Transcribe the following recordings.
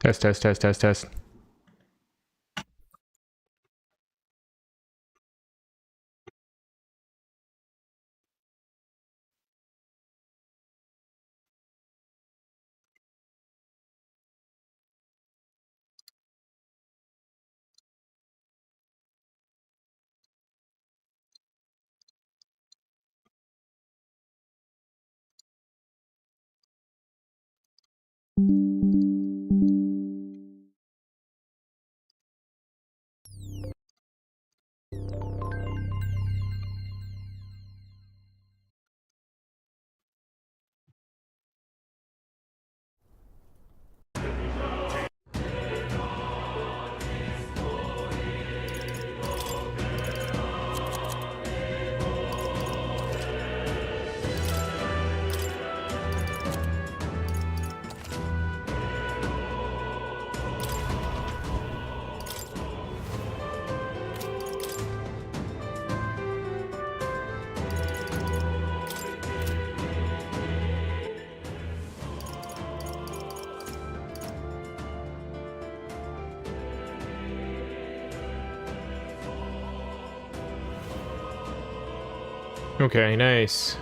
Test, test, test, test, test. Okay, nice.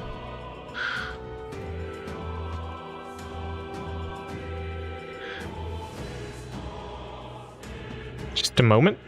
Just a moment.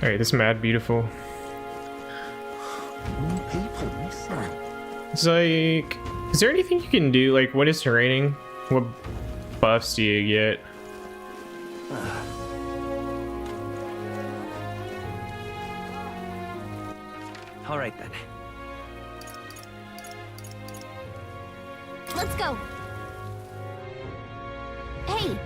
Alright, this is mad beautiful. It's like, is there anything you can do? Like, when it's raining, what buffs do you get? All right then. Let's go. Hey.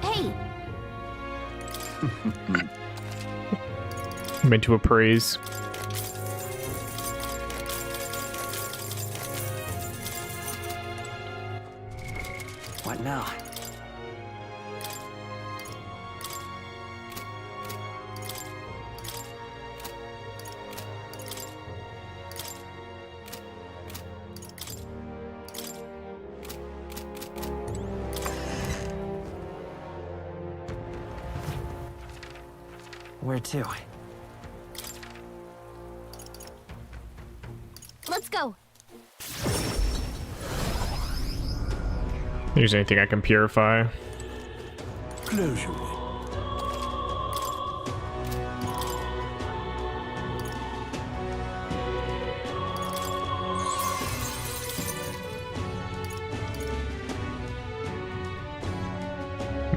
Hey. Meant to appraise. What now? Where to? Let's go. There's anything I can purify. Close your way.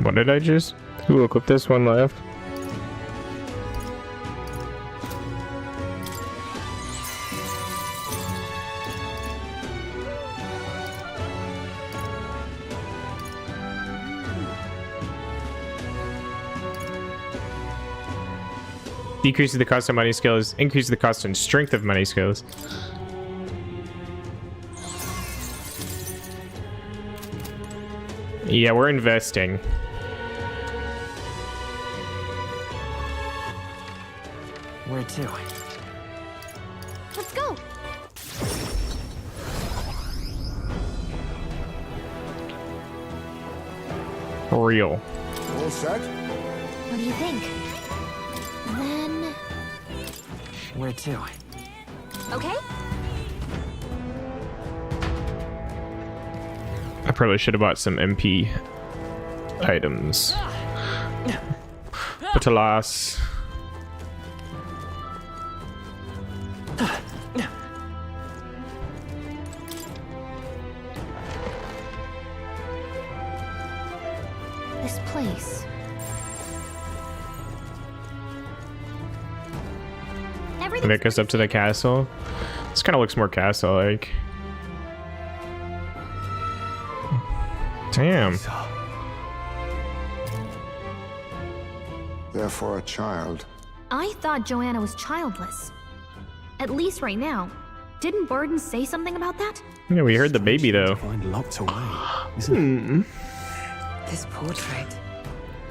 What did I just? Ooh, equip this one left. Decreases the cost of money skills, increases the cost and strength of money skills. Yeah, we're investing. Where to? Let's go. Real. All set? What do you think? Then, Where to? okay? I probably should have bought some MP items. But alas. This place. Everything. Make us up to the castle. This kind of looks more castle-like. Damn. Therefore, a child. I thought Joanna was childless. At least right now. Didn't Burden say something about that? Yeah, we heard the baby though. Find locked away, isn't it? This portrait,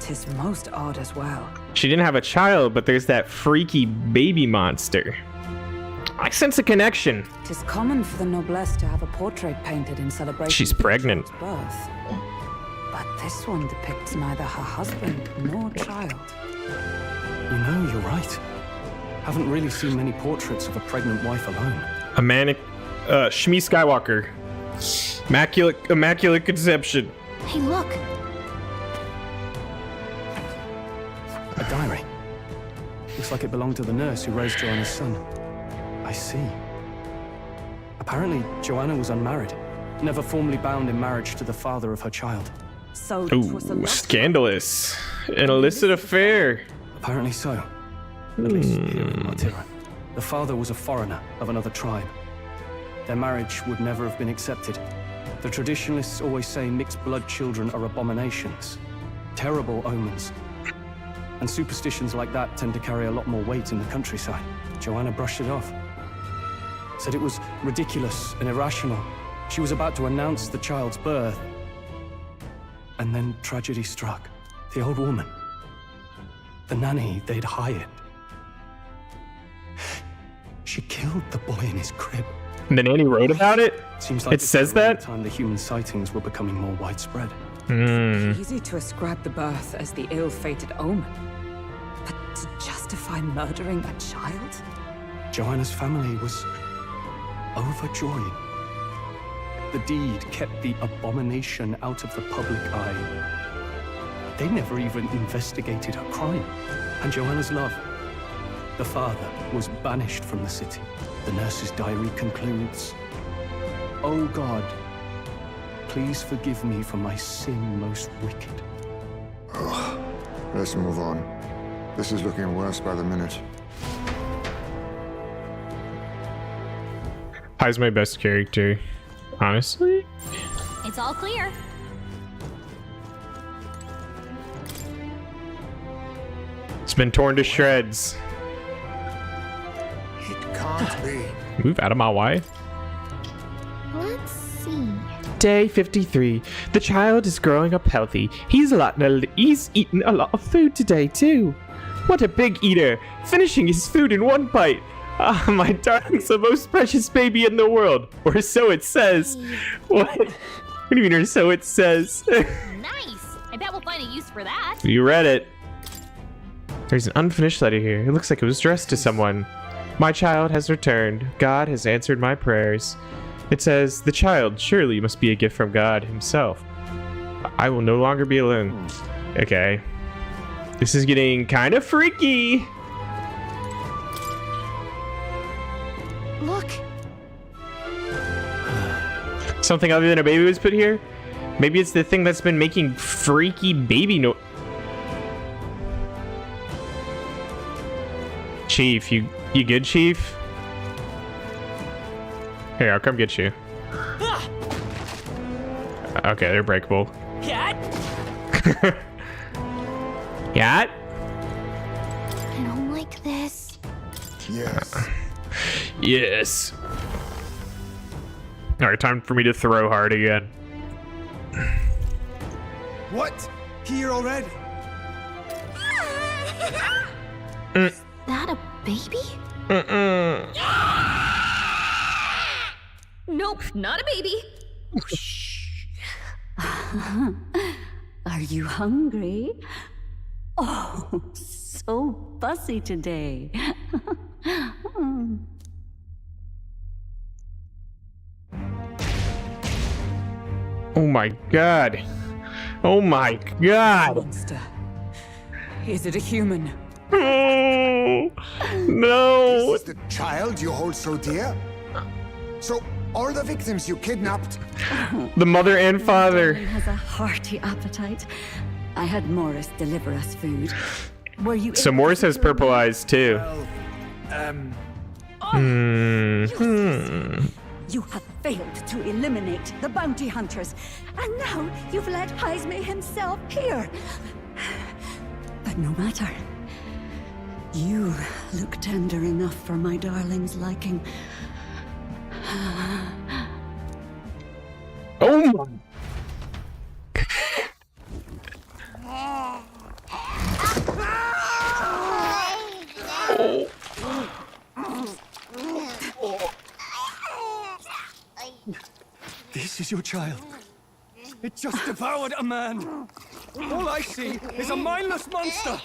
'tis most odd as well. She didn't have a child, but there's that freaky baby monster. I sense a connection. 'Tis common for the noblesse to have a portrait painted in celebration She's of the pregnant. child's birth. But this one depicts neither her husband nor child. You know, you're right. Haven't really seen many portraits of a pregnant wife alone. A manic, Shmi Skywalker. Immaculate conception. Hey, look. A diary. Looks like it belonged to the nurse who raised Joanna's son. I see. Apparently, Joanna was unmarried, never formally bound in marriage to the father of her child. So it was a Ooh, love scandalous. An illicit affair. Apparently so. At least here in Martira. The father was a foreigner of another tribe. Their marriage would never have been accepted. The traditionalists always say mixed blood children are abominations, terrible omens. And superstitions like that tend to carry a lot more weight in the countryside. Joanna brushed it off. Said it was ridiculous and irrational. She was about to announce the child's birth. And then tragedy struck. The old woman. The nanny they'd hired. She killed the boy in his crib. The nanny wrote about it? Seems like It says that? the time the human sightings were becoming more widespread. Easy to ascribe the birth as the ill-fated omen. But to justify murdering a child? Joanna's family was overjoyed. The deed kept the abomination out of the public eye. They never even investigated her crime. And Joanna's love, the father, was banished from the city. The nurse's diary concludes, "O God, please forgive me for my sin most wicked." Let's move on. This is looking worse by the minute. Hi's my best character. Honestly? It's all clear. It's been torn to shreds. It can't be. Move out of my way. Let's see. Day 53. The child is growing up healthy. He's eaten a lot of food today too. What a big eater, finishing his food in one bite. Ah, my darling's the most precious baby in the world. Or so it says. What? What do you mean, or so it says? Nice. I bet we'll find a use for that. You read it. There's an unfinished letter here. It looks like it was addressed to someone. My child has returned. God has answered my prayers. It says, the child surely must be a gift from God himself. I will no longer be alone. Okay. This is getting kind of freaky. Look, Something other than a baby was put here? Maybe it's the thing that's been making freaky baby no- Chief, you good, Chief? Here, I'll come get you. Okay, they're breakable. Cat? Cat? I don't like this. Yes. Yes. Alright, time for me to throw hard again. What? Here already? That a baby? Nope, not a baby. Are you hungry? Oh, so fussy today. Oh my god. Oh my god. Monster. Is it a human? Oh, no. This is the child you hold so dear? So, all the victims you kidnapped? The mother and father. He has a hearty appetite. I had Morris deliver us food. Were you So able Morris to has secure purple eyes too. You have failed to eliminate the bounty hunters, and now you've let Heisme himself here. But no matter. You look tender enough for my darling's liking. Oh my. This is your child. It just devoured a man. All I see is a mindless monster.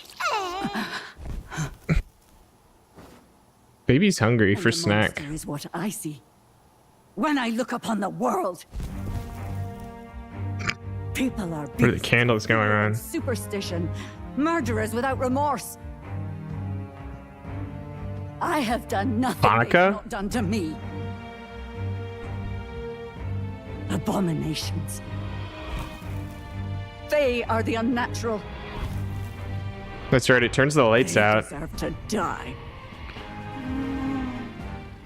Baby's hungry And for the snack. monster is what I see. When I look upon the world. People are What are the candles going on? superstition, murderers without remorse. I have done nothing they've Hanukkah? not done to me. Abominations. They are the unnatural. That's right, it turns the lights They out. deserve to die.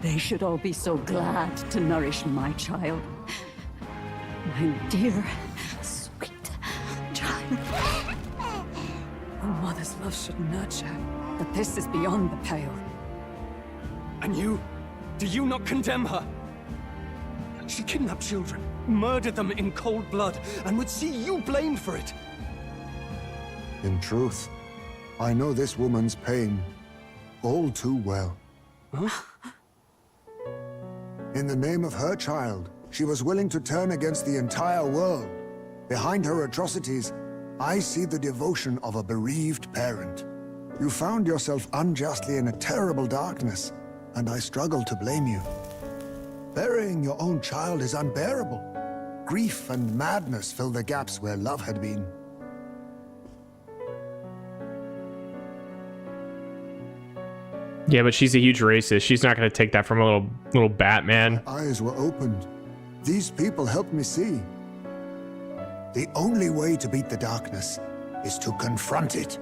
They should all be so glad to nourish my child. My dear, sweet child. A mother's love should nurture, but this is beyond the pale. And you? Do you not condemn her? She kidnapped children, murdered them in cold blood, and would see you blamed for it. In truth, I know this woman's pain all too well. In the name of her child, she was willing to turn against the entire world. Behind her atrocities, I see the devotion of a bereaved parent. You found yourself unjustly in a terrible darkness, and I struggle to blame you. Burying your own child is unbearable. Grief and madness fill the gaps where love had been. Yeah, but she's a huge racist. She's not gonna take that from a little Batman. Eyes were opened. These people helped me see. The only way to beat the darkness is to confront it.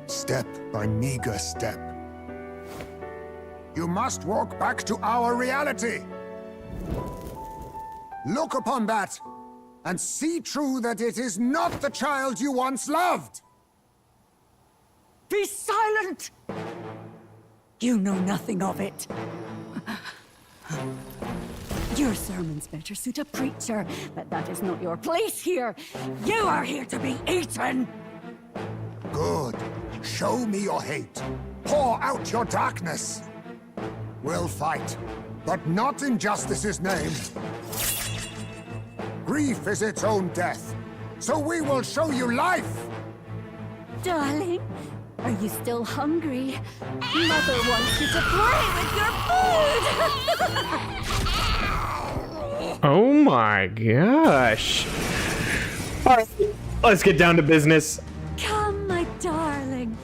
Step by meager step. You must walk back to our reality. Look upon that and see true that it is not the child you once loved. Be silent! You know nothing of it. Your sermons better suit a preacher, but that is not your place here. You are here to be eaten! Good. Show me your hate. Pour out your darkness. We'll fight, but not in justice's name. Grief is its own death, so we will show you life. Darling, Are you still hungry? Mother wants you to play with your food! Oh my gosh. All right, let's get down to business. Come, my darling.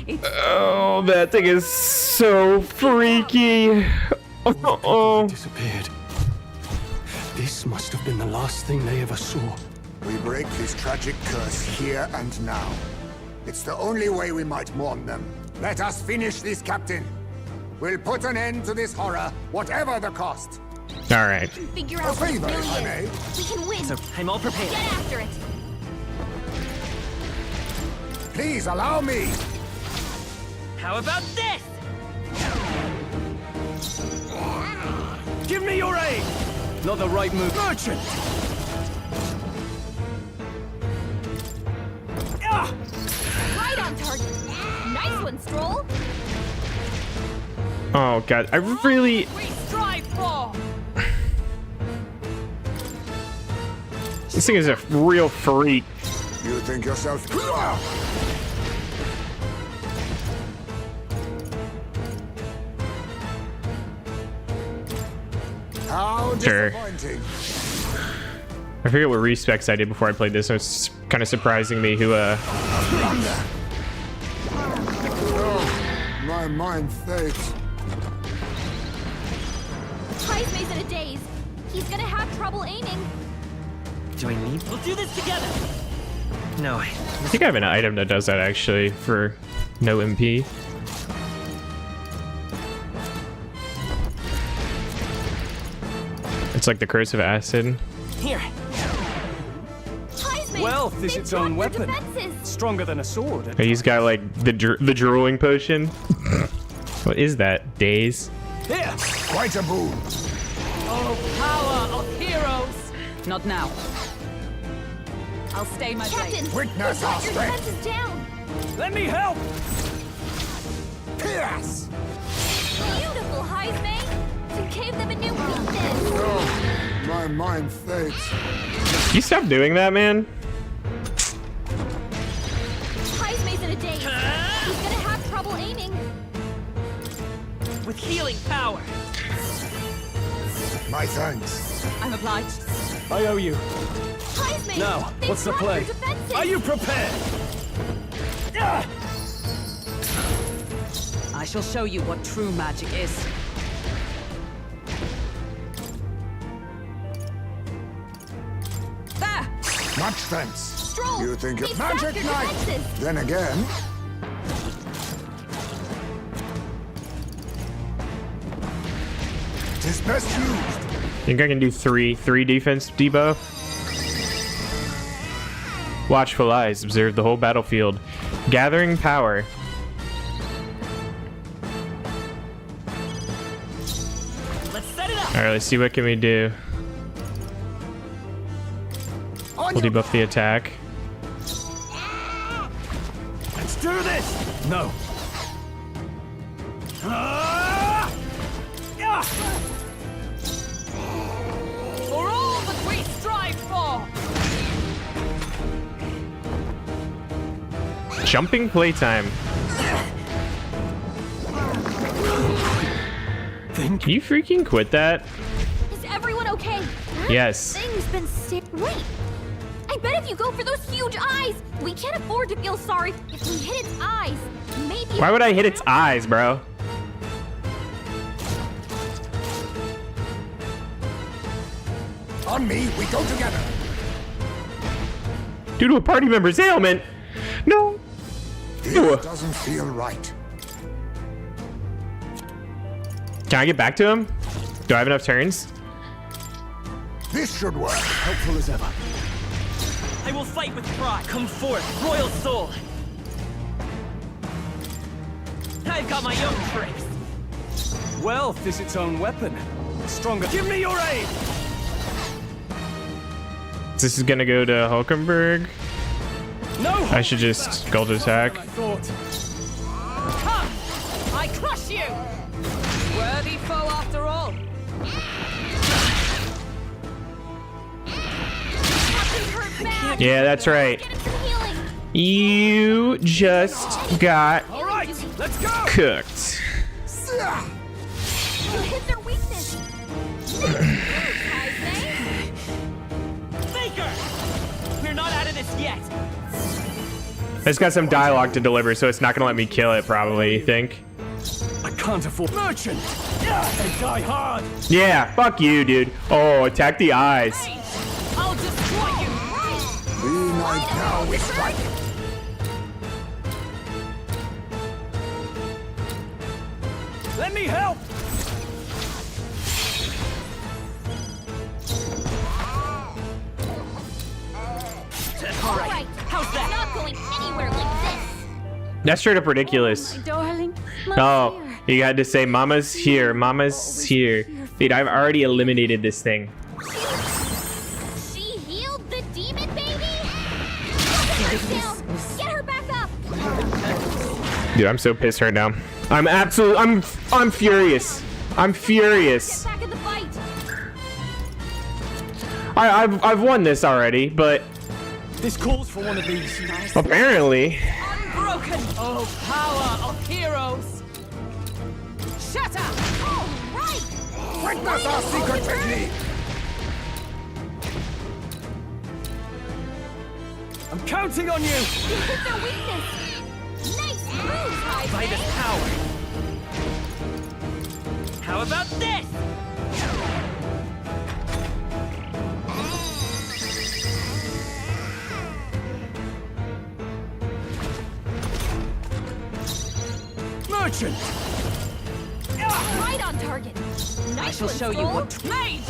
It's Oh, that thing is so freaky. Oh. Disappeared. This must have been the last thing they ever saw. We break this tragic curse here and now. It's the only way we might mourn them. Let us finish this, Captain. We'll put an end to this horror, whatever the cost. All right. Figure A out what it favor, really if I may. is. We can win. So I'm all prepared. Get after it. Please allow me. How about this? Give me your aid! Not the right move. Merchant! Ah! Right on target. Nice one, Stroll. Oh god, I really. We strive for. This thing is a real freak. You think yourself... How Sure. disappointing. I forget what respecs I did before I played this, so it's kind of surprising me who My mind fades. Heismay's in a daze. He's gonna have trouble aiming. Do I need? We'll do this together. No, I think I have an item that does that actually for no MP. It's like the Curse of Acid. here. Heismay, Wealth is they've its own dropped their weapon. defenses. Stronger than a sword. He's got like the drooling potion. What is that? Daze? Here! Quite a boon. Power of heroes! Not now. I'll stay my Captain, blade. Witness they've our got your strength. defenses down. Let me help! Pierce! Beautiful, Heismay. You gave them a new weakness. My mind fades. You stop doing that, man? Heismay's in a daze. He's gonna have trouble aiming. With healing power. My thanks. I'm obliged. I owe you. Heismay, Now, they've what's the dropped play? their defenses. Are you prepared? Ah! I shall show you what true magic is. There! Much thanks. Stroll, You think they've of sapped magic your knight? defenses. Then again, tis best used. Think I can do three defense debuff? Watchful eyes observe the whole battlefield. Gathering power. Let's set it up. Alright, let's see what can we do. On We'll your debuff the attack. Let's do this! No. Ah! Ah! For all that we strive for! Jumping playtime. Think Can you freaking quit that? Is everyone okay? Yes. Thing's been sick. Wait. I bet if you go for those huge eyes, we can't afford to feel sorry if we hit its eyes. Maybe. Why would I hit its eyes, bro? On me, we go together. Due to a party member's ailment. No. This Ew. doesn't feel right. Can I get back to him? Do I have enough turns? This should work. helpful as ever. I will fight with pride. Come forth, royal soul. I've got my own tricks. Wealth is its own weapon. Stronger. Give me your aid! This is gonna go to Hulkenberg. No! I should just gold attack. I thought. Come! I crush you! Worthy foe after all. Captain's hurt bad. Yeah, that's right. Get him some healing. You just got All right, let's go! cooked. You hit their weakness. Faker! We're not out of this yet. It's got some dialogue to deliver, so it's not gonna let me kill it, probably, you think? I can't afford merchant. They die hard. Yeah, fuck you, dude. Oh, attack the eyes. I'll destroy you. Be night now, we strike. Let me help. All right. How's that? Not going anywhere like this. That's straight up ridiculous. My darling. Oh, Mama's here. you had to say, Mama's here, Mama's here. Dude, I've already eliminated this thing. She healed the demon baby? Get her down. Get her back up. Dude, I'm so pissed right now. I'm furious. I'm furious. Get back in the fight. I've won this already, but This calls for one of these. apparently. Unbroken. Oh, power of heroes. Shut up. All right. Witness our secret technique. I'm counting on you. You hit their weakness. Nice moves, High By this power. How about this? Merchant. Right on target. Nice I shall one, show you Skull. what made.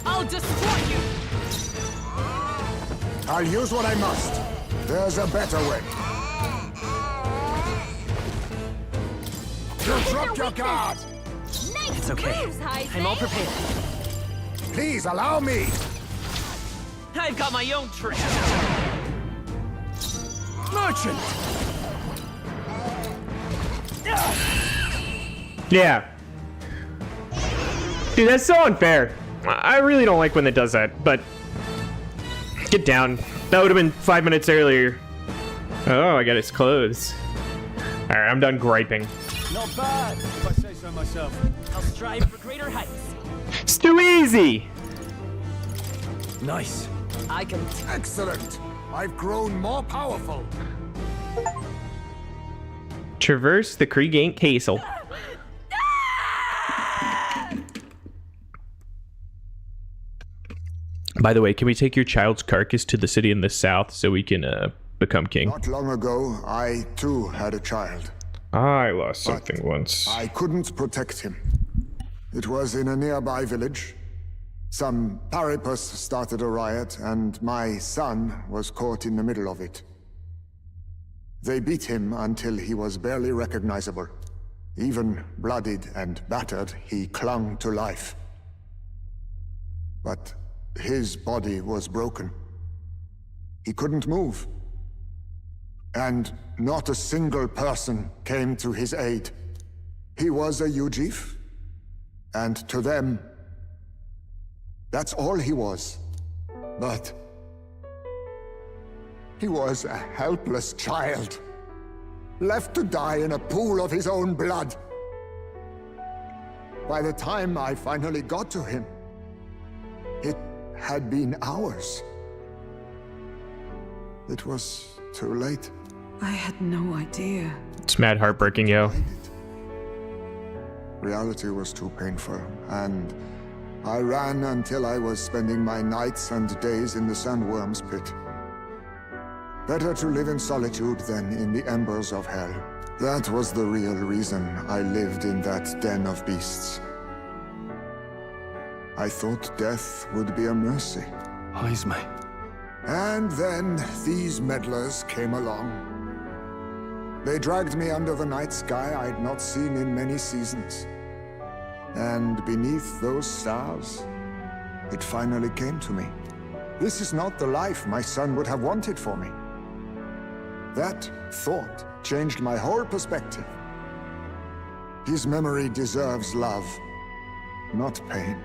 I'll destroy you. I'll use what I must. There's a better way. You dropped your guard. Nice It's okay. moves, High I'm all prepared. Please allow me. I've got my own trick. Merchant. Yeah. Dude, that's so unfair. I really don't like when it does that, but get down. That would have been 5 minutes earlier. Oh, I got his clothes. All right, I'm done griping. Not bad, if I say so myself. I'll strive for greater heights. It's too easy. Nice. I can. Excellent. I've grown more powerful. Traverse the Kriegant Castle. By the way, can we take your child's carcass to the city in the south so we can become king? Not long ago, I too had a child. I lost something once. I couldn't protect him. It was in a nearby village. Some paripus started a riot, and my son was caught in the middle of it. They beat him until he was barely recognizable. Even bloodied and battered, he clung to life. But his body was broken. He couldn't move. And not a single person came to his aid. He was a Ujif, and to them, that's all he was. But he was a helpless child, left to die in a pool of his own blood. By the time I finally got to him, it had been hours. It was too late. I had no idea. It's mad heartbreaking, yo. Reality was too painful, and I ran until I was spending my nights and days in the sandworm's pit. Better to live in solitude than in the embers of hell. That was the real reason I lived in that den of beasts. I thought death would be a mercy. Heisme. And then these meddlers came along. They dragged me under the night sky I'd not seen in many seasons. And beneath those stars, it finally came to me. This is not the life my son would have wanted for me. That thought changed my whole perspective. His memory deserves love, not pain.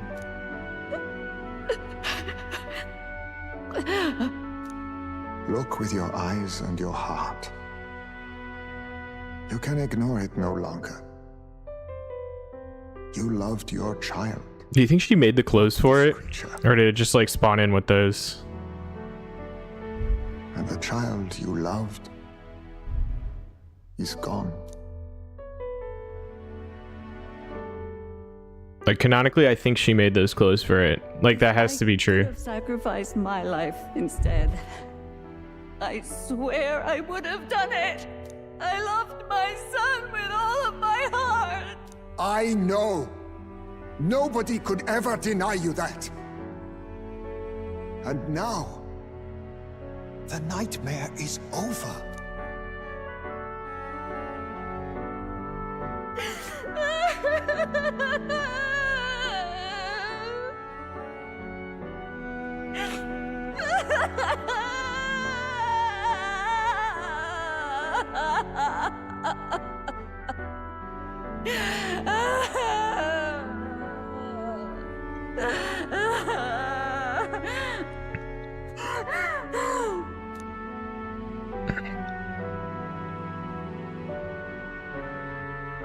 Look with your eyes and your heart. You can ignore it no longer. You loved your child. Do you think she made the clothes for it? Creature. Or did it just like spawn in with those? And the child you loved is gone. Like canonically, I think she made those clothes for it. Like that has to be I true. could have sacrificed my life instead. I swear I would have done it. I loved my son with all of my heart. I know. Nobody could ever deny you that. And now, the nightmare is over.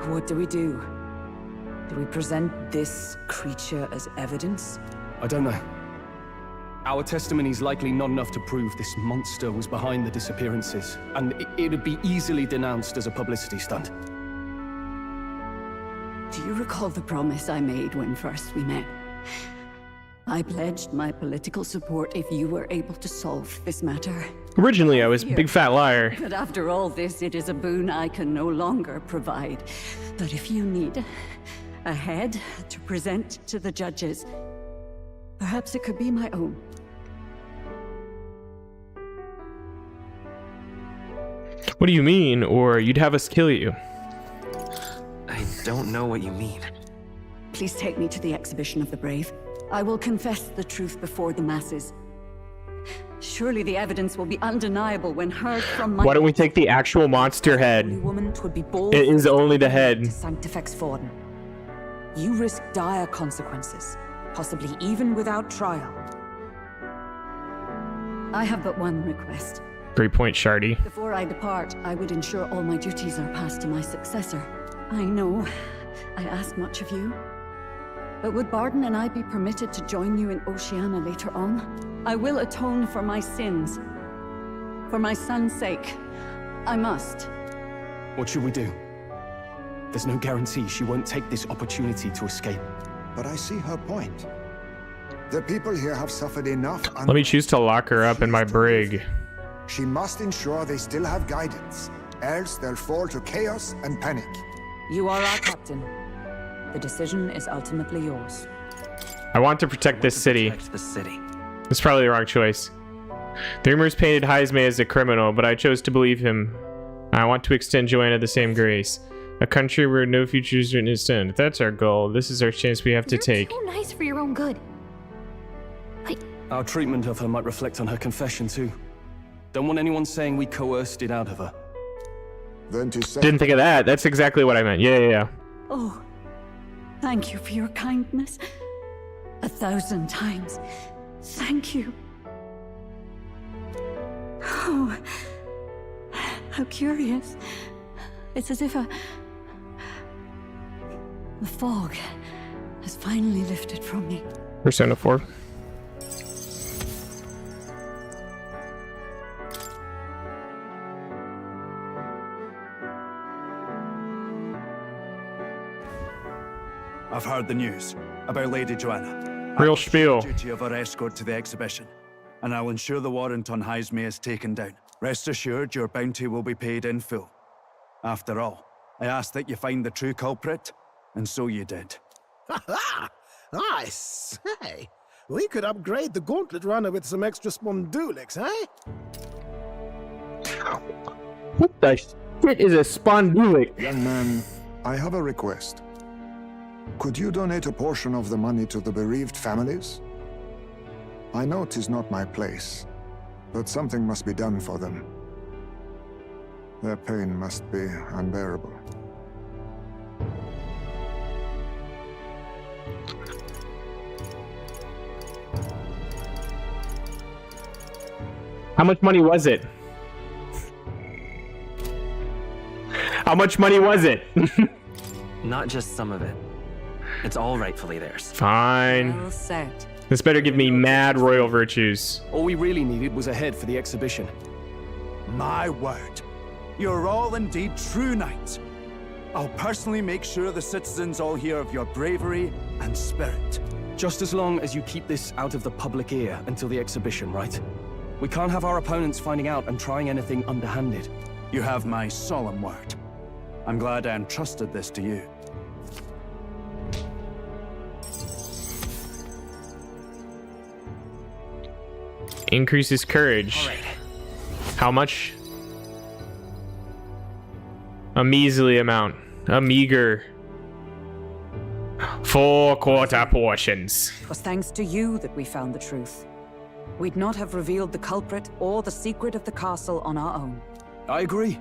What do we do? Do we present this creature as evidence? I don't know. Our testimony's likely not enough to prove this monster was behind the disappearances, and it'd be easily denounced as a publicity stunt. Do you recall the promise I made when first we met? I pledged my political support if you were able to solve this matter. Originally, I was a big fat liar. But after all this, it is a boon I can no longer provide. But if you need a head to present to the judges, perhaps it could be my own. What do you mean? Or you'd have us kill you? I don't know what you mean. Please take me to the exhibition of the brave. I will confess the truth before the masses. Surely the evidence will be undeniable when heard from my... Why don't we take the actual monster Holy head? woman, 'twould be bold. It is only the head. To Sanctifex Forden. You risk dire consequences, possibly even without trial. I have but one request. Great point, Shardy. Before I depart, I would ensure all my duties are passed to my successor. I know I ask much of you, but would Barden and I be permitted to join you in Oceania later on? I will atone for my sins. For my son's sake, I must. What should we do? There's no guarantee she won't take this opportunity to escape. But I see her point. The people here have suffered enough. Let me choose to lock her up in my brig. She must ensure they still have guidance, else they'll fall to chaos and panic. You are our captain. The decision is ultimately yours. I want to protect this city. Protect the city. It's probably the wrong choice. The rumors painted Heisme as a criminal, but I chose to believe him. I want to extend Joanna the same grace. A country where no future is written in stone. If that's our goal, this is our chance we have to take. You're too nice for your own good. Our treatment of her might reflect on her confession too. Don't want anyone saying we coerced it out of her. Then to say Didn't think of that. That's exactly what I meant. Yeah. Oh, thank you for your kindness. 1,000 times. Thank you. Oh, how curious. It's as if the fog has finally lifted from me. Persona 4. I've heard the news about Lady Joanna. Real I'll spiel. duty of her escort to the exhibition, and I'll ensure the warrant on Heisme is taken down. Rest assured, your bounty will be paid in full. After all, I asked that you find the true culprit, and so you did. Ha! I say, we could upgrade the gauntlet runner with some extra spondulics, eh? What the shit is a spondulic? young man, I have a request. Could you donate a portion of the money to the bereaved families? I know 'tis not my place, but something must be done for them. Their pain must be unbearable. How much money was it? How much money was it? Not just some of it. It's all rightfully theirs. Fine. Well said. This better give me mad royal virtues. All we really needed was a head for the exhibition. My word. You're all indeed true knights. I'll personally make sure the citizens all hear of your bravery and spirit. Just as long as you keep this out of the public ear until the exhibition, right? We can't have our opponents finding out and trying anything underhanded. You have my solemn word. I'm glad I entrusted this to you. Increases courage. All right. How much? A measly amount. A meager 4 quarter portions. It was thanks to you that we found the truth. We'd not have revealed the culprit or the secret of the castle on our own. I agree.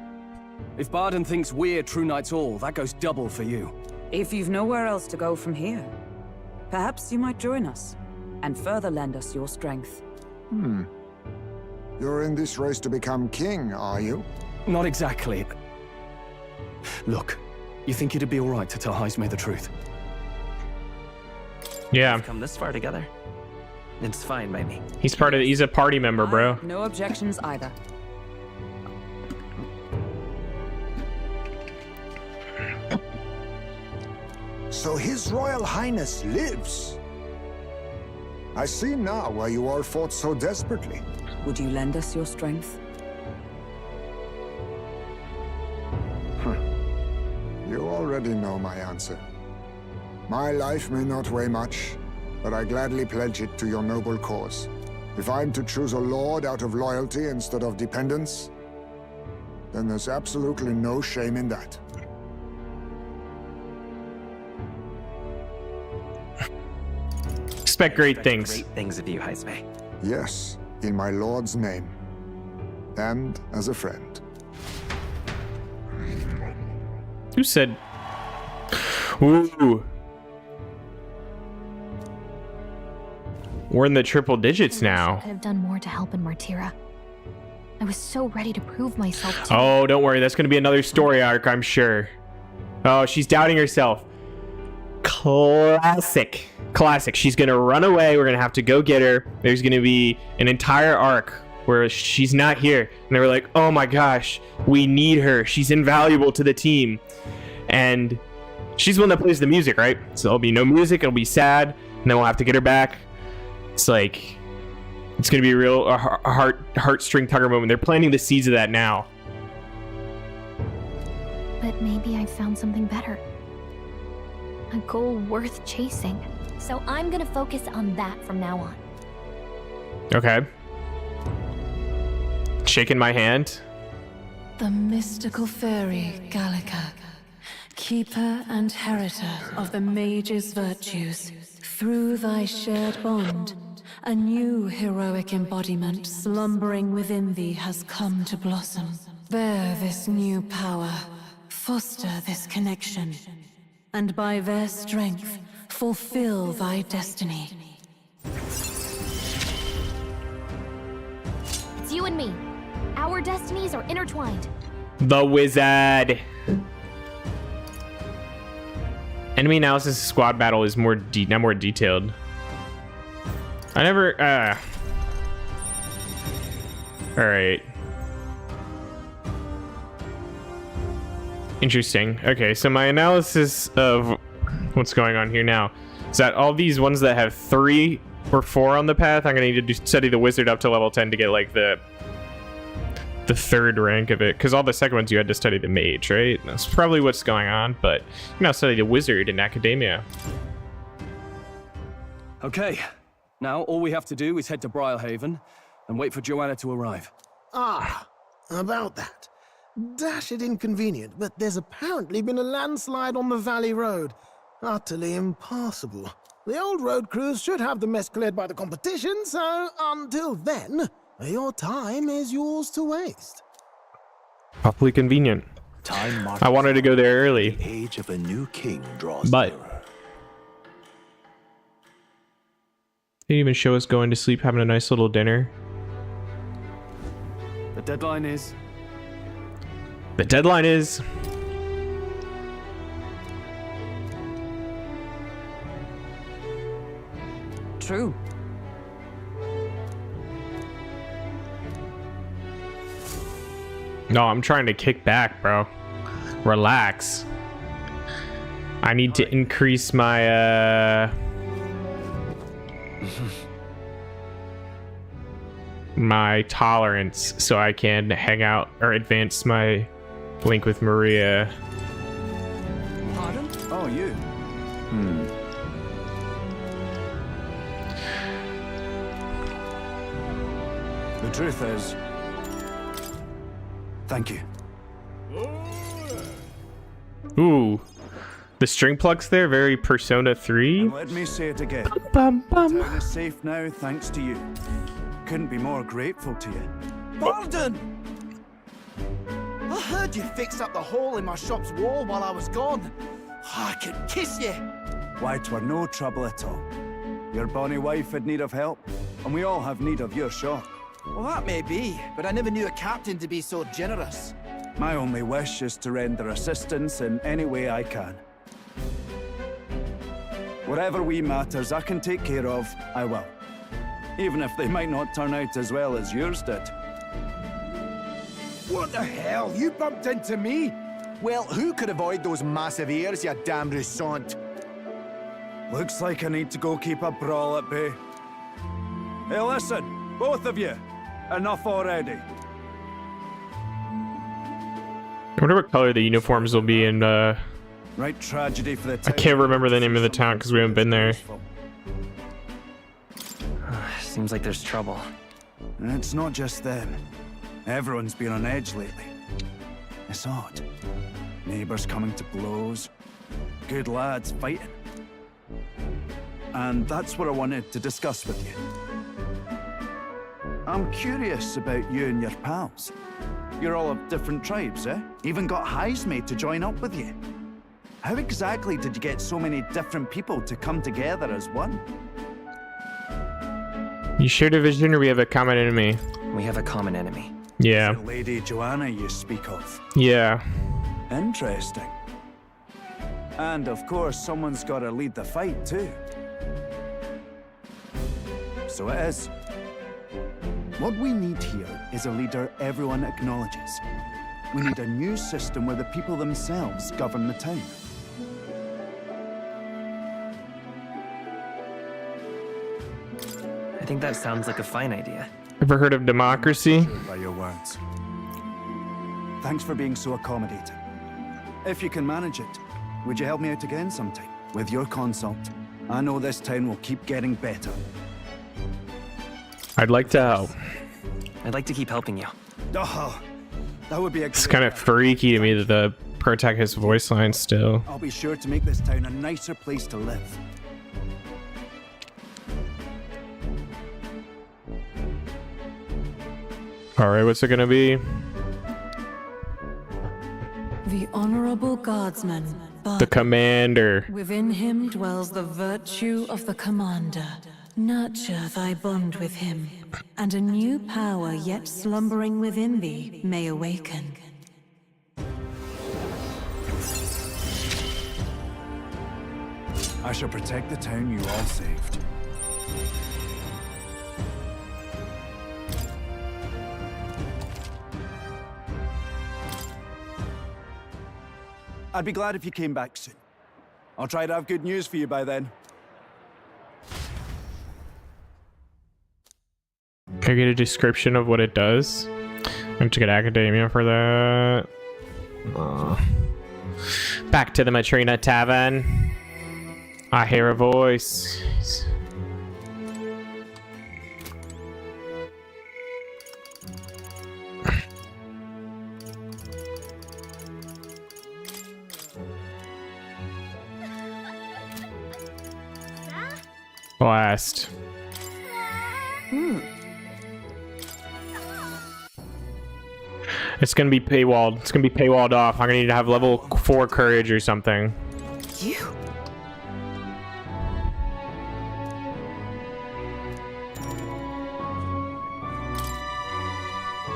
If Barden thinks we're true knights all, that goes double for you. If you've nowhere else to go from here, perhaps you might join us and further lend us your strength. You're in this race to become king, are you? Not exactly. Look, you think it'd be alright to tell Heisme the truth? Yeah, We've come this far together. It's fine by me. he's a party member, bro. No objections either. So His Royal Highness lives. I see now why you all fought so desperately. Would you lend us your strength? You already know my answer. My life may not weigh much, but I gladly pledge it to your noble cause. If I'm to choose a lord out of loyalty instead of dependence, then there's absolutely no shame in that. Expect great things. Great things of you, Heisme. Yes, in my lord's name. And as a friend. Who said? Ooh. We're in the triple digits I now. could have done more to help in Martira. I was so ready to prove myself to Oh, don't worry. That's going to be another story arc, I'm sure. Oh, she's doubting herself. Classic. Classic. She's going to run away. We're going to have to go get her. There's going to be an entire arc where she's not here. And they were like, oh my gosh, we need her. She's invaluable to the team. And she's the one that plays the music, right? So there'll be no music. It'll be sad. And then we'll have to get her back. It's like, it's going to be a real heartstring tugger moment. They're planting the seeds of that now. But maybe I found something better. A goal worth chasing. So I'm gonna focus on that from now on. Okay. Shaking my hand. The mystical fairy, Gallica, keeper and heritor of the mage's virtues. Through thy shared bond, a new heroic embodiment slumbering within thee has come to blossom. Bear this new power, foster this connection, and by their strength, fulfill thy destiny. It's you and me. Our destinies are intertwined. The wizard. Enemy analysis squad battle is more detailed. I never all right. Interesting. Okay, so my analysis of what's going on here now is that all these ones that have 3 or 4 on the path, I'm gonna need to study the wizard up to level 10 to get like the 3rd rank of it, because all the second ones you had to study the mage, right? That's probably what's going on, but you now study the wizard in academia. Okay, now all we have to do is head to Briarhaven and wait for Joanna to arrive. Ah, about that. Dash it inconvenient, but there's apparently been a landslide on the Valley Road. Utterly impassable. The old road crews should have the mess cleared by the competition, so until then, your time is yours to waste. Awfully convenient. I wanted to go there early. The age of a new king draws But nearer. they didn't even show us going to sleep, having a nice little dinner. The deadline is... The deadline is... True. No, I'm trying to kick back, bro. Relax. I need to increase my, my tolerance so I can hang out or advance my link with Maria. Pardon? Oh, you. The truth is... Thank you. Ooh. The string plugs there, very Persona 3. And let me say it again. Bum, bum. The town is safe now thanks to you. Couldn't be more grateful to you. Borden! I heard you fixed up the hole in my shop's wall while I was gone. I could kiss you. Why, 'twere no trouble at all. Your bonny wife had need of help, and we all have need of your shop. Well, that may be, but I never knew a captain to be so generous. My only wish is to render assistance in any way I can. Whatever wee matters I can take care of, I will. Even if they might not turn out as well as yours did. What the hell? You bumped into me? Well, who could avoid those massive ears, you damn Rousant? Looks like I need to go keep a brawl at bay. Hey, listen, both of you. Enough already. I wonder what color the uniforms will be in, Right tragedy for the I town. can't remember the name of the town because we haven't been there. Seems like there's trouble. It's not just them. Everyone's been on edge lately. It's odd. Neighbors coming to blows. Good lads fighting. And that's what I wanted to discuss with you. I'm curious about you and your pals. You're all of different tribes, eh? Even got Heisme to join up with you. How exactly did you get so many different people to come together as one? You share a vision or we have a common enemy? We have a common enemy. Yeah. The Lady Joanna you speak of. Yeah. Interesting. And of course, someone's got to lead the fight too. So it is. What we need here is a leader everyone acknowledges. We need a new system where the people themselves govern the town. I think that sounds like a fine idea. Ever heard of democracy? By your words. Thanks for being so accommodating. If you can manage it, would you help me out again sometime? With your consult, I know this town will keep getting better. I'd like to help. I'd like to keep helping you. Oh, that would be a It's kind of freaky to me that the protagonist's voice line still. I'll be sure to make this town a nicer place to live. Alright, what's it gonna be? The honorable guardsman, but The commander. within him dwells the virtue of the commander. Nurture thy bond with him, and a new power yet slumbering within thee may awaken. I shall protect the town you all saved. I'd be glad if you came back soon. I'll try to have good news for you by then. Can I get a description of what it does? I have to get academia for that. Back to the Matrina Tavern. I hear a voice. Blast. It's gonna be paywalled. It's gonna be paywalled off. I'm gonna need to have level 4 courage or something. You?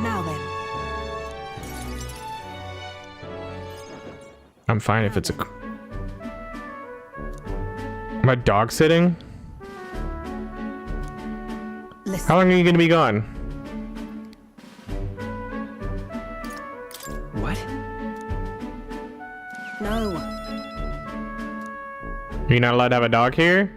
Now then, I'm fine if it's a... Am I dog sitting? Listen. How long are you gonna be gone? What? No. You're not allowed to have a dog here?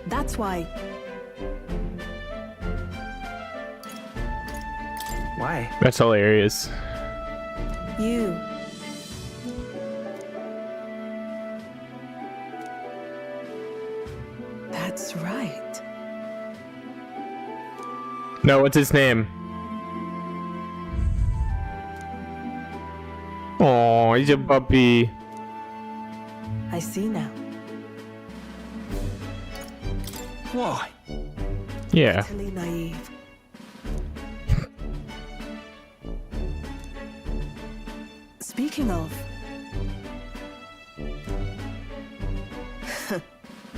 That's why. Why? That's hilarious. You. That's right. No, what's his name? Oh, he's a puppy. I see now. Why? Yeah. Utterly naive. Speaking of,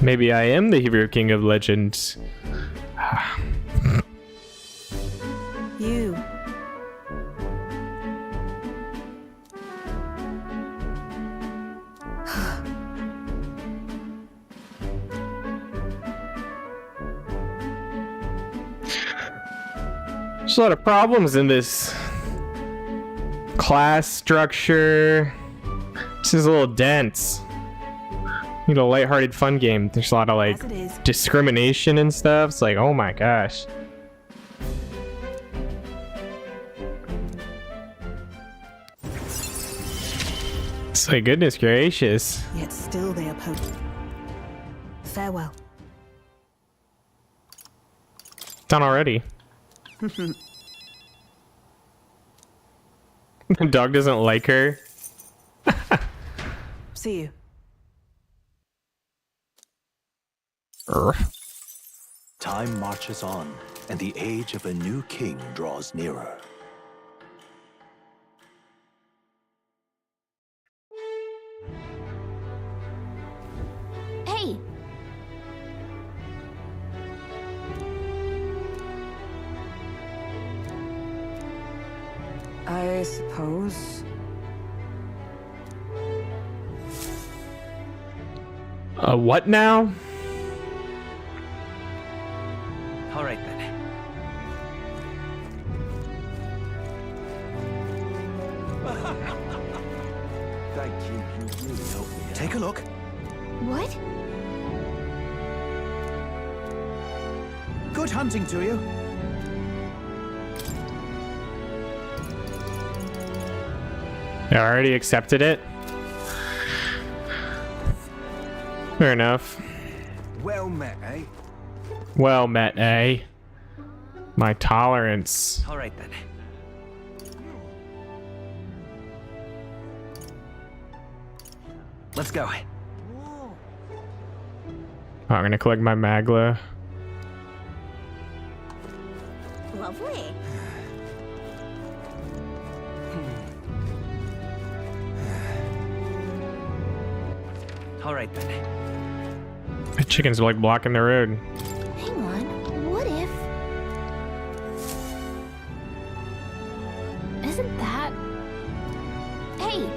Maybe I am the hero king of legends. you. There's a lot of problems in this class structure. This is a little dense. Need a lighthearted fun game. There's a lot of like As it is. discrimination and stuff. It's like, oh my gosh. It's like, goodness gracious. Yet still they oppose. Farewell. Done already. The dog doesn't like her. See you. Time marches on, and the age of a new king draws nearer. Hey! I suppose. What now? All right then. Thank you, you really helped me. Take a look. What? Good hunting to you. I already accepted it. Fair enough. Well met, eh? Well met, eh? My tolerance. All right then. Let's go. Oh, I'm gonna collect my Magla. Lovely. All right then. The chickens are like blocking the road. Hang on. What if... Isn't that... Hey!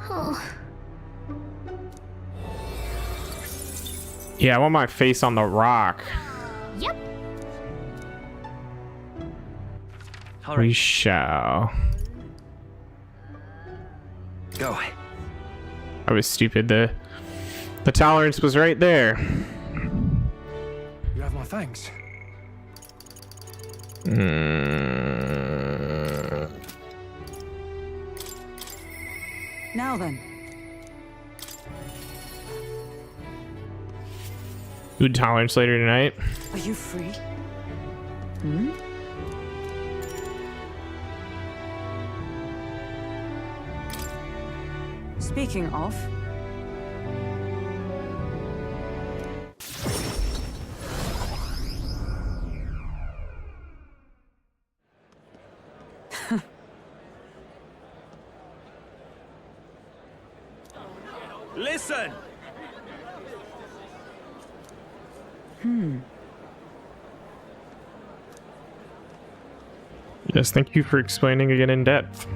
Oh. Yeah, I want my face on the rock. Yep. All We right. shall. Go. I was stupid. The tolerance was right there. You have my thanks. Now then. Food tolerance later tonight. Are you free? Hmm? Speaking of, Listen! Yes, thank you for explaining again in depth.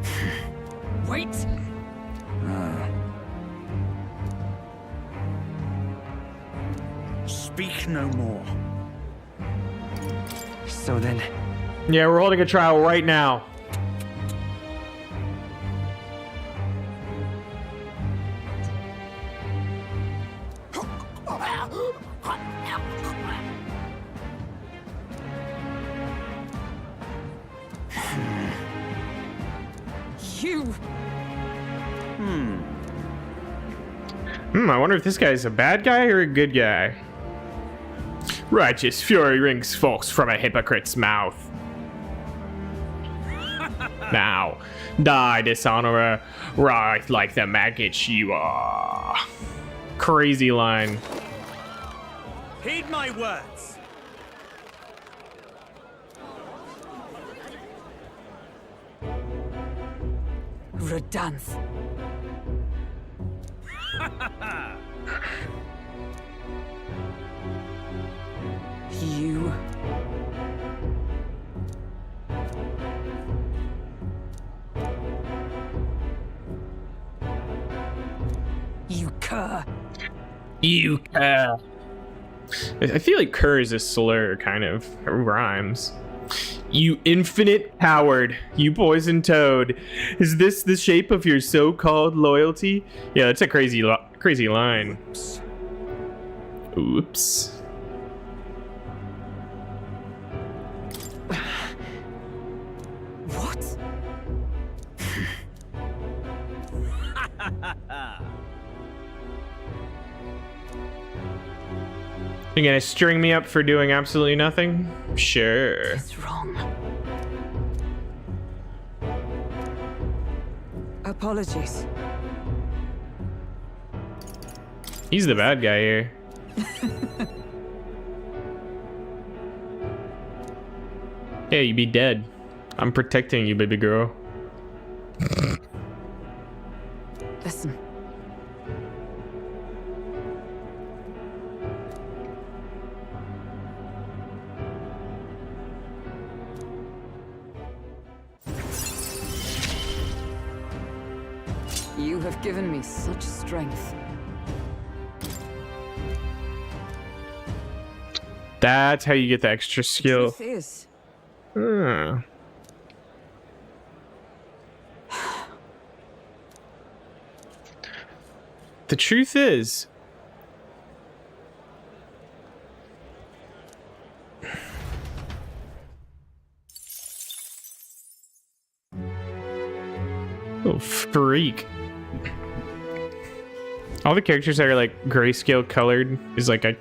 Wait! Speak no more. So then, Yeah, we're holding a trial right now. You! I wonder if this guy's a bad guy or a good guy. Righteous fury rings forth from a hypocrite's mouth. Now, die, dishonorer, writhe like the maggot you are. Crazy line. Heed my words! Redanth. You. You cur. You cur. I feel like cur is a slur, kind of. It rhymes. You infinite coward, you poison toad. Is this the shape of your so-called loyalty? Yeah, that's a crazy line. Oops. What? You're gonna string me up for doing absolutely nothing? Sure. It's wrong. Apologies. He's the bad guy here. Yeah, you be dead. I'm protecting you, baby girl. Listen. You have given me such strength. That's how you get the extra skill. Truth is, Hmm. The truth is, oh freak! All the characters that are like grayscale colored is like I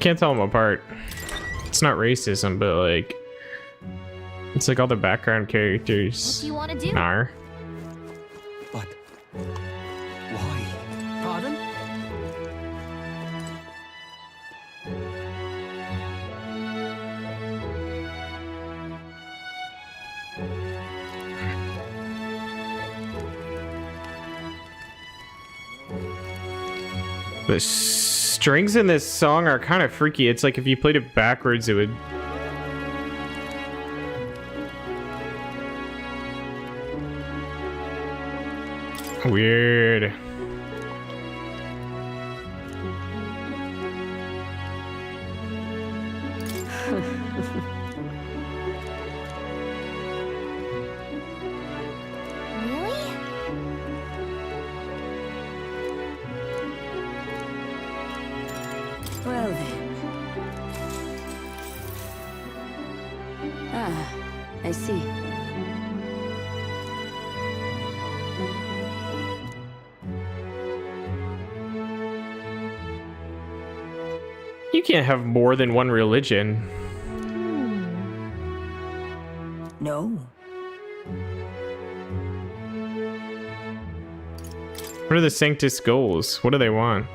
can't tell them apart. It's not racism, but like it's like all the background characters. What do you want to do? Are. But why? pardon? The strings in this song are kind of freaky. It's like if you played it backwards, it would. Weird. Really? Well then. Ah, I see. You can't have more than one religion. No. What are the Sanctus goals? What do they want?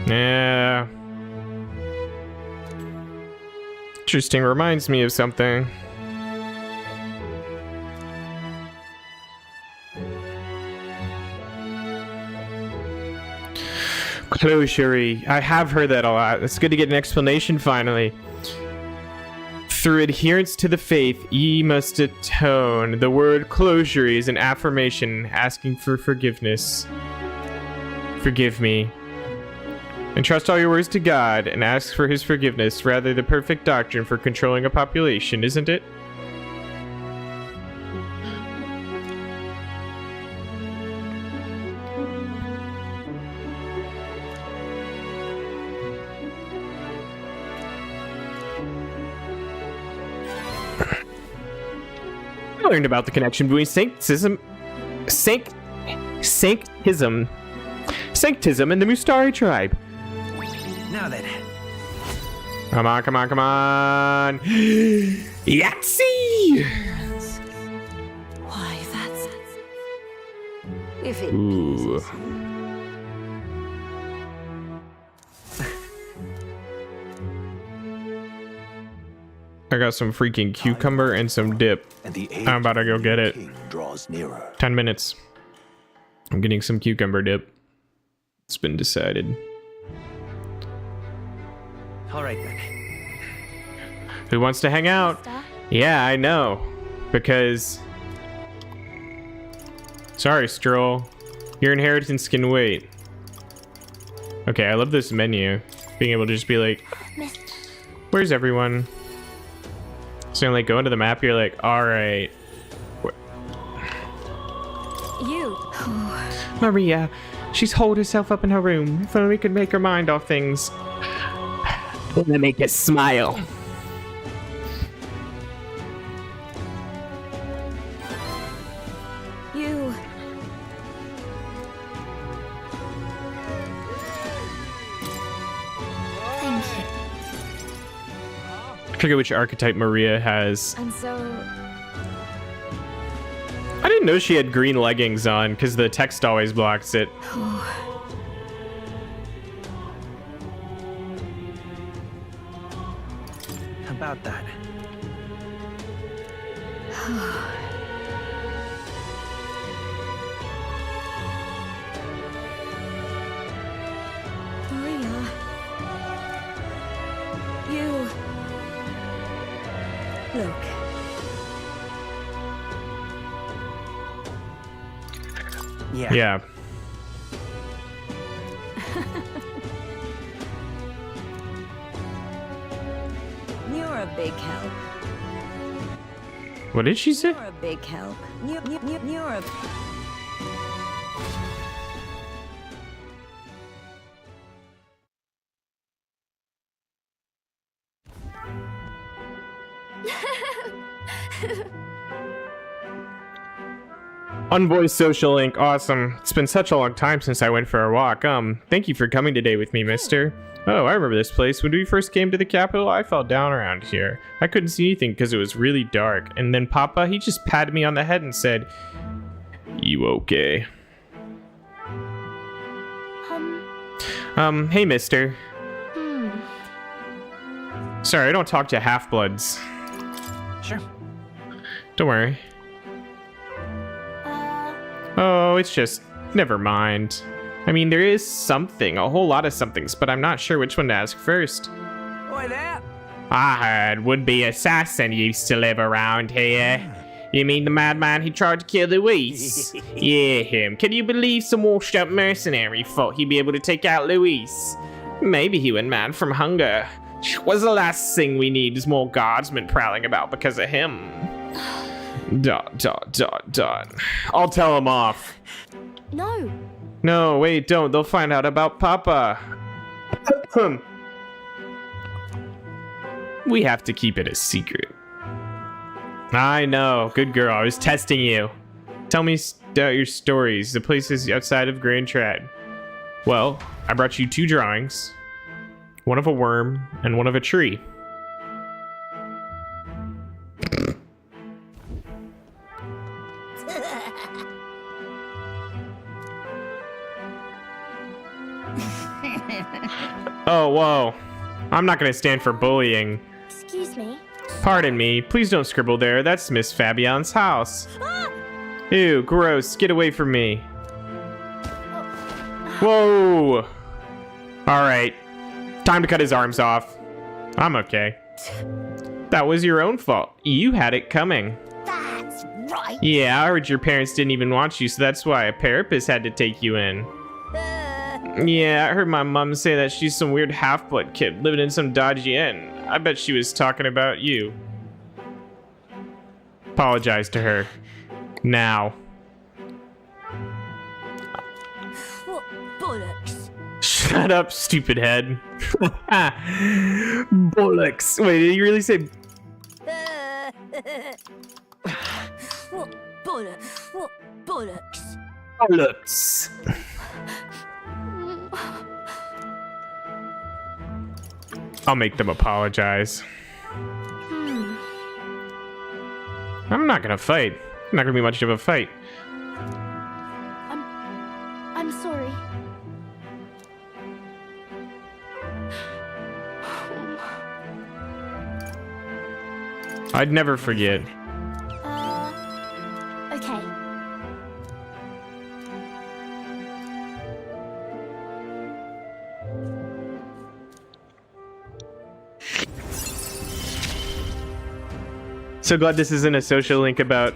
Nah. Interesting. Reminds me of something. Closure. I have heard that a lot. It's good to get an explanation finally. Through adherence to the faith, ye must atone. The word closure is an affirmation asking for forgiveness. Forgive me. Entrust all your words to God and ask for his forgiveness, rather the perfect doctrine for controlling a population, isn't it? I learned about the connection between sanctism and the Mustari tribe. Now then. Come on, come on, come on. Yahtzee! Why, that's... If it Ooh. pleases you. I got some freaking cucumber and some dip. And the age I'm about to go get it. king draws nearer. 10 minutes. I'm getting some cucumber dip. It's been decided. All right then. Who wants to hang out? Yeah, I know. Because... Sorry, Stroll. Your inheritance can wait. Okay, I love this menu. Being able to just be like... Where's everyone? So like go into the map, you're like, alright. You. Maria, she's holed herself up in her room. If only we could make her mind off things. Gonna make it smile. You. Thank you. I forget which archetype Maria has. And so... I didn't know she had green leggings on because the text always blocks it. About that. Maria. You. Look, Yeah. Yeah. you're a big help. What did she say? You're a big help. You're a... Unvoiced social link, awesome. It's been such a long time since I went for a walk. Thank you for coming today with me, mister. Oh, I remember this place. When we first came to the capital, I fell down around here. I couldn't see anything because it was really dark. And then Papa, he just patted me on the head and said, "You okay?" Hey, mister. Sorry, I don't talk to half-bloods. Sure. Don't worry. Oh, it's just... Never mind. I mean, there is something, a whole lot of somethings, but I'm not sure which one to ask first. Boy, that. I heard would-be assassin used to live around here. You mean the madman who tried to kill Luis? Yeah, him. Can you believe some washed-up mercenary thought he'd be able to take out Luis? Maybe he went mad from hunger. What's the last thing we need is more guardsmen prowling about because of him. ... I'll tell him off. No. No, wait, don't. They'll find out about Papa. We have to keep it a secret. I know. Good girl. I was testing you. Tell me your stories. The places outside of Grand Trad. Well, I brought you 2 drawings. One of a worm and one of a tree. Oh, whoa. I'm not gonna stand for bullying. Excuse me. Pardon me. Please don't scribble there. That's Miss Fabion's house. Ew, gross. Get away from me. Whoa. Alright. Time to cut his arms off. I'm okay. That was your own fault. You had it coming. That's right. Yeah, I heard your parents didn't even want you, so that's why a therapist had to take you in. Yeah, I heard my mom say that she's some weird half-blood kid living in some dodgy inn. I bet she was talking about you. Apologize to her. Now. What bollocks? Shut up, stupid head. Bollocks. Wait, did you really say... What bollocks? What bollocks? Bollocks. I'll make them apologize. I'm not gonna fight. Not gonna be much of a fight. I'm sorry. I'd never forget. Okay. So glad this isn't a social link about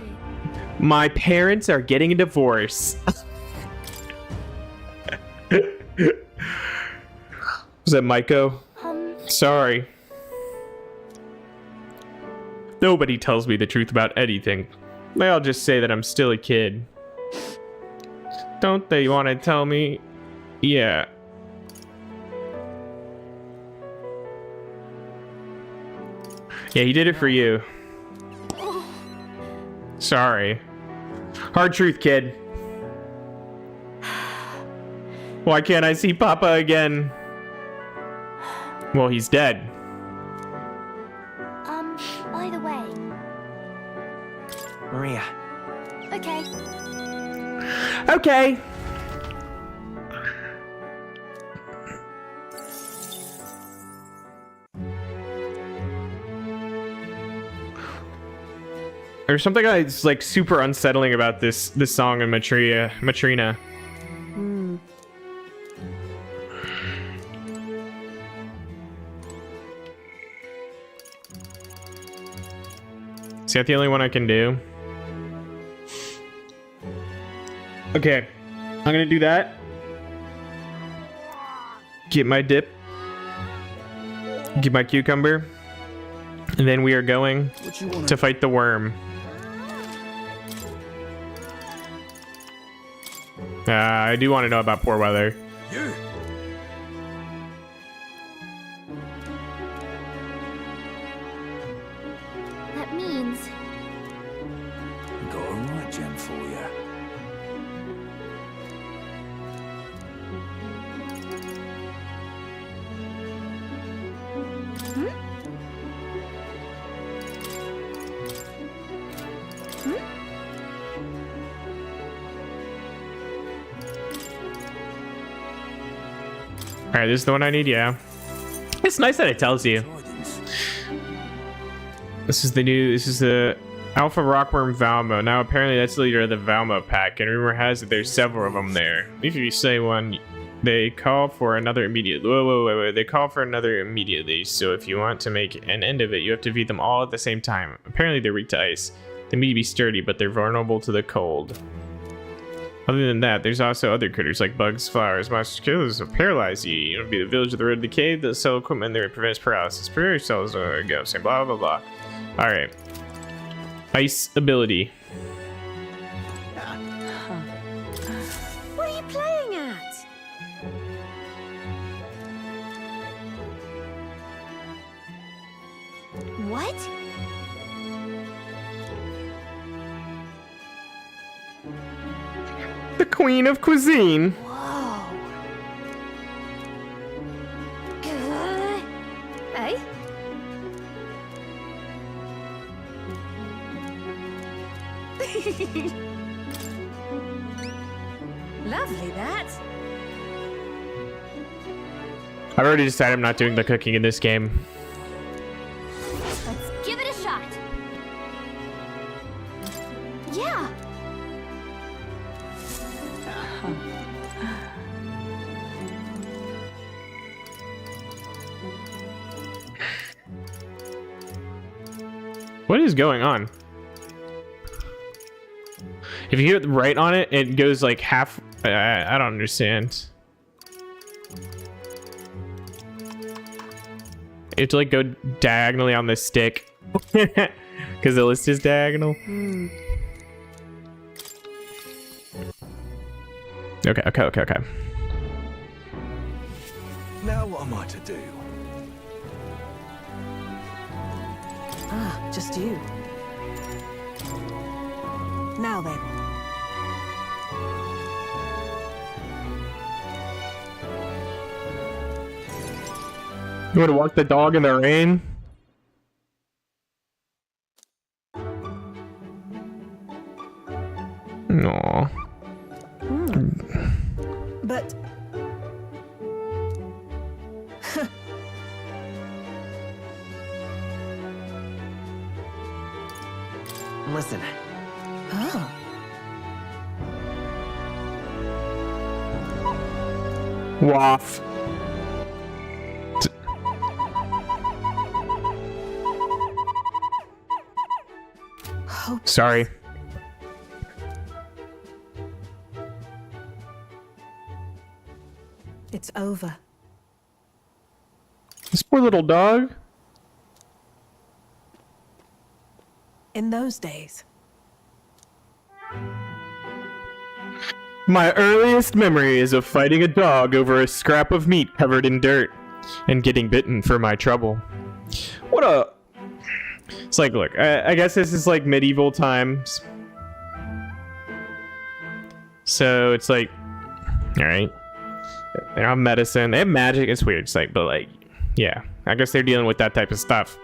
my parents are getting a divorce. Was that Maiko? Sorry. Nobody tells me the truth about anything. They all just say that I'm still a kid. Don't they want to tell me? Yeah. Yeah, he did it for you. Sorry. Hard truth, kid. Why can't I see Papa again? Well, he's dead. By the way. Maria. Okay. Okay. There's something that's like super unsettling about this song in Matrina. Is that the only one I can do? Okay, I'm gonna do that. Get my dip. Get my cucumber. And then we are going to fight the worm. I do want to know about poor weather. You. That means Got a right gem for you. Alright, this is the one I need, yeah. It's nice that it tells you. This is the Alpha Rockworm Valmo. Now apparently that's the leader of the Valmo pack, and rumor has it there's several of them there. If you say one, they call for another immediately. Wait. They call for another immediately, so if you want to make an end of it, you have to feed them all at the same time. Apparently they're weak to ice. They may be sturdy, but they're vulnerable to the cold. Other than that, there's also other critters like bugs, flowers, monsters, killers will paralyze you. You know, be the village of the road to the cave that sell equipment that prevents paralysis. Prepare yourselves to go. Say blah blah blah. Alright. Ice ability. What are you playing at? what? The Queen of Cuisine. Whoa. Eh? Lovely, that. I've already decided I'm not doing the cooking in this game. Let's give it a shot. Yeah. What is going on? If you hit right on it, it goes like half. I don't understand. You have to like go diagonally on the stick because the list is diagonal. Okay. Now what am I to do? Ah, just you. Now then. You want to walk the dog in the rain? No. But... Listen. Oh. Waff. Sorry. It's over. This poor little dog. In those days. My earliest memory is of fighting a dog over a scrap of meat covered in dirt and getting bitten for my trouble. What a... It's like, look, I guess this is like medieval times. So it's like, all right. They have medicine, they have magic, it's weird. It's like, but like, yeah. I guess they're dealing with that type of stuff.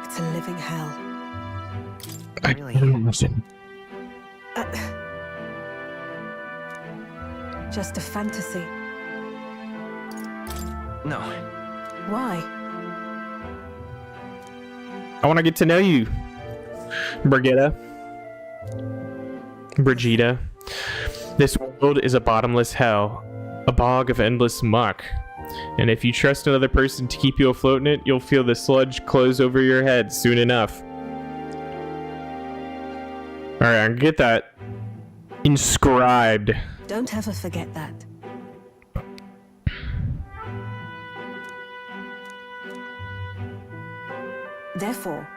It's a living hell. I Really? can't imagine. Just a fantasy. No. Why? I want to get to know you, Brigida. This world is a bottomless hell, a bog of endless muck. And if you trust another person to keep you afloat in it, you'll feel the sludge close over your head soon enough. Alright, I'm gonna get that inscribed. Don't ever forget that. Therefore,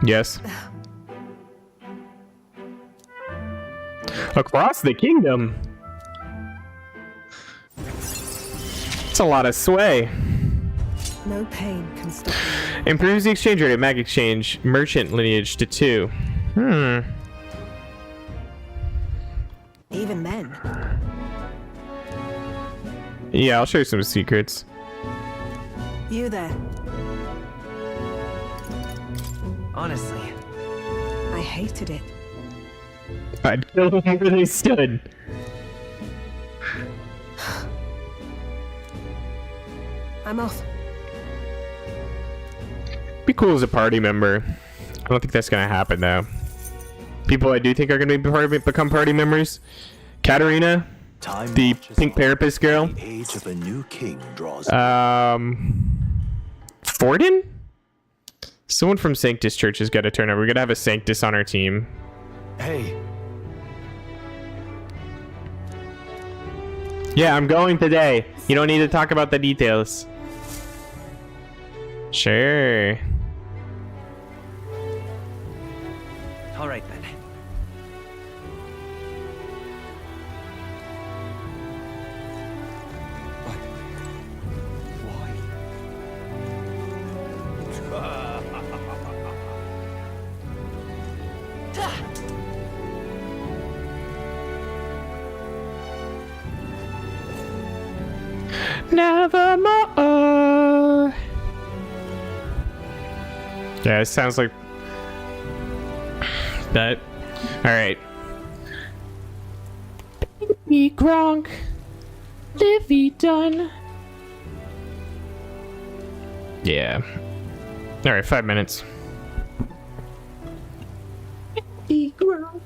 Yes. Across the kingdom. It's a lot of sway. no pain can stop you. Improves the exchange rate at Mag Exchange. Merchant lineage to 2. Even then. Yeah, I'll show you some secrets. You there. Honestly, I hated it. I'd kill them where they stood. I'm off. Be cool as a party member. I don't think that's gonna happen though. People I do think are gonna become party members. Katarina, the pink therapist girl. The age of a new king draws. Forden? Someone from Sanctus Church has got to turn up. We're gonna have a Sanctus on our team. Hey. Yeah, I'm going today. You don't need to talk about the details. Sure. all right then. Nevermore. Yeah, it sounds like that. All right. Baby Gronk, Livy done. Yeah. All right, 5 minutes. Baby Gronk.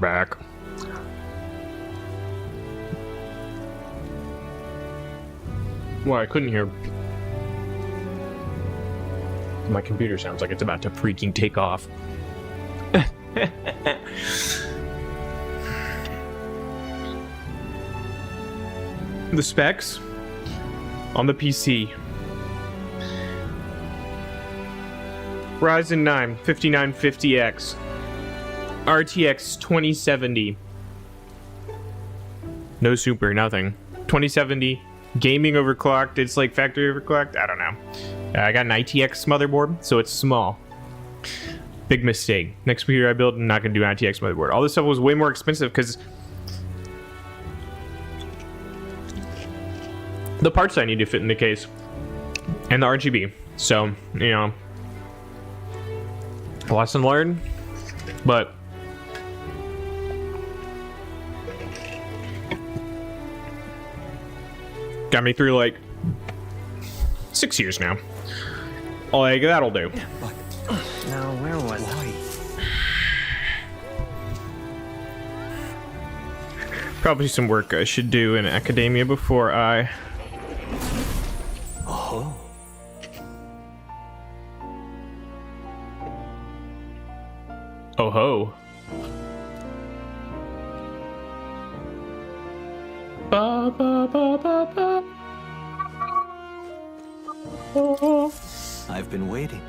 back. Well, I couldn't hear. My computer sounds like it's about to freaking take off. The specs on the PC. Ryzen 9 5950X. RTX 2070. No super, nothing. 2070. Gaming overclocked. It's like factory overclocked. I don't know. I got an ITX motherboard, so it's small. Big mistake. Next computer I build, I'm not going to do an ITX motherboard. All this stuff was way more expensive because the parts I need to fit in the case and the RGB. So, you know, lesson learned, but got me through like 6 years now. Like, that'll do. Now, where was I? Probably some work I should do in academia before I... Oh. Oh ho. Ba, ba, ba, ba, ba. Oh. I've been waiting.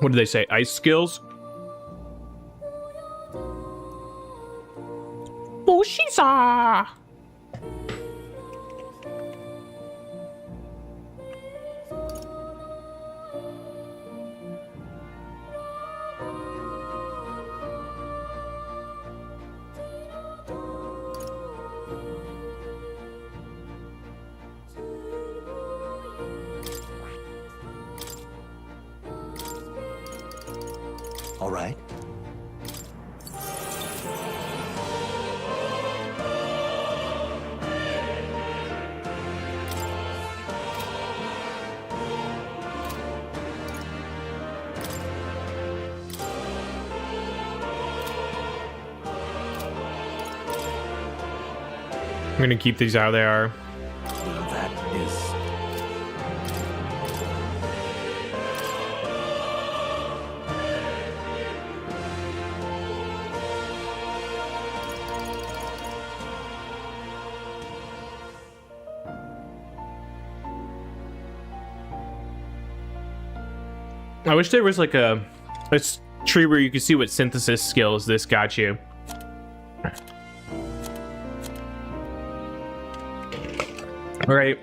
What did they say? Ice skills? Bushiza! All right. I'm gonna keep these how they are. That is... I wish there was like a tree where you could see what synthesis skills this got you. Right.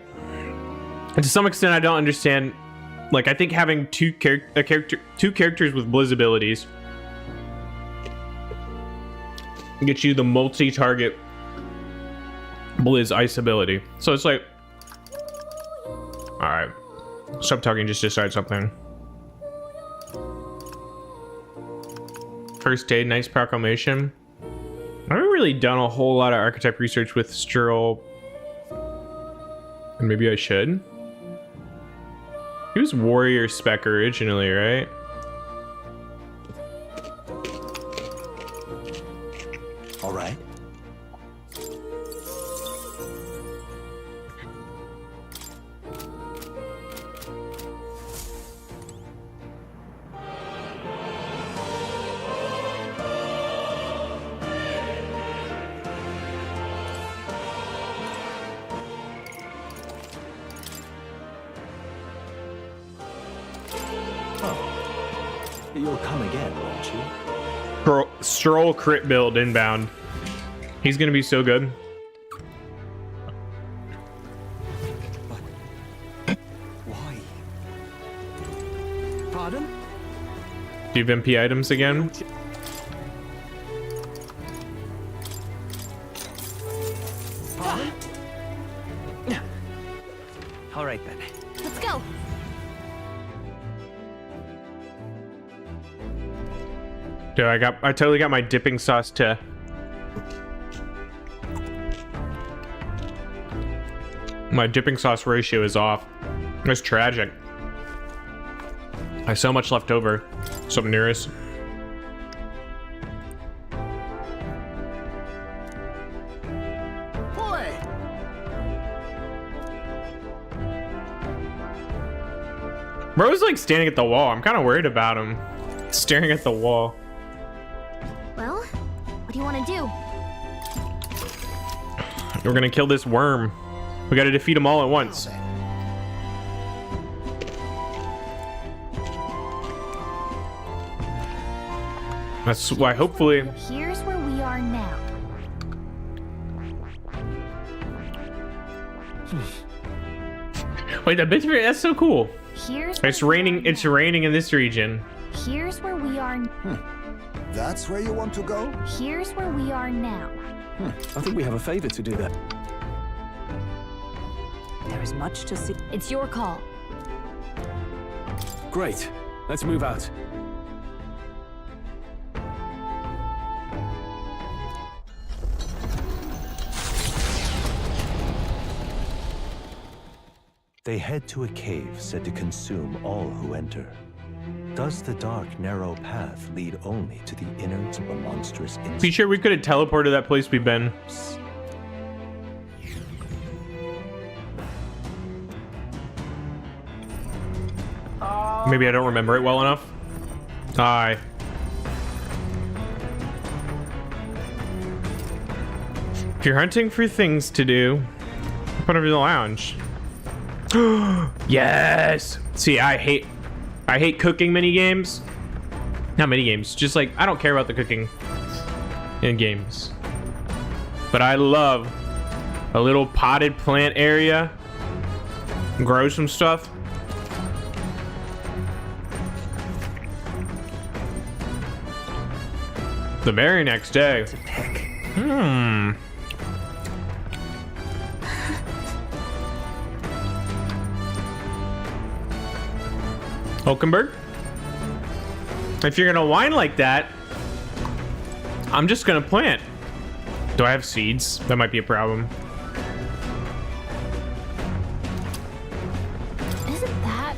And to some extent, I don't understand. Like, I think having two characters with Blizz abilities gets you the multi-target Blizz ice ability. So it's like, all right, stop talking. Just decide something. First aid, nice proclamation. I haven't really done a whole lot of archetype research with Sturl. And maybe I should. He was warrior spec originally, right? All right. You'll come again, won't you? Stroll crit build inbound. He's gonna be so good. Why? Pardon? Do you have MP items again? Pardon? All right then. Let's go. Dude, I totally got my dipping sauce to My dipping sauce ratio is off. It's tragic. I have so much left over. Something near us. Bro's like standing at the wall. I'm kind of worried about him. Staring at the wall. Well, what do you want to do? We're gonna kill this worm. We gotta defeat them all at once. That's why hopefully... Here's where we are now. Wait, that's so cool. Here's It's raining in this region. Here's where we are. That's where you want to go? Here's where we are now. I think we have a favor to do there. There is much to see. It's your call. Great. Let's move out. They head to a cave said to consume all who enter. Does the dark, narrow path lead only to the innards of a monstrous insect? Be sure we could have teleported to that place we've been. Maybe I don't remember it well enough. Aye. If you're hunting for things to do, put over the lounge. Yes. See, I hate cooking mini games. Not mini games, just like I don't care about the cooking in games. But I love a little potted plant area. Grow some stuff. The very next day. Hulkenberg? If you're gonna whine like that, I'm just gonna plant. Do I have seeds? That might be a problem. Isn't that?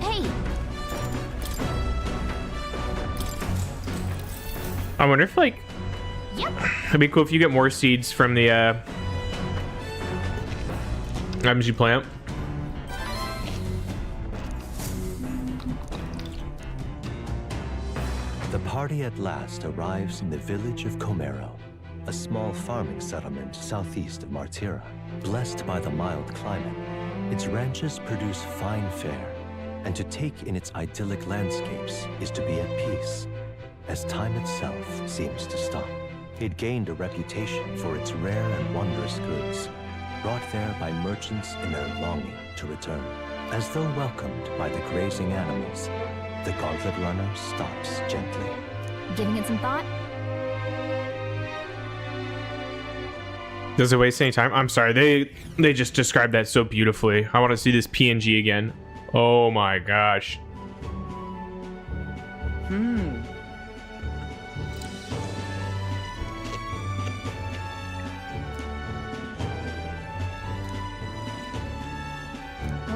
Hey! I wonder if, like, Yep. it'd be cool if you get more seeds from the items you plant. The party at last arrives in the village of Comero, a small farming settlement southeast of Martira. Blessed by the mild climate, its ranches produce fine fare, and to take in its idyllic landscapes is to be at peace, as time itself seems to stop. It gained a reputation for its rare and wondrous goods, brought there by merchants in their longing to return. As though welcomed by the grazing animals, the gauntlet runner stops gently. Giving it some thought? Does it waste any time? I'm sorry, they just described that so beautifully. I want to see this PNG again. Oh my gosh.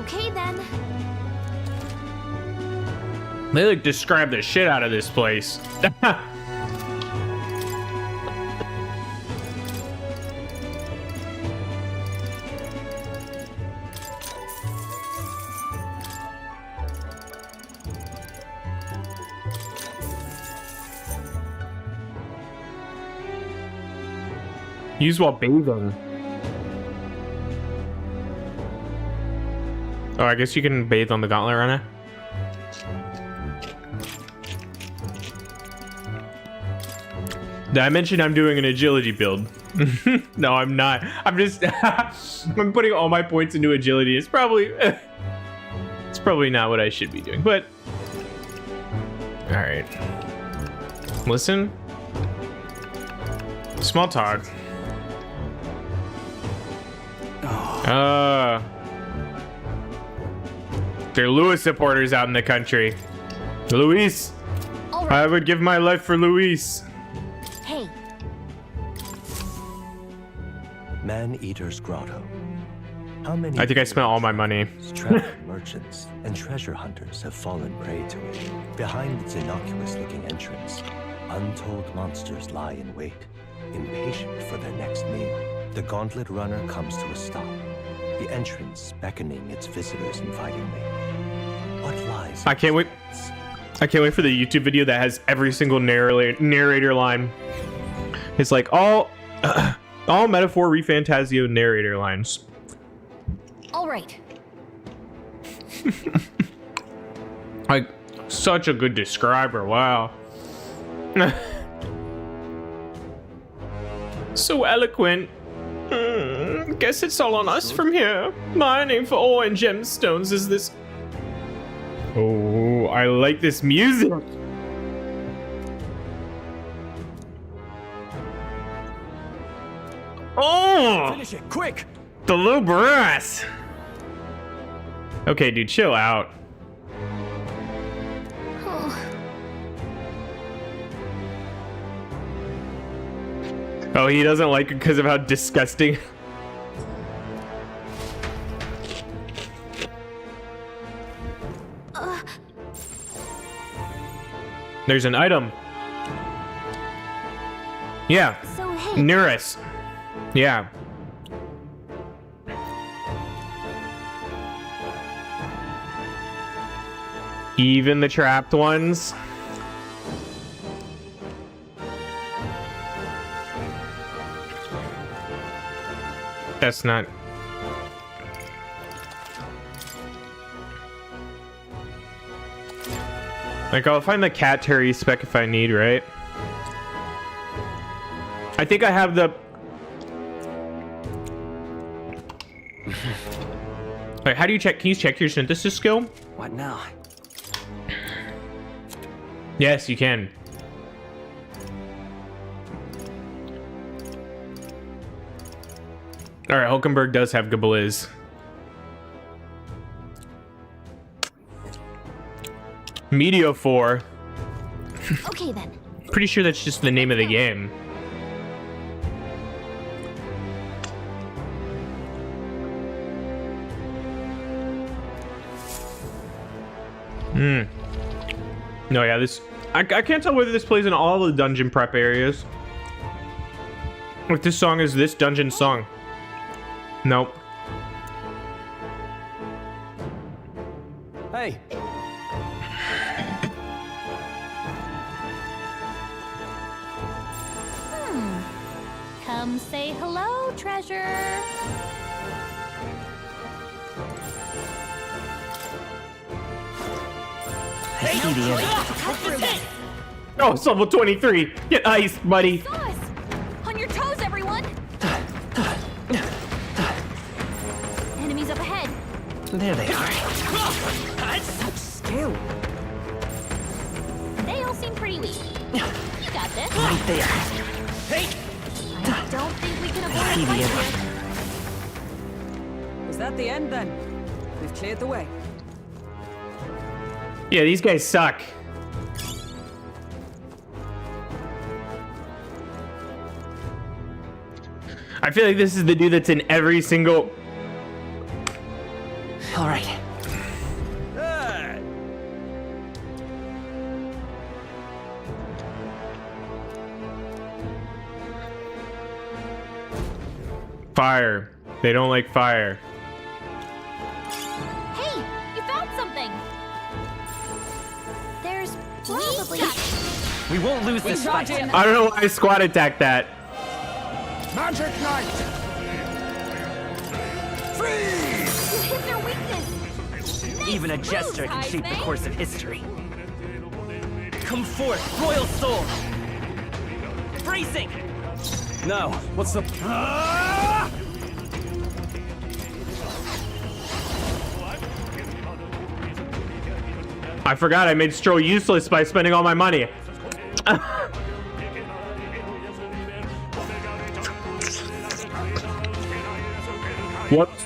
Okay then. They like describe the shit out of this place. Use while bathing. Oh, I guess you can bathe on the gauntlet runner. Did I mention I'm doing an agility build? No, I'm not. I'm just I'm putting all my points into agility. It's probably not what I should be doing, but all right. Listen. Small talk. They're Lewis supporters out in the country. Luis. All I would give my life for Luis. Hey, Man-Eater's Grotto. How many I think I spent all my money. traveling merchants and treasure hunters have fallen prey to it. Behind its innocuous-looking entrance, untold monsters lie in wait, impatient for their next meal. The gauntlet runner comes to a stop, the entrance beckoning its visitors invitingly. What lies? I can't wait. I can't wait for the YouTube video that has every single narrator line. It's like all metaphor Refantazio narrator lines. all right. Like, such a good describer. Wow. So eloquent. Guess it's all on us from here. Mining for ore and gemstones is this. Oh, I like this music. Oh! Finish it, quick! The low brass. Okay, dude, chill out. Oh, he doesn't like it because of how disgusting. There's an item. Yeah. So hey, Nearest. Yeah. Even the trapped ones. That's not. Like, I'll find the cat Terry spec if I need, right? I think I have the. Wait, how do you check? Can you check your synthesis skill? What now? Yes, you can. All right, Hulkenberg does have Gabliz. Medio 4. okay then. Pretty sure that's just the name of the game. No, yeah, this... I can't tell whether this plays in all the dungeon prep areas. If this song is this dungeon song. Nope. Hey, Come say hello, treasure. Oh, it's level 23. Get iced, buddy. Sauce! On your toes, everyone! Enemies up ahead. There they are. Such skill. They all seem pretty weak. You got this. Right there. Hey! I don't think we can avoid see a the fight end. here. Is that the end then? We've cleared the way. Yeah, these guys suck. I feel like this is the dude that's in every single... All right. Fire. They don't like fire. Hey, you found something. There's probably... We won't lose this fight. I don't know why I squad attacked that. Magic Knight! Freeze! You hit their weakness. Even a Nice jester moves, can shape the Heisman. course of history. Come forth, royal soul! Bracing! now, what's the... I forgot I made Stroll useless by spending all my money. Whoops.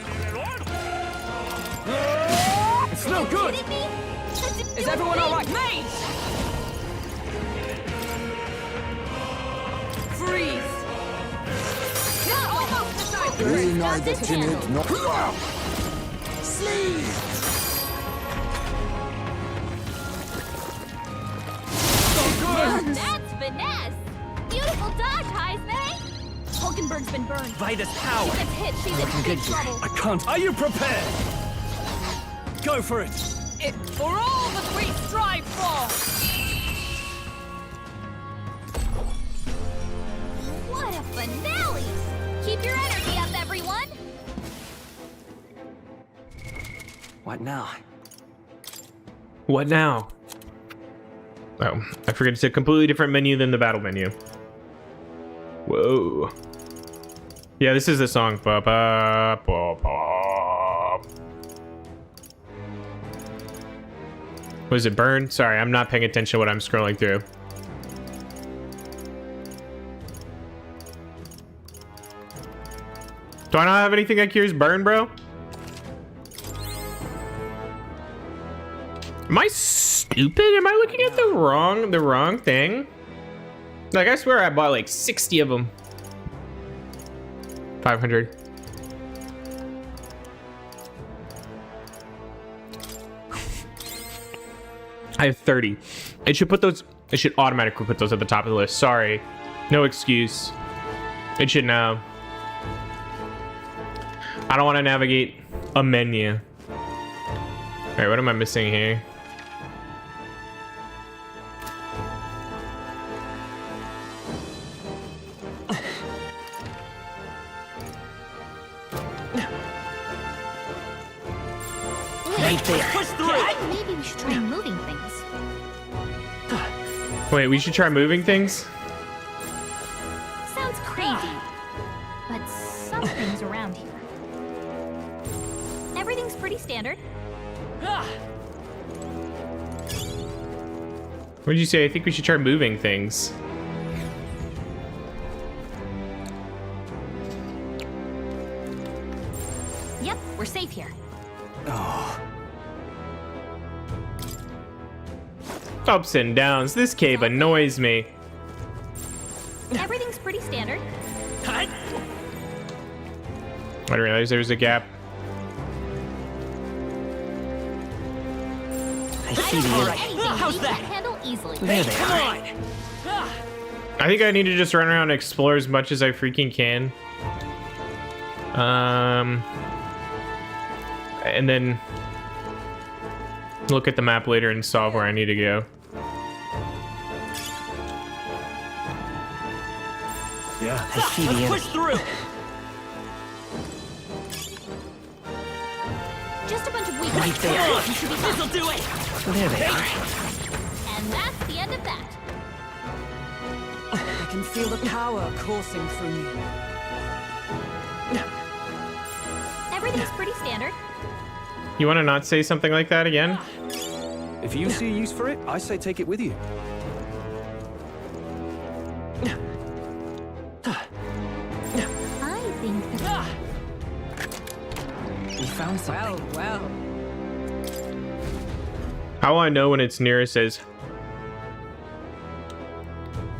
It's no good! Kidding me? That's Is everyone all right? Mage! Reunite the this timid, handle. not... Sleeve! That's finesse! Beautiful dodge, Heisman! Hulkenberg's been burned. Vitus power. She gets hit, she's in big trouble. I can't. Are you prepared? Go for it. It for all that we strive for! What a finale! Keep your energy up, everyone! What now? What now? Oh, I forget it's a completely different menu than the battle menu. Whoa. Yeah, this is the song. Ba, ba, ba, ba. Was it Burn? Sorry, I'm not paying attention to what I'm scrolling through. Do I not have anything that cures burn, bro? Am I stupid? Am I looking at the wrong thing? Like, I swear I bought like 60 of them. 500. I have 30. It should put those. It should automatically put those at the top of the list. Sorry, no excuse. It should know. I don't want to navigate a menu. All right, what am I missing here? Right there. Push through. Maybe we should try moving things. Wait, we should try moving things? Sounds crazy, but something's around here. Everything's pretty standard. What did you say? I think we should try moving things. Yep, we're safe here. Ups and downs. This cave annoys me. Everything's pretty standard. I didn't realize there was a gap. I see the end. How's that? Handle easily. There they are. I think I need to just run around and explore as much as I freaking can. And then look at the map later and solve where I need to go. Yeah, I see the end. Push through. Just a bunch of weak Right there. You should be fine. This'll do it. There they are. And that's the end of that. I can feel the power coursing through me. Everything's pretty standard. You want to not say something like that again? If you see a use for it, I say take it with you. I think that... We found something. Well. How will I know when it's nearest as...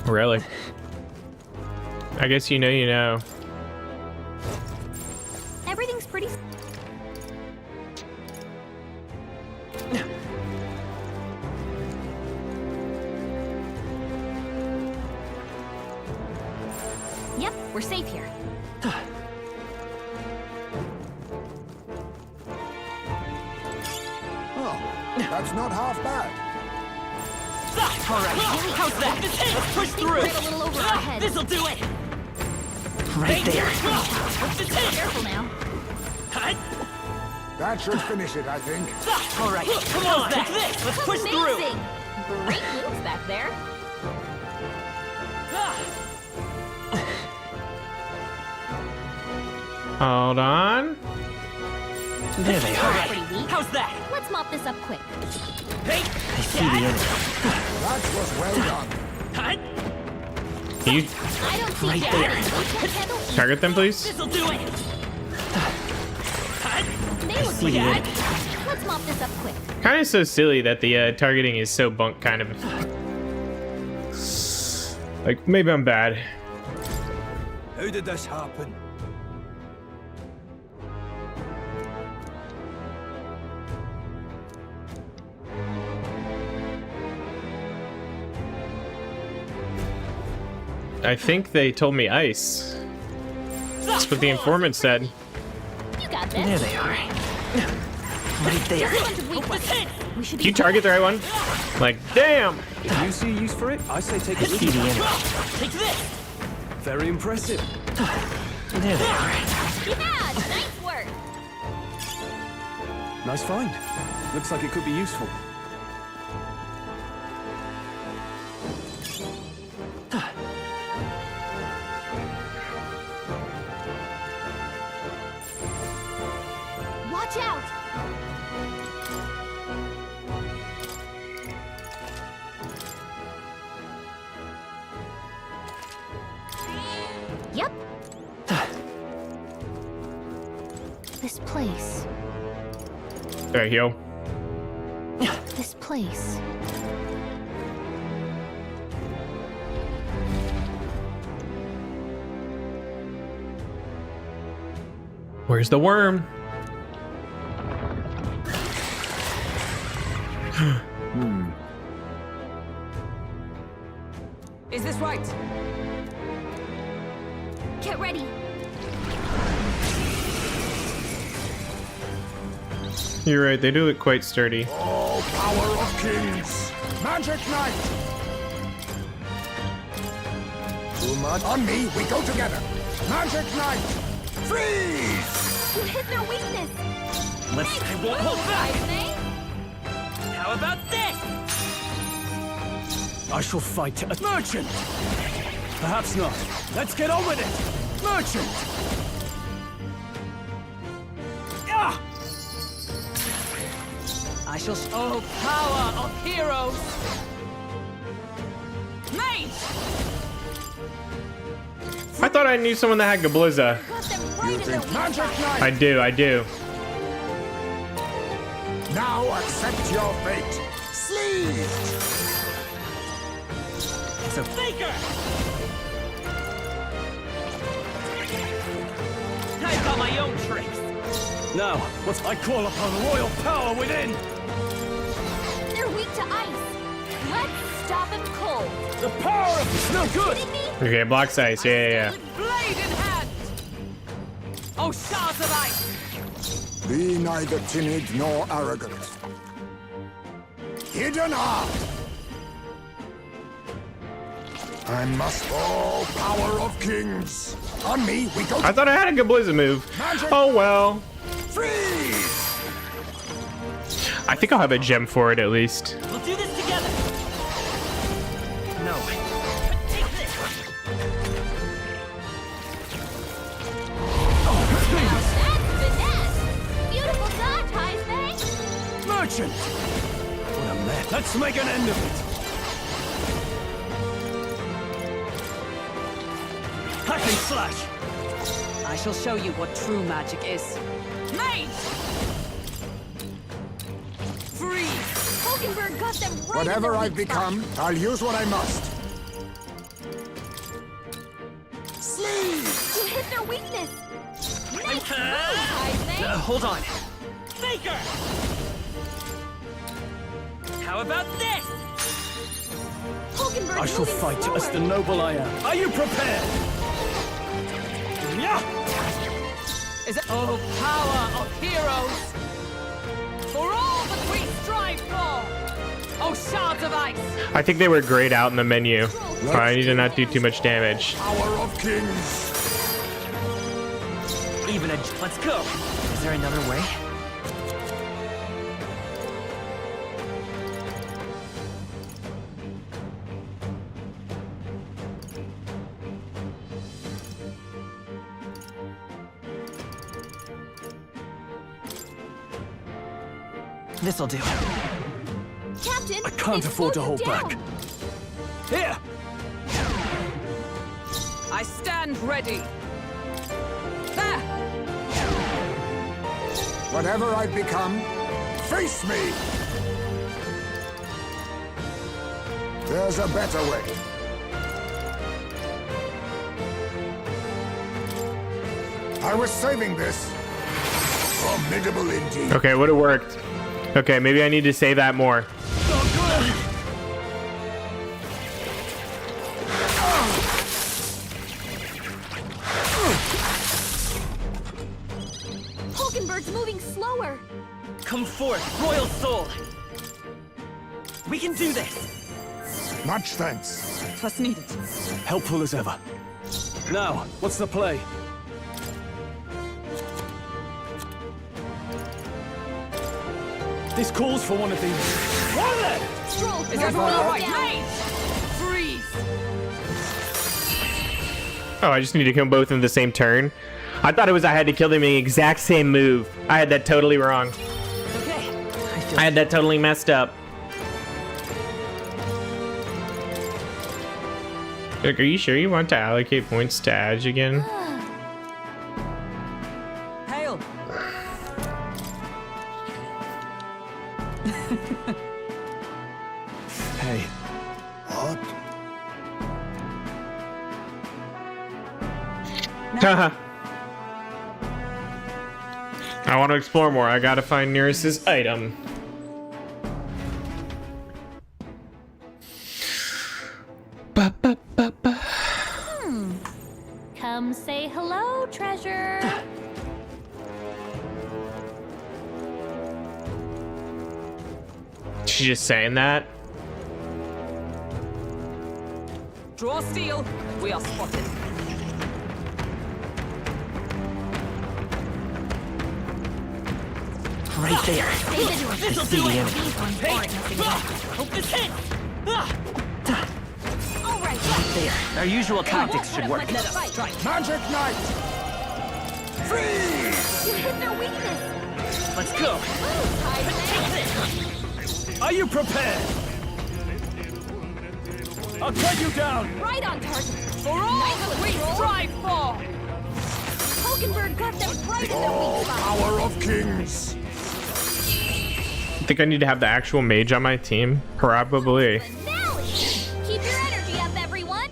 Really? I guess you know. Everything's pretty... Yep, we're safe here. Oh, that's not half bad. All right. How's that? Let's push through. Right a little over our heads. This'll do it. Right there. Careful now. That should finish it, I think. All right. Come on. This. Let's push through. Amazing! Great moves back there. Hold on. There they are. Pretty weak. How's that? Let's mop this up quick. Hey. I see the end. That was well done. Can you I don't see Right that. there. We can't handle either. target them, please? This'll do it. They look see pretty the good. end. Let's mop this up quick. Kind of so silly that the targeting is so bunk, kind of. Like, maybe I'm bad. How did this happen? I think they told me ice. That's what the informant said. You got this. There they are. Right there. We should Did you target the right one? Like, damn! If you see a use for it, I say take it with See you. the enemy. Take this! Very impressive. There they are. Yeah, nice work. Nice find. Looks like it could be useful. Watch out. Yep. This place. There you go. This place. Where's the worm? Is this right? Get ready. You're right, they do look quite sturdy. Oh, power of kings! Magic Knight! Too much on me, we go together! Magic Knight! Freeze! You hit their weakness. Let's. I won't hold back. How about this? I shall fight a merchant. Perhaps not. Let's get on with it. Merchant. Ah! I shall show power of heroes. Mage! I thought I knew someone that had Gabliza. Got them right in their weak Magic spot. Knight! I do. Now accept your fate! Sleeved! It's a faker. I've got my own tricks. Now, what I call upon royal power within. They're weak to ice. Let's stop them cold. The power of it's no good. Kidding me? Okay, blocks ice. Yeah. Blade in hand! Oh, shards of ice! Be neither timid nor arrogant. Hidden art! I must all power of kings! On me, we go I thought I had a Gabliza move. Oh well. freeze! I think I'll have a gem for it at least. We'll do this together. No. Take this. Now that's finesse. Beautiful dodge, Heisman. Merchant. What a mess. Let's make an end of it. Hack and slash. I shall show you what true magic is. Mage! Freeze! Hulkenberg got them right in Whatever their I've weak spot. become, I'll use what I must. Sleeve! You hit their weakness. Nice move, Heisman. Hold on. Faker! How about this? Hulkenberg I shall moving fight forward. as the noble I am. Are you prepared? Yeah. Is it? Oh, power of heroes! For all that we strive for! Oh, shards of ice! I think they were grayed out in the menu. I need to not do too much damage. Power of kings! Even a. Let's go. Is there another way? This'll do. Captain, I can't they've afford to slowed hold you back. down. Here. I stand ready. There! Whatever I've become, face me! There's a better way. I was saving this. Formidable indeed. Okay, would have worked. Okay, maybe I need to say that more. power. Come forth, royal soul! We can do this! Much thanks. Twas needed. Helpful as ever. Now, what's the play? This calls for one of these. What of it? Stroll, Is everyone all right? down. Mage! Freeze! Oh, I just need to kill both in the same turn. I thought it was I had to kill them in the exact same move. I had that totally wrong. Okay. I had that totally messed up. Look, are you sure you want to allocate points to Adge again? Hail! Hey, What? Haha. I want to explore more. I gotta find Nearest's item. Ba, ba, ba, ba. Come say hello, treasure. She's just saying that. Draw steel. We are spotted. Right there. Stay vigilant. This'll do it! These ones aren't nothing left. Hope this hits! All right, There. Our usual tactics should work. Let us strike. Magic Knight! Freeze! you hit their weakness. Let's go! Take this! are you prepared? I'll cut you down. Right on target. For all that we strive for! Hulkenberg got them right in their weak spot. Power of kings! I think I need to have the actual mage on my team. Probably. Finale! Keep your energy up, everyone.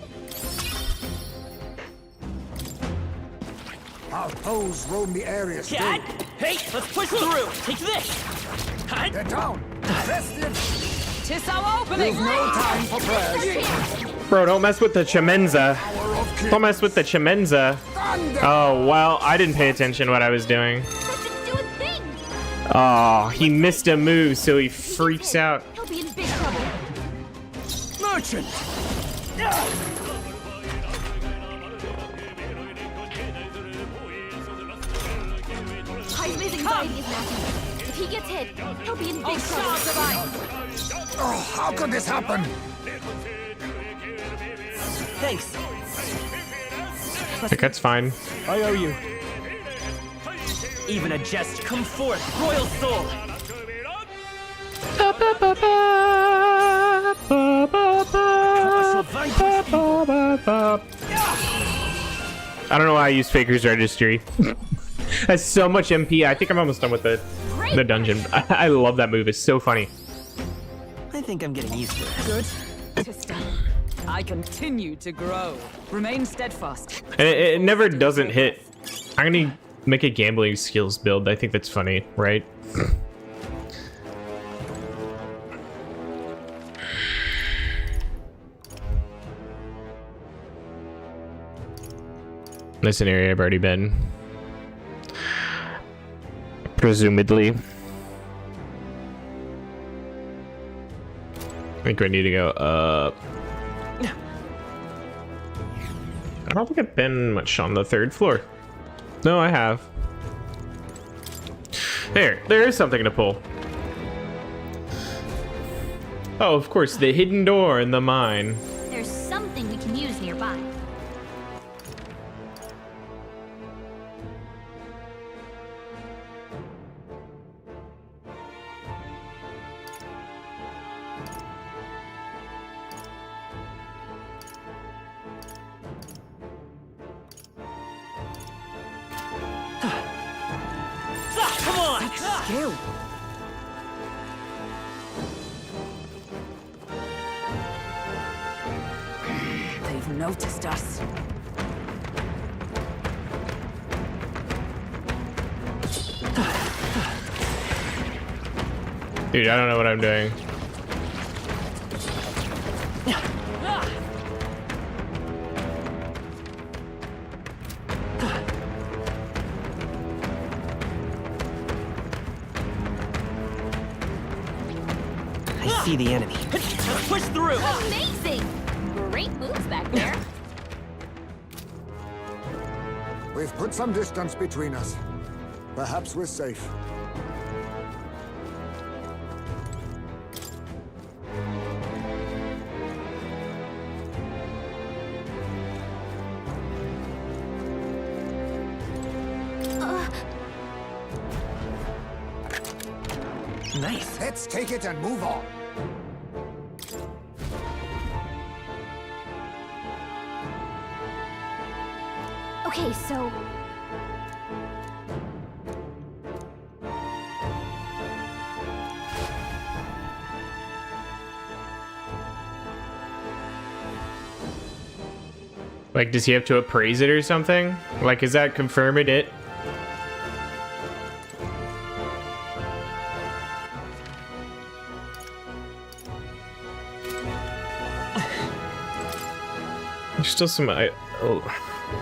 Our foes roam the area still. Cat! Hey, let's push through! Take this! They're down! Festive! Tis our opening! There's no time for prayers! Bro, don't mess with the Chimenza. Power of kings! Don't mess with the Chimenza. Thunder! Oh, well, I didn't pay attention what I was doing. That didn't do a thing. Oh, he missed a move, so he freaks out. He'll be in big trouble. Merchant! Heisman's anxiety is massive. If he gets hit, he'll be in big trouble. Oh, how could this happen? Thanks. I think that's fine. I owe you. Even a jest. Come forth, royal soul! I don't know why I use Faker's Registry. That's so much MP. I think I'm almost done with the dungeon. I love that move. It's so funny. I think I'm getting used to it. Good. Tis done. I continue to grow. Remain steadfast. And it never doesn't hit. I'm gonna make a gambling skills build. I think that's funny, right? This is an area I've already been. Presumably. I think I need to go up. I don't think I've been much on the third floor. No, I have. There is something to pull. Oh, of course, the hidden door in the mine. There's something we can use nearby. Come on! Skill. They've noticed us. Dude, I don't know what I'm doing. I see the enemy. Push through! Amazing! Great moves back there. We've put some distance between us. Perhaps we're safe. Nice. Let's take it and move on. Okay, so... Like, does he have to appraise it or something? Like, is that confirming it? There's still some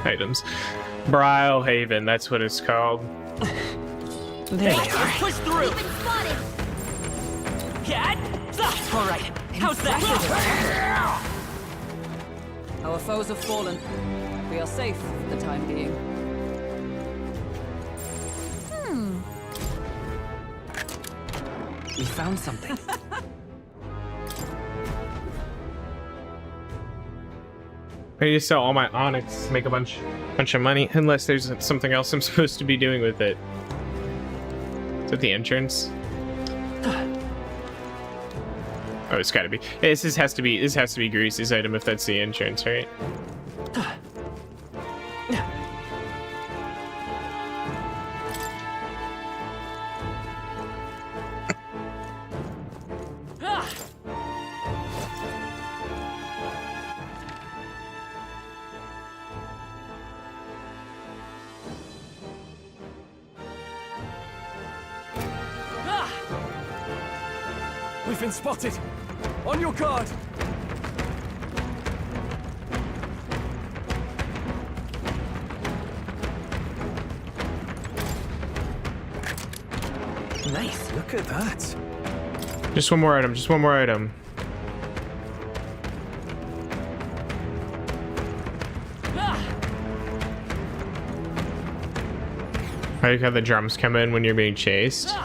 items. Brile Haven, that's what it's called. There they are. Push through! We've been spotted! All right, how's that? Our foes have fallen. We are safe for the time being. We found something. I need to sell all my onyx, make a bunch of money, unless there's something else I'm supposed to be doing with it. Is that the entrance? Oh, it's gotta be. This has to be Greasy's item if that's the entrance, right? We've been spotted. On your guard. Nice. Look at that. Just one more item, just one more item. I like how the drums come in when you're being chased.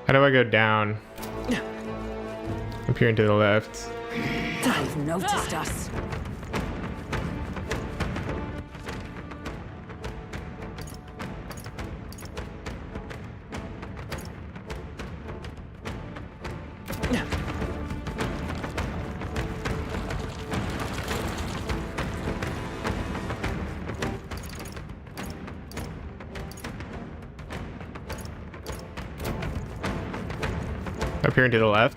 How do I go down? Up here and to the left. They've noticed us. Up here and to the left.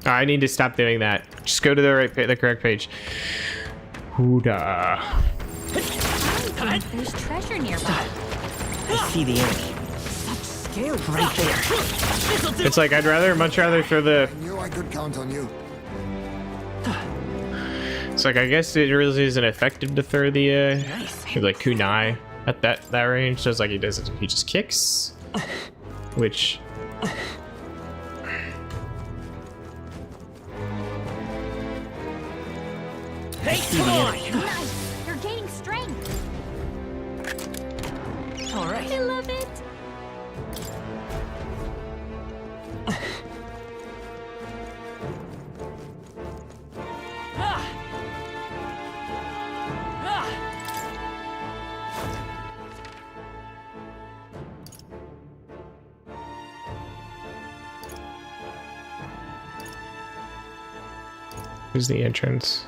I need to stop doing that. Just go to the the correct page. Huda. There's treasure nearby. I see the enemy. Skill Right there. It's like much rather throw the. I knew I could count on you. It's like I guess it really isn't effective to throw the like kunai at that range. So it's like he just kicks, which. Nice! You're gaining strength! All right. I love it! Here's the entrance.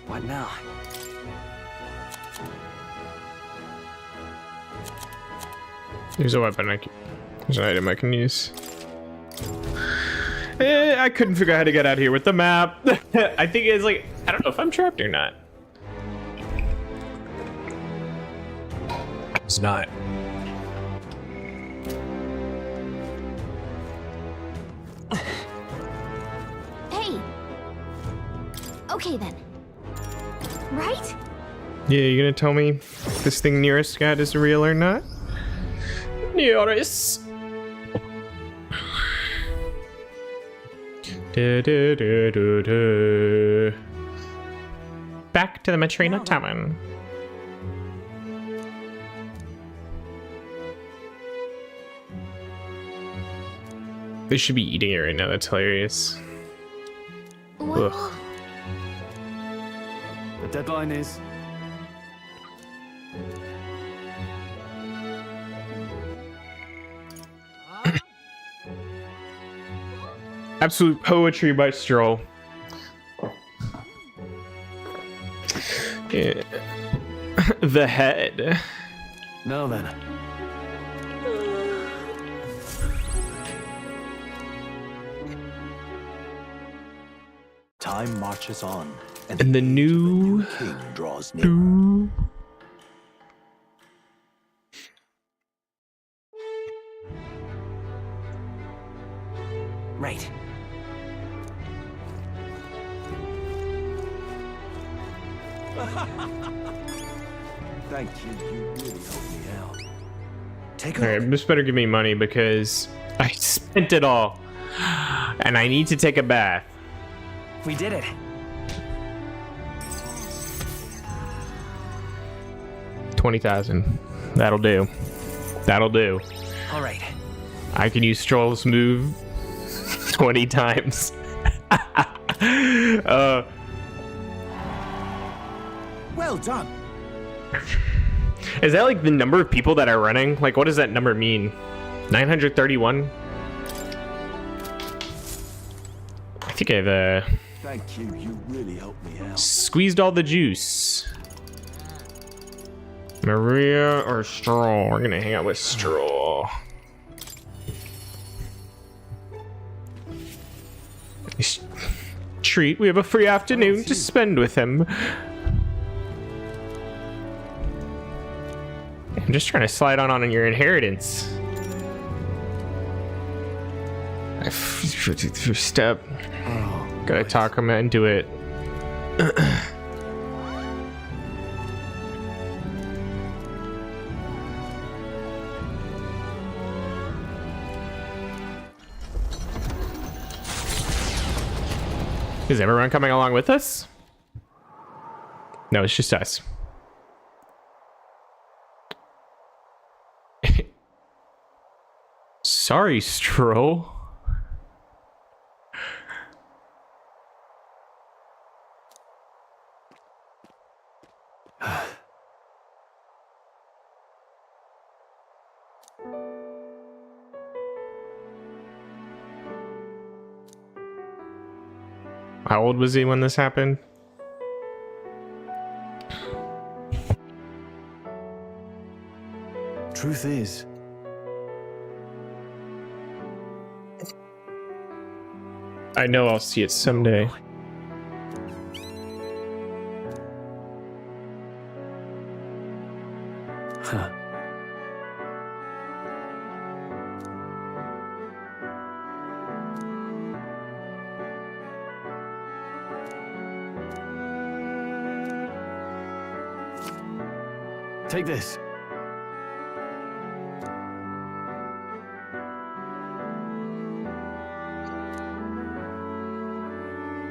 What now? There's a weapon there's an item I can use. I couldn't figure out how to get out here with the map. I think it's like, I don't know if I'm trapped or not. It's not. Hey. Okay then. Right? Yeah, you gonna tell me if this thing nearest God is real or not? Nearest. Back to the Matrina Tavern. They should be eating it right now. That's hilarious. Ugh. The deadline is... Absolute poetry by Stroll. Yeah. The head. Now then. Time marches on, and the new king draws near. Right. Thank you. You really helped me out. Take Alright, this better give me money because I spent it all. And I need to take a bath. We did it. $20,000. That'll do. That'll do. All right. I can use Stroll's move 20 times. Well done. Is that like the number of people that are running? Like, what does that number mean? 931? I think I've Thank you. You really helped me out. squeezed all the juice. Maria or Stroll? We're gonna hang out with Stroll. Nice treat. We have a free afternoon to spend with him. I'm just trying to slide on your inheritance. First step. Gotta talk him into it. Is everyone coming along with us? No, it's just us. Sorry, Stroll. How old was he when this happened? Truth is, I know I'll see it someday. huh. Take this.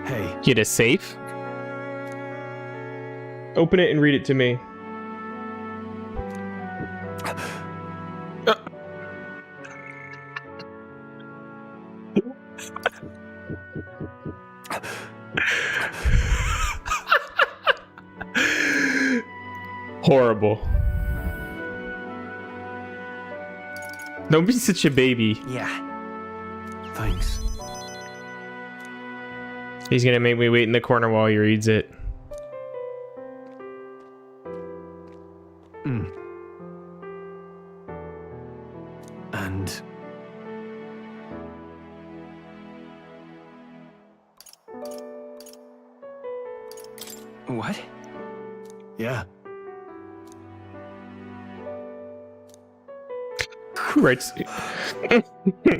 Hey. Get a safe? Open it and read it to me. Horrible. Don't be such a baby. Yeah. Thanks. He's gonna make me wait in the corner while he reads it. What? Yeah. Who writes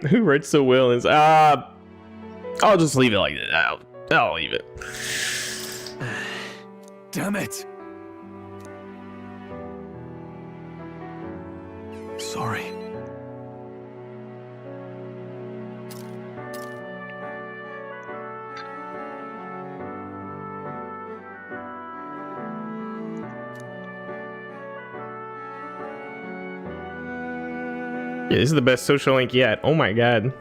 who writes the will is I'll just leave it like that. I'll leave it. Damn it. Sorry. Yeah, this is the best social link yet. Oh my god.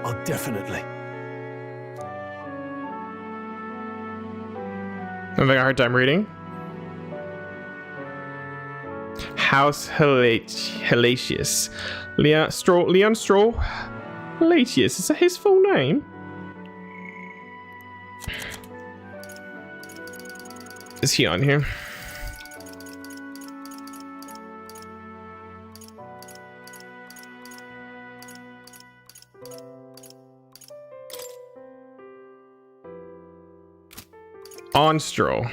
Oh, definitely. I'm having a hard time reading. House Halatius. Leon Stroll Halatius. Is that his full name? Is he on here? On Stroll.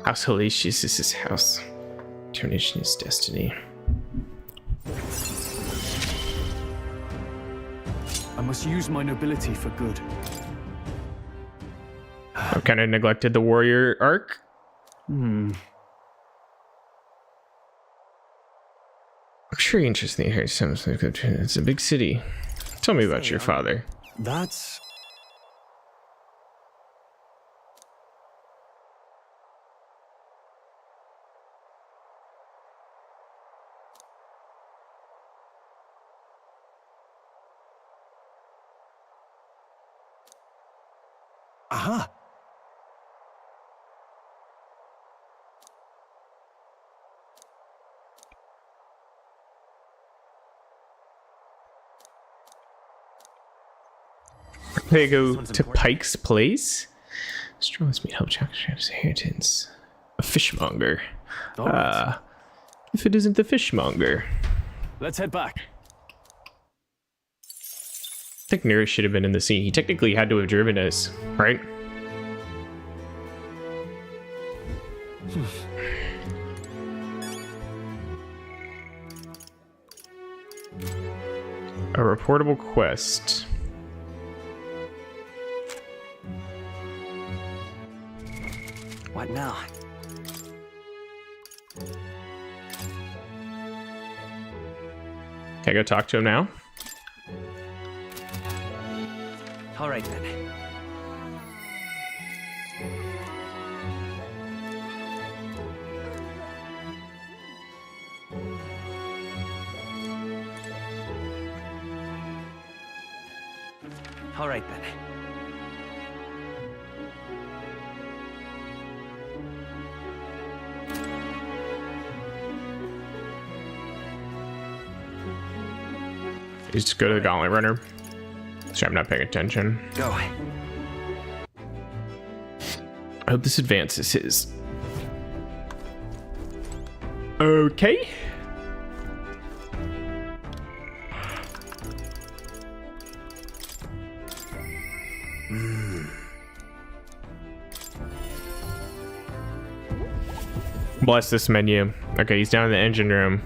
House Halatius is his house. Termination is destiny. I must use my nobility for good. I've kind of neglected the warrior arc. I'm sure you're interested in hearing something. It's a big city. Tell me about your father. That's... Aha! They go to Pike's Place. Straw has me help Jack's inheritance. A fishmonger. Right. If it isn't the fishmonger. Let's head back. I think Nerys should have been in the scene. He technically had to have driven us, right? A reportable quest. What now? Can I go talk to him now? All right then. All right then. Just go to the Gauntlet Runner. Sorry, I'm not paying attention. Go. I hope this advances his. Okay. Bless this menu. Okay, he's down in the engine room.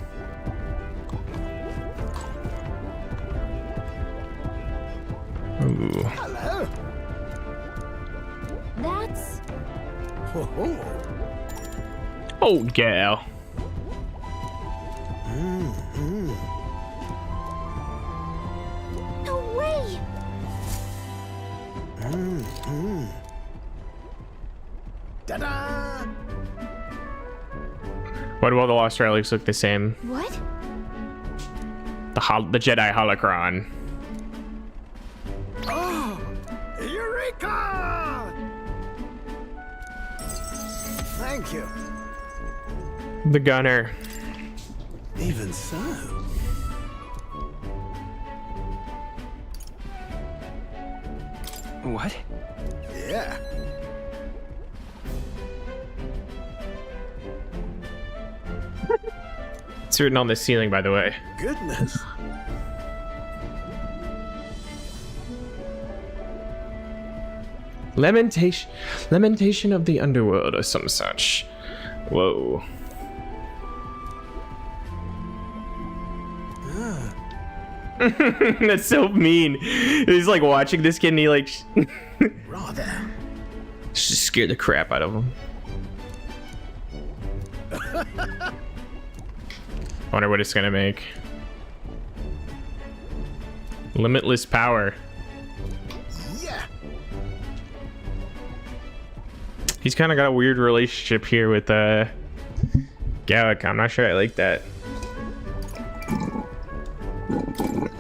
Ooh. Hello. That's... Oh, gal. No way! Ta-da! Why do all the Lost Relics look the same? What? The Jedi holocron. Oh! Eureka! Thank you. The gunner. Even so. What? Yeah. It's written on the ceiling, by the way. Goodness. Lamentation of the underworld or some such. Whoa. That's so mean. He's like watching this kid and he like Rather. just scared the crap out of him. I wonder what it's gonna make. Limitless power. Yeah. He's kind of got a weird relationship here with Gallic. I'm not sure I like that.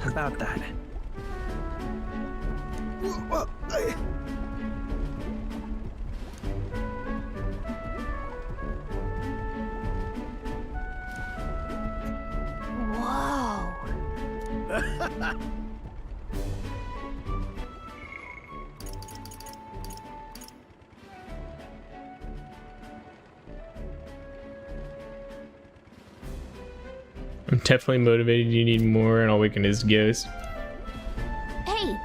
About that. Whoa. I'm definitely motivated. You need more, and I'll weaken his ghost. Hey.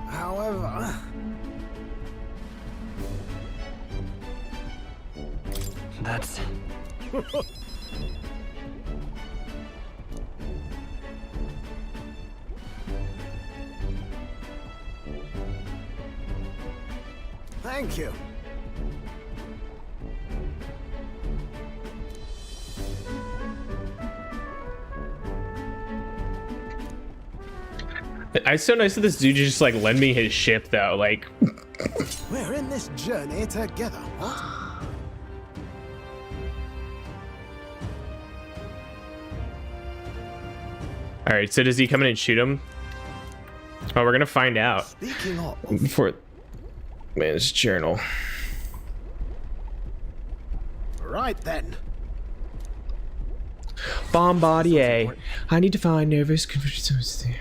However, That's... thank you. It's so nice that this dude just like lend me his ship though. Like, We're in this journey together. What? all right. So does he come in and shoot him? Oh, we're gonna find out. Speaking of, Before man's journal. right then. Bombardier. I need to find nervous conversions there.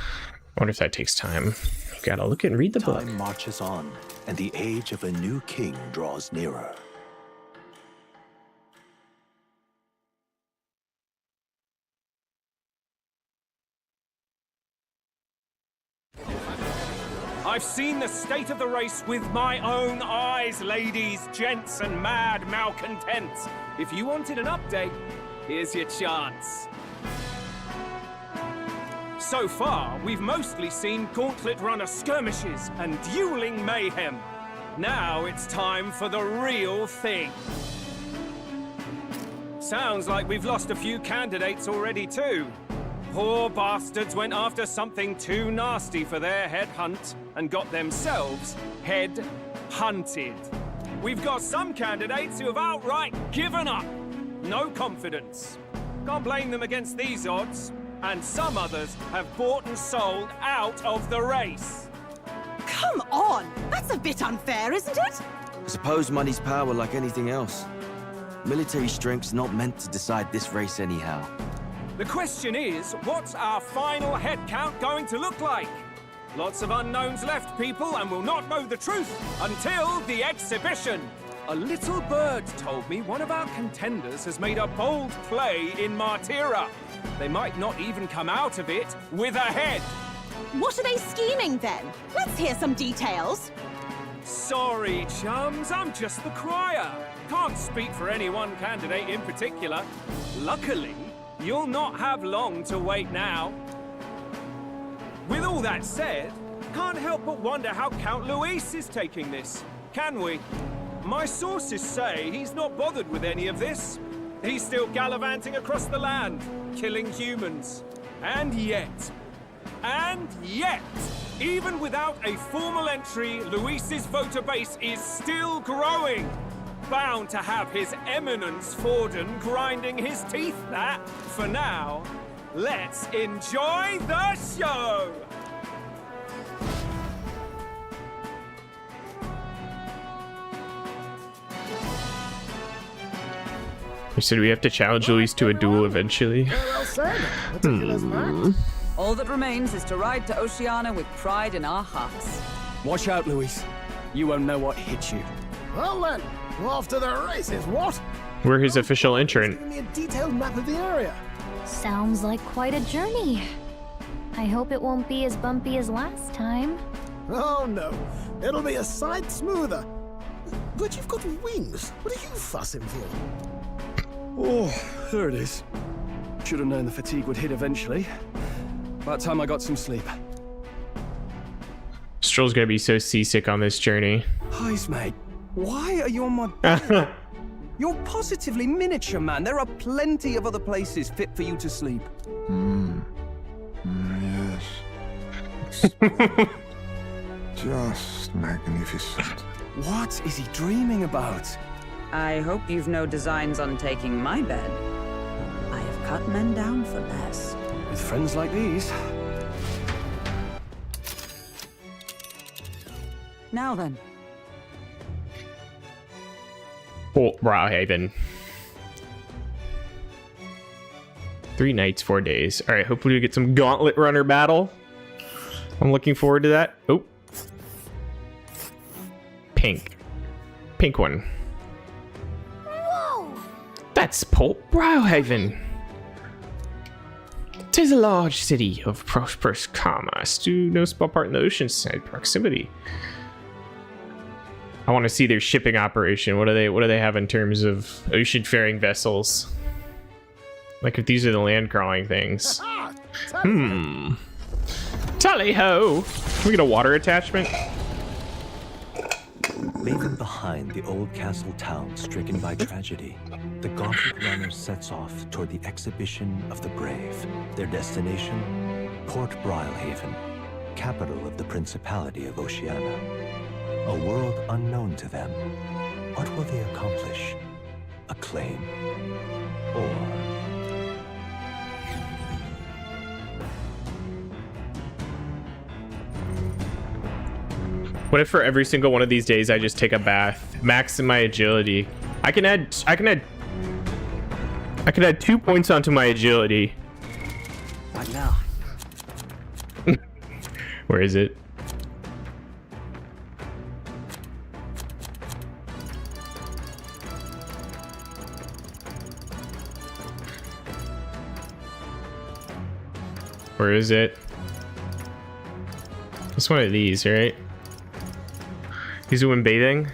I wonder if that takes time. Gotta look and read the book. Time marches on, and the age of a new king draws nearer. I've seen the state of the race with my own eyes, ladies, gents, and mad malcontents. If you wanted an update, here's your chance. So far, we've mostly seen gauntlet runner skirmishes and dueling mayhem. Now it's time for the real thing. Sounds like we've lost a few candidates already too. Poor bastards went after something too nasty for their head hunt and got themselves head hunted. We've got some candidates who have outright given up. No confidence. Can't blame them against these odds. And some others have bought and sold out of the race. Come on! That's a bit unfair, isn't it? I suppose money's power like anything else. Military strength's not meant to decide this race anyhow. The question is, what's our final head count going to look like? Lots of unknowns left, people, and we'll not know the truth until the exhibition. A little bird told me one of our contenders has made a bold play in Martira. They might not even come out of it with a head. What are they scheming then? Let's hear some details. Sorry, chums, I'm just the crier. Can't speak for any one candidate in particular. Luckily, you'll not have long to wait now. With all that said, can't help but wonder how Count Luis is taking this, can we? My sources say he's not bothered with any of this. he's still gallivanting across the land, killing humans. And yet, even without a formal entry, Luis's voter base is still growing. Bound to have His Eminence Forden grinding his teeth that, for now, let's enjoy the show! You said we have to challenge Luis to a duel eventually. Well said. Meticulous fact. All that remains is to ride to Oceania with pride in our hearts. Watch out, Luis. You won't know what hit you. Well then, off to the races, what? We're his official entrant. Give me a detailed map of the area. Sounds like quite a journey. I hope it won't be as bumpy as last time. Oh no, it'll be a sight smoother. But you've got wings. What are you fussing for? Oh, there it is. Should have known the fatigue would hit eventually. About time I got some sleep. Stroll's gonna be so seasick on this journey. Heis, mate. Why are you on my bed? You're positively miniature, man. There are plenty of other places fit for you to sleep. Yes. Just magnificent. What is he dreaming about? I hope you've no designs on taking my bed. I have cut men down for less. With friends like these. Now then. Port Browhaven. 3 nights, 4 days. All right, hopefully we get some Gauntlet Runner battle. I'm looking forward to that. Oh. Pink. Pink one. Whoa! That's Port Browhaven. 'Tis a large city of prosperous commerce, to no small part in the oceanside proximity. I want to see their shipping operation. What do they have in terms of ocean-faring vessels? Like if these are the land-crawling things. Tally-ho! Can we get a water attachment? Leaving behind the old castle town stricken by tragedy, the Gauntlet Runner sets off toward the exhibition of the brave. Their destination, Port Browhaven, capital of the Principality of Oceania. A world unknown to them. What will they accomplish? Acclaim? Or... What if for every single one of these days I just take a bath, max my agility? I can add 2 points onto my agility. Right now. Where is it? Where is it? It's one of these, right? He's doing bathing.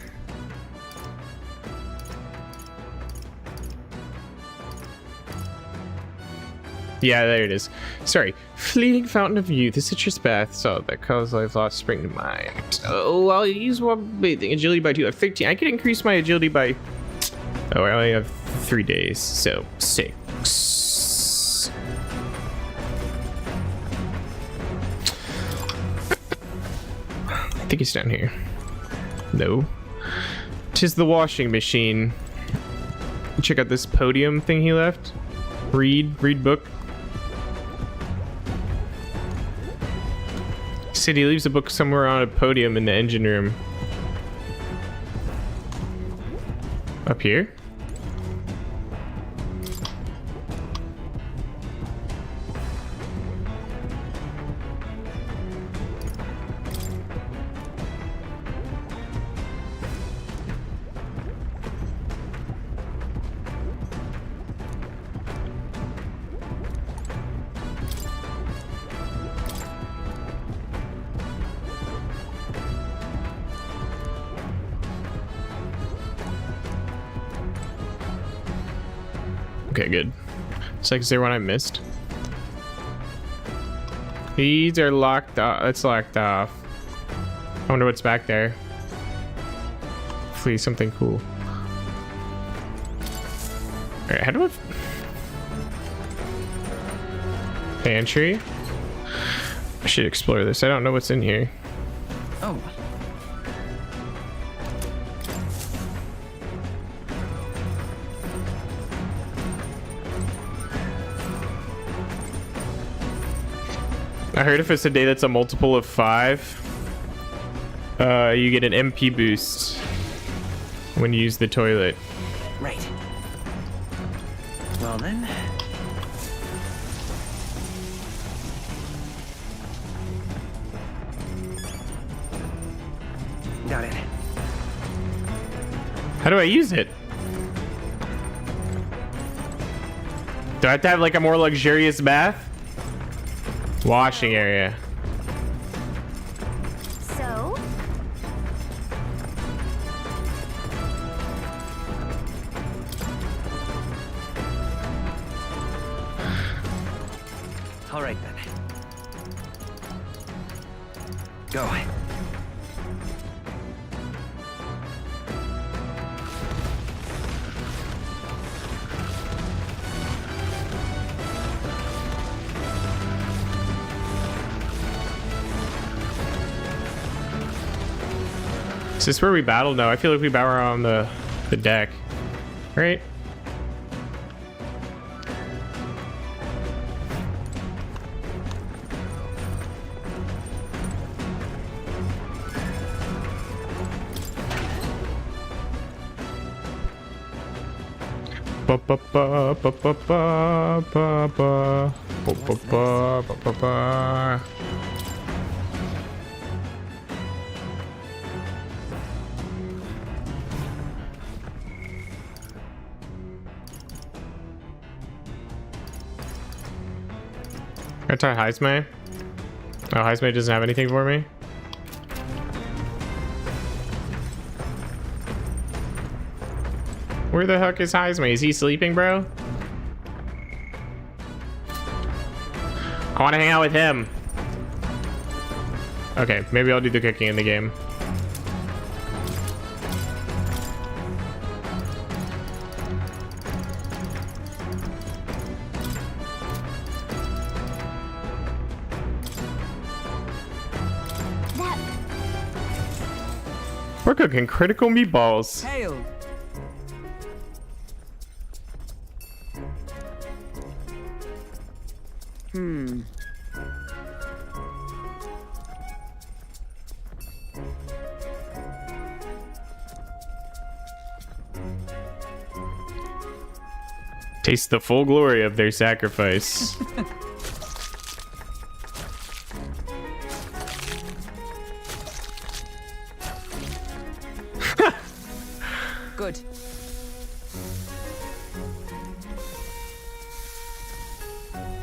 Yeah, there it is. Sorry. Fleeting fountain of youth, a citrus bath salt that causes life lost spring to mind. Oh, I'll use one bathing. Agility by 2. I have 15. I can increase my agility by... Oh, I only have 3 days, so 6. I think he's down here. No. 'Tis the washing machine. Check out this podium thing he left. Read book. He said he leaves a book somewhere on a podium in the engine room. Up here? Okay, good. It's like, is there one I missed? These are locked off. That's locked off. I wonder what's back there. Hopefully something cool. Alright, how do I... Pantry? I should explore this. I don't know what's in here. Oh. I heard if it's a day that's a multiple of 5, you get an MP boost when you use the toilet. Right. Well then. Got it. How do I use it? Do I have to have like a more luxurious bath? Washing area. So? All right then. Go. Is this where we battle? No, I feel like we battle on the deck. Right? Ba ba ba ba ba ba ba ba ba ba ba ba. Can I try Heisme? Oh, Heisme doesn't have anything for me. Where the heck is Heisme? Is he sleeping, bro? I want to hang out with him. Okay, maybe I'll do the cooking in the game. We're cooking critical meatballs. Hail. Taste the full glory of their sacrifice. Good.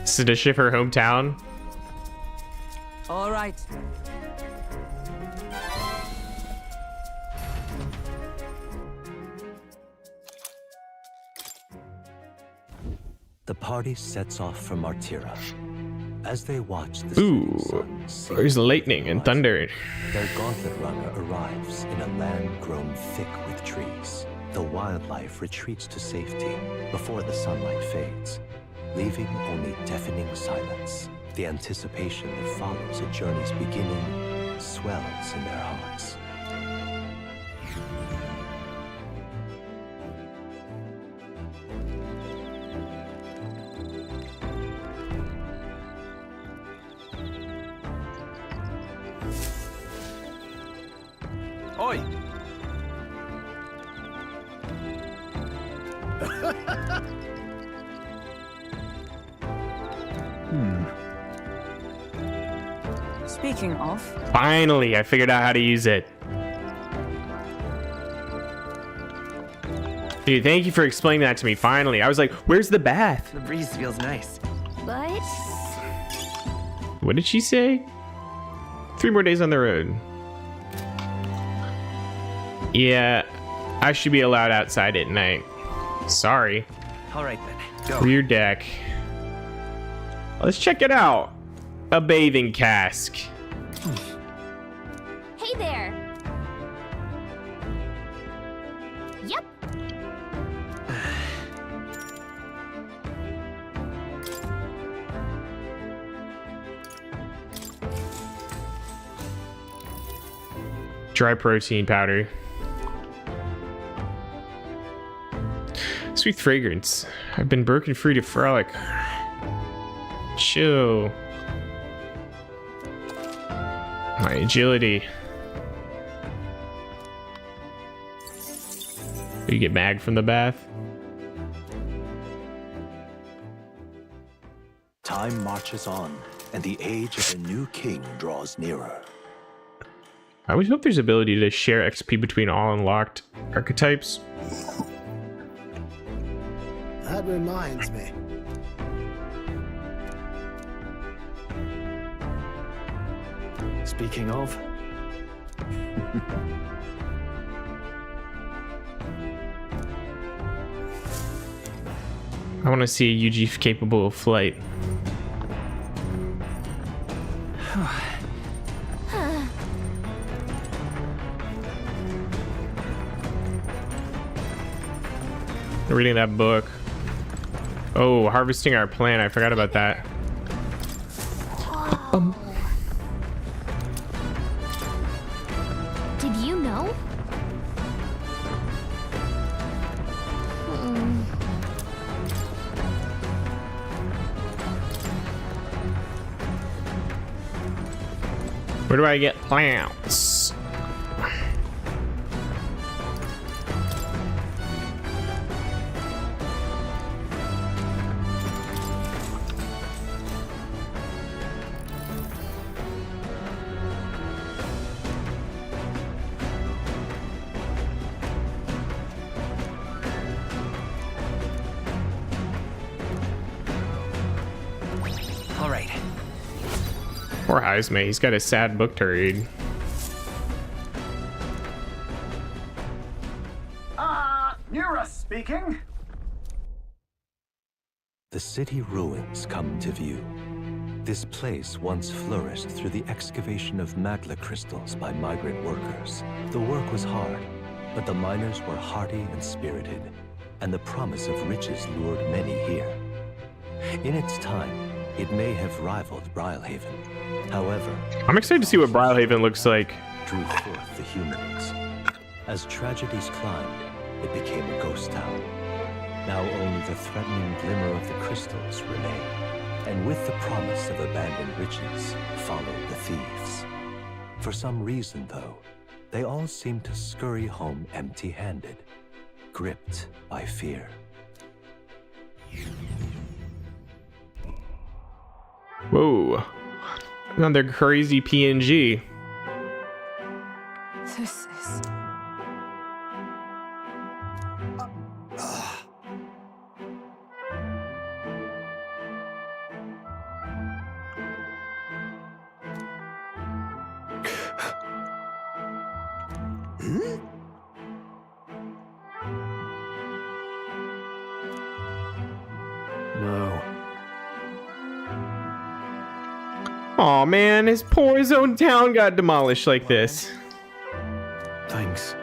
Is it a shift her hometown? All right. The party sets off for Martira. As they watch the Ooh, setting sun there's lightning and thunder. their gauntlet runner arrives in a land grown thick with trees. The wildlife retreats to safety before the sunlight fades, leaving only deafening silence. The anticipation that follows a journey's beginning swells in their hearts. Oi! Speaking of, Finally, I figured out how to use it. Dude, thank you for explaining that to me. Finally, I was like, where's the bath? The breeze feels nice. But What did she say? 3 more days on the road. Yeah, I should be allowed outside at night. Sorry. All right then. Go. Rear deck. Let's check it out. A bathing cask. hey there. Yep. Dry protein powder. Sweet fragrance. I've been broken free to frolic. Chill. My agility. You get mag from the bath. Time marches on, and the age of a new king draws nearer. I always hope there's ability to share XP between all unlocked archetypes. That reminds me. Speaking of, I want to see a UG capable of flight. Reading that book. Oh, harvesting our plant. I forgot about that. Did you know? Where do I get plants? All right. Poor Heisme, he's got a sad book to read. Nura speaking. The city ruins come to view. This place once flourished through the excavation of magla crystals by migrant workers. The work was hard, but the miners were hardy and spirited, and the promise of riches lured many here. In its time, it may have rivaled Brylehaven. However, I'm excited to see what Brylehaven looks like. Drew forth the humans. As tragedies climbed, it became a ghost town. Now only the threatening glimmer of the crystals remain. And with the promise of abandoned riches, followed the thieves. For some reason, though, they all seem to scurry home empty-handed, gripped by fear. Whoa. Another crazy PNG. This is... no. Aw, man, his own town got demolished like this. Thanks.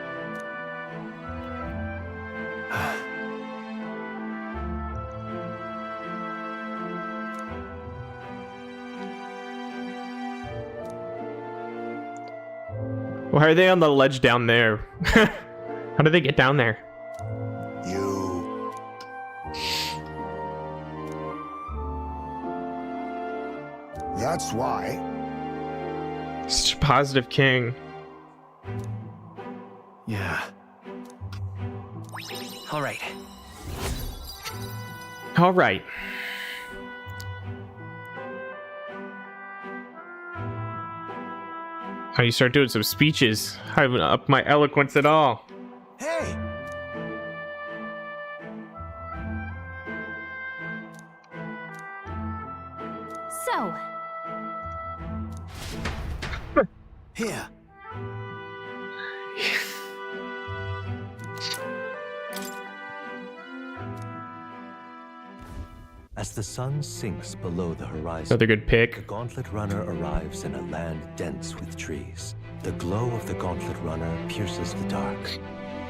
Why are they on the ledge down there? How did they get down there? That's why. Such a positive king. Yeah. All right. All right. How you start doing some speeches? I haven't upped my eloquence at all. Hey! So, Here. As the sun sinks below the horizon, Another good pick. the Gauntlet Runner arrives in a land dense with trees. The glow of the Gauntlet Runner pierces the dark,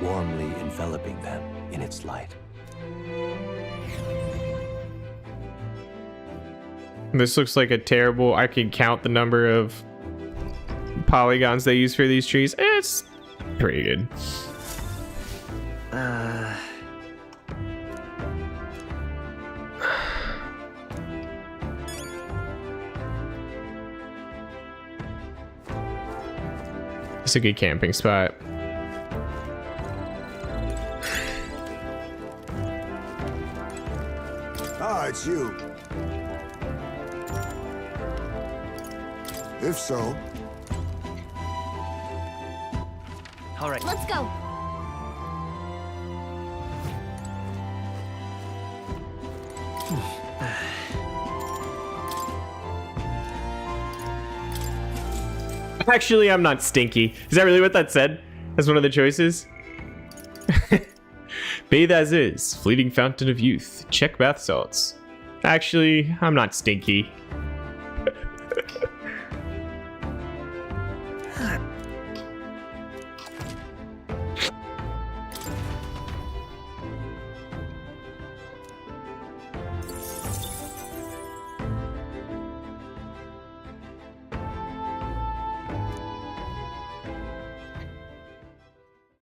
warmly enveloping them in its light. This looks like a terrible... I can count the number of polygons they use for these trees. It's pretty good. It's a good camping spot. Ah, it's you. If so... All right. Let's go. Actually, I'm not stinky. Is that really what that said? That's one of the choices? Bathe as is. Fleeting fountain of youth. Check bath salts. Actually, I'm not stinky.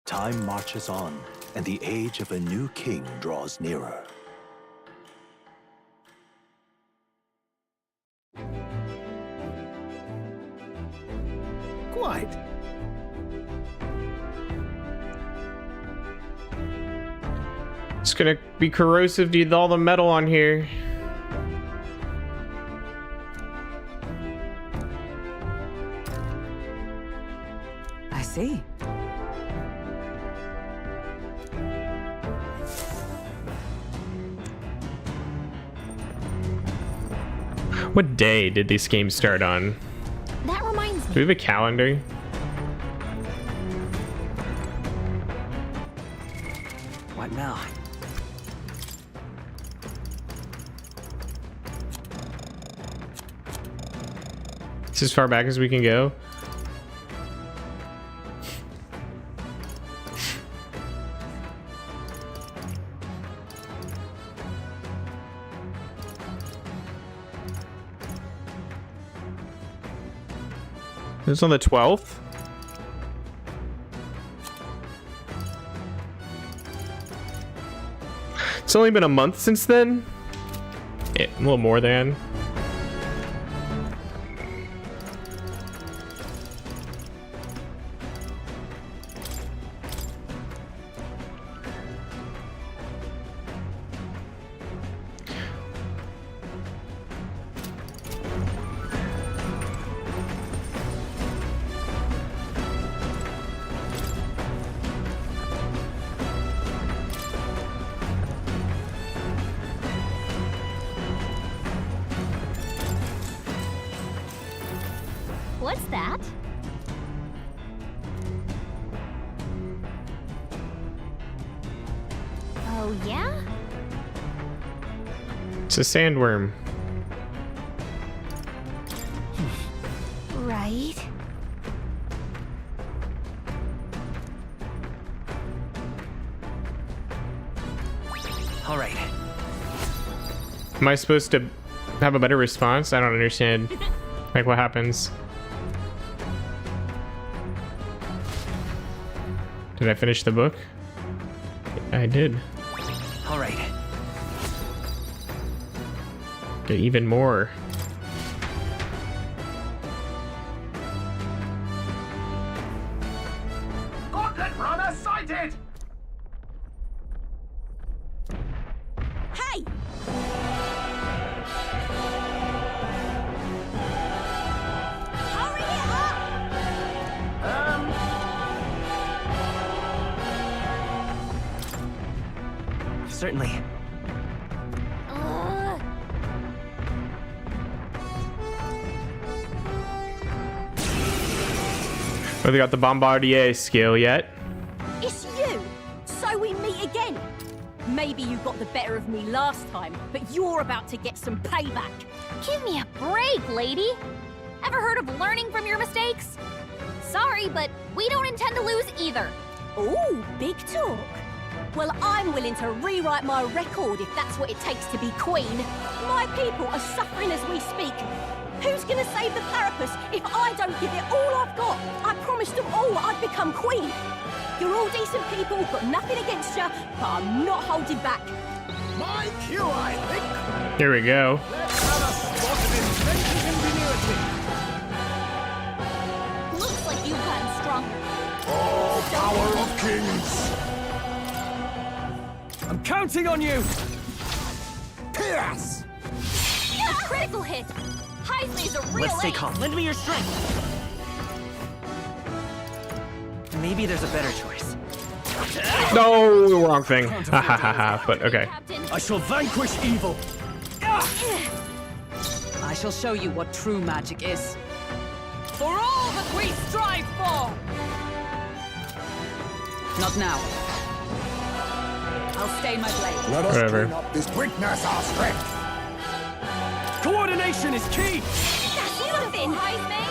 Time marches on, and the age of a new king draws nearer. Quite. It's gonna be corrosive to all the metal on here. I see. What day did this game start on? That reminds Do we me. have a calendar? What now? It's as far back as we can go. It's on the 12th. It's only been a month since then. Yeah, a little more than. What's that? Oh, yeah? It's a sandworm. Right. All right. Am I supposed to have a better response? I don't understand. Like, what happens? Did I finish the book? I did. All right. Get even more. Gauntlet runner sighted! Hey! Hurry it up! Certainly. Oh, they got the Bombardier skill yet. It's you! So we meet again! Maybe you got the better of me last time, but you're about to get some payback. Give me a break, lady. Ever heard of learning from your mistakes? Sorry, but we don't intend to lose either. Ooh, big talk. Well, I'm willing to rewrite my record if that's what it takes to be queen. My people are suffering as we speak. Who's gonna save the Platypus if I don't give it all I've got? I promised them all I'd become queen. You're all decent people, got nothing against you, but I'm not holding back. My cue, I think. Here we go. Let's have a spot of inventive ingenuity. Looks like you've gotten stronger. Oh, power of kings! I'm counting on you! Pierce! A critical hit. Heismay's a real Let's stay ace. calm. Lend me your strength. Maybe there's a better choice. No, wrong thing. Ha ha ha ha. But okay. I shall vanquish evil! I shall show you what true magic is. For all that we strive for! Not now. I'll stay my blade. Let us Whatever. clean up this. Witness our strength! Coordination is key! That's nothing, Heismay.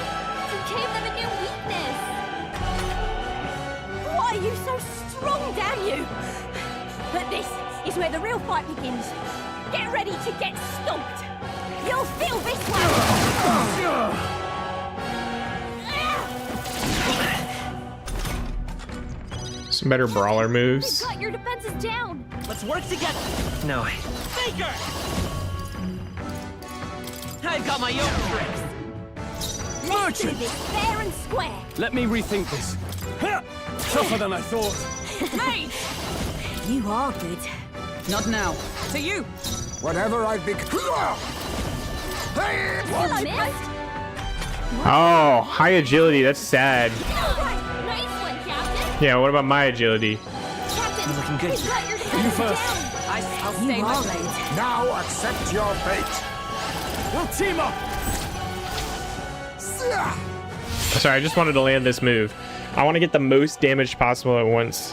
You gave them a new weakness. Why are you so strong, damn you? But this is where the real fight begins. Get ready to get stomped. You'll feel this one. Some better brawler moves. You've got your defenses down. Let's work together. No. Faker! I've got my own tricks. Let's do this fair and square. Let me rethink this. Ha! Tougher than I thought. Mate! You are good. Not now. To you! Whatever I've become. Hey, what? Hello, miss. Oh, high agility. That's sad. Nice one, Captain. Yeah, what about my agility? Captain, looking good. you've got your defenses You first. down. I'll stay my blade. Now accept your fate. We'll team up! Sorry, I just wanted to land this move. I want to get the most damage possible at once.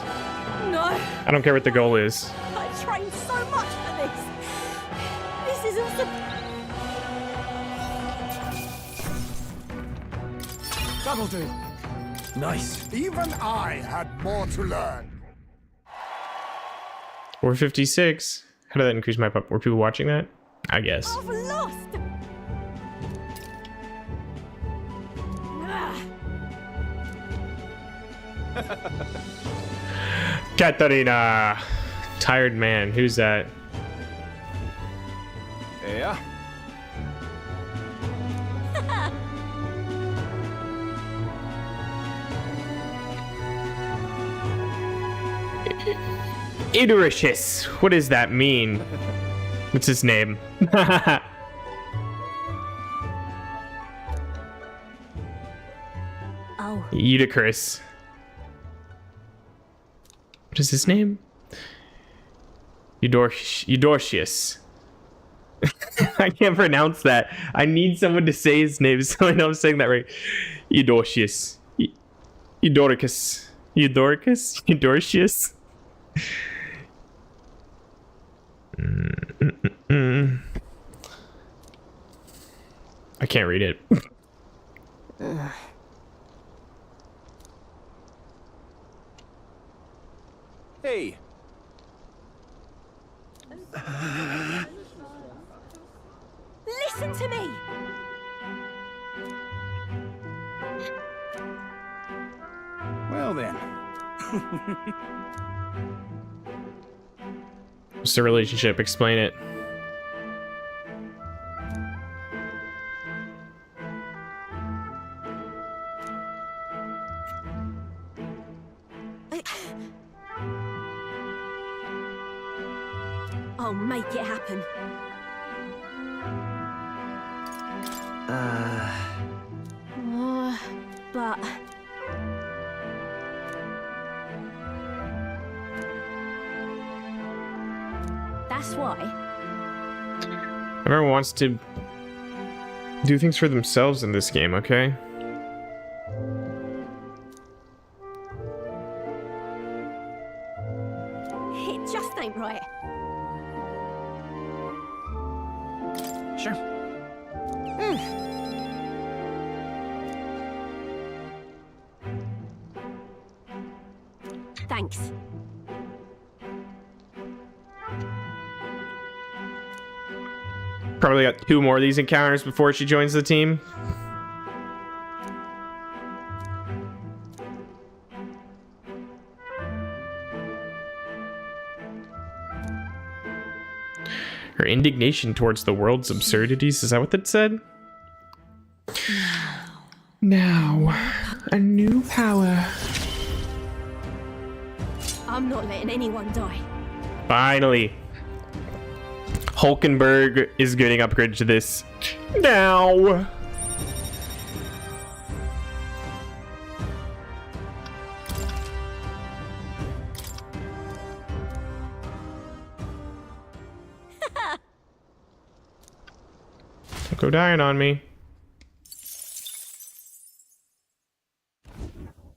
No, I don't care what the goal is. I trained so much for this. This isn't That'll do. Nice. Even I had more to learn. 456. How did that increase my pop? Were people watching that? I guess. I've lost. Katarina. Tired man. Who's that? Yeah. Idoricious. What does that mean? What's his name? Oh. Eutychus. What is his name? Eudorcius. I can't pronounce that. I need someone to say his name so I know I'm saying that right. Eudorcius. Eudoricus. Eudoricus? Eudorcius? I can't read it. Hey. Listen to me. Well then. What's the relationship? Explain it. I'll make it happen. But that's why. Everyone wants to do things for themselves in this game, okay? It just ain't right. Sure. Thanks. Probably got 2 more of these encounters before she joins the team. Her indignation towards the world's absurdities, is that what that said? Now, a new power. I'm not letting anyone die. Finally. Hulkenberg is getting upgraded to this. Now. Don't go dying on me.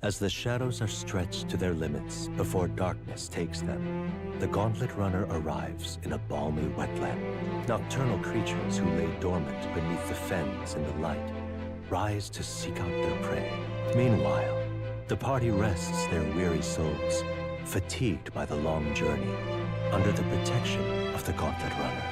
As the shadows are stretched to their limits before darkness takes them, the Gauntlet Runner arrives in a balmy wetland. Nocturnal creatures who lay dormant beneath the fens in the light rise to seek out their prey. Meanwhile, the party rests their weary souls, fatigued by the long journey, under the protection of the Gauntlet Runner.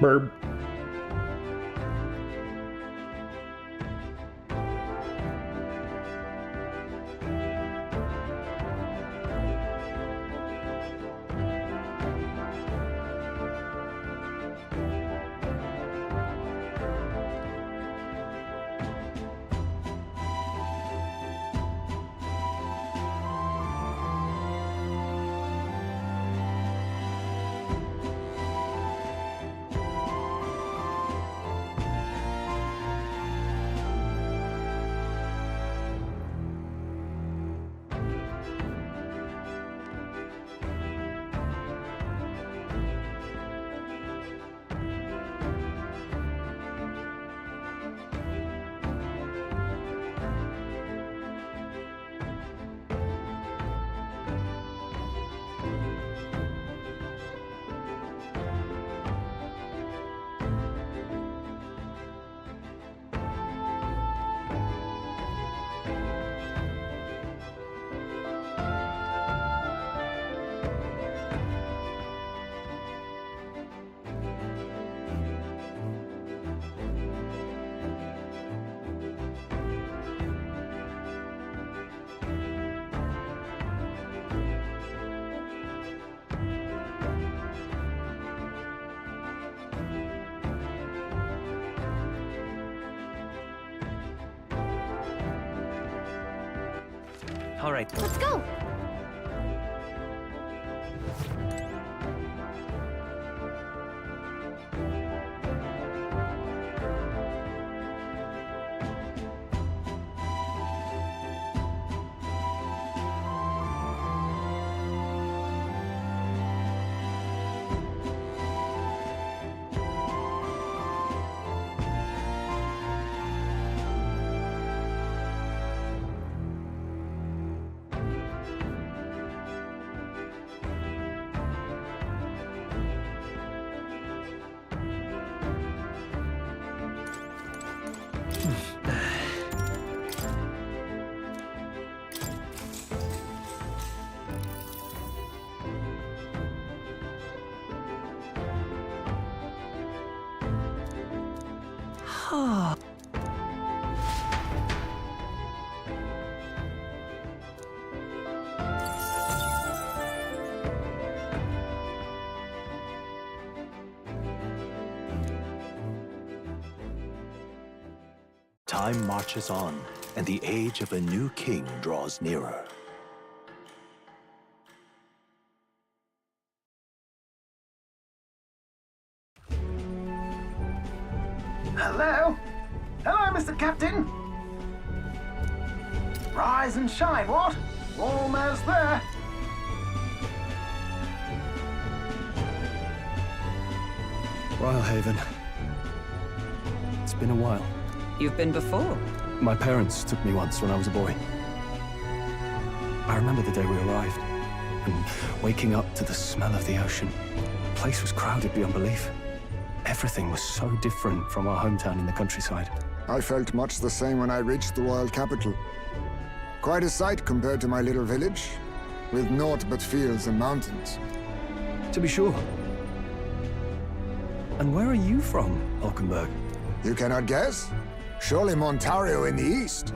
Burb. All right. Let's go. Time marches on, and the age of a new king draws nearer. Hello? Hello, Mr. Captain? Rise and shine, what? Almost there. Haven. It's been a while. You've been before? My parents took me once when I was a boy. I remember the day we arrived. and waking up to the smell of the ocean. The place was crowded beyond belief. Everything was so different from our hometown in the countryside. I felt much the same when I reached the royal capital. Quite a sight compared to my little village, with naught but fields and mountains. To be sure. And where are you from, Hulkenberg? You cannot guess? Surely Montario in the east.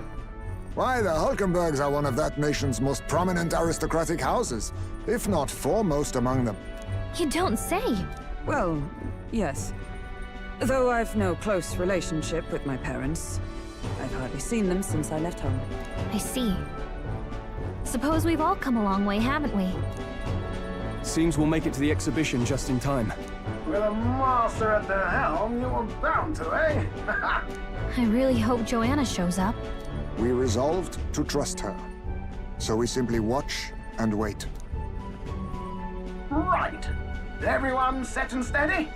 Why, the Hulkenbergs are one of that nation's most prominent aristocratic houses, if not foremost among them. You don't say. Well, yes. Though I've no close relationship with my parents, I've hardly seen them since I left home. I see. Suppose we've all come a long way, haven't we? Seems we'll make it to the exhibition just in time. With a master at the helm, you were bound to, eh? I really hope Joanna shows up. We resolved to trust her. So we simply watch and wait. Right. Everyone set and steady?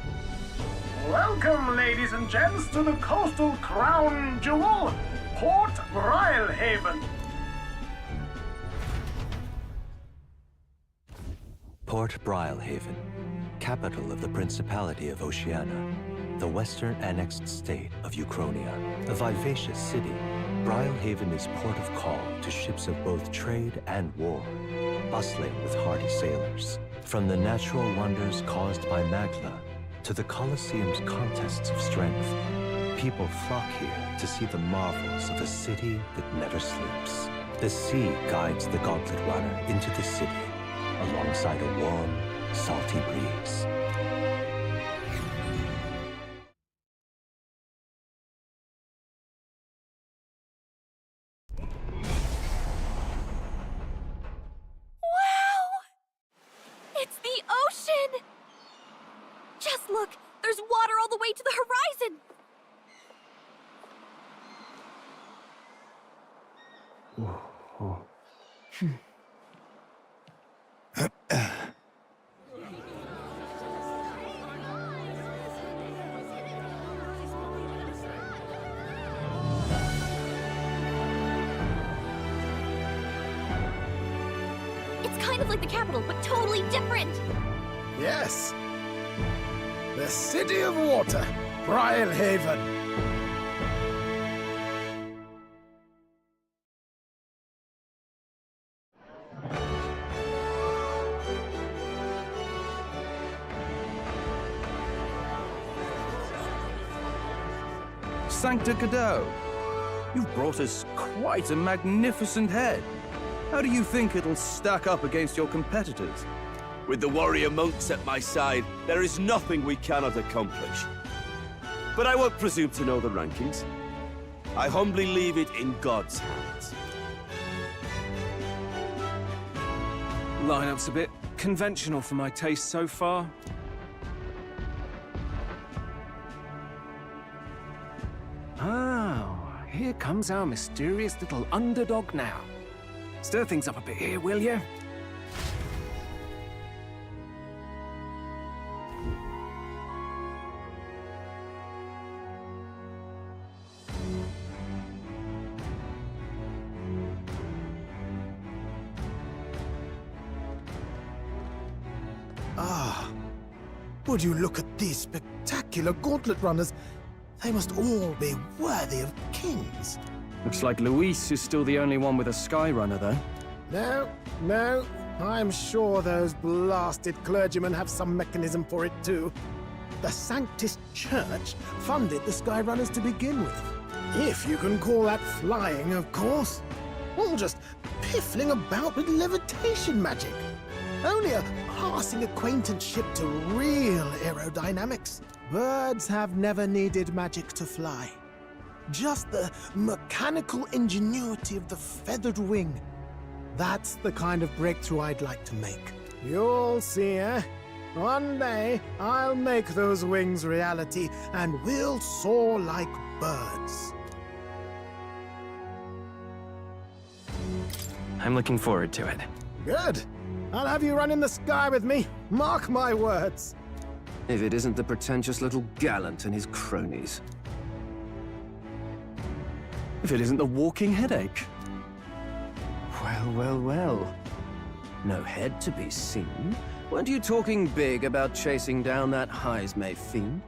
Welcome, ladies and gents, to the coastal crown jewel, Port Brilehaven. Port Brilehaven, capital of the Principality of Oceania, the western annexed state of Uchronia. A vivacious city, Brilehaven is port of call to ships of both trade and war, bustling with hardy sailors. From the natural wonders caused by Magla to the Colosseum's contests of strength, people flock here to see the marvels of a city that never sleeps. The sea guides the gauntlet runner into the city, alongside a warm, salty breeze. Wow! It's the ocean! Just look! There's water all the way to the horizon! It's kind of like the capital, but totally different! Yes. The City of Water, Brilehaven. Sancta Cadeau, you've brought us quite a magnificent head. How do you think it'll stack up against your competitors? With the warrior monks at my side, there is nothing we cannot accomplish. But I won't presume to know the rankings. I humbly leave it in God's hands. Lineup's a bit conventional for my taste so far. Oh, here comes our mysterious little underdog now. Stir things up a bit here, will you? Ah, would you look at these spectacular gauntlet runners? They must all be worthy of kings. Looks like Luis is still the only one with a Skyrunner, though. No. I'm sure those blasted clergymen have some mechanism for it, too. The Sanctus Church funded the Skyrunners to begin with. If you can call that flying, of course. All just piffling about with levitation magic. Only a passing acquaintanceship to real aerodynamics. Birds have never needed magic to fly. Just the mechanical ingenuity of the feathered wing. That's the kind of breakthrough I'd like to make. You'll see, eh? One day, I'll make those wings reality, and we'll soar like birds. I'm looking forward to it. Good. I'll have you run in the sky with me. Mark my words. If it isn't the pretentious little gallant and his cronies. If it isn't the walking headache. Well. No head to be seen. Weren't you talking big about chasing down that Heismay fiend?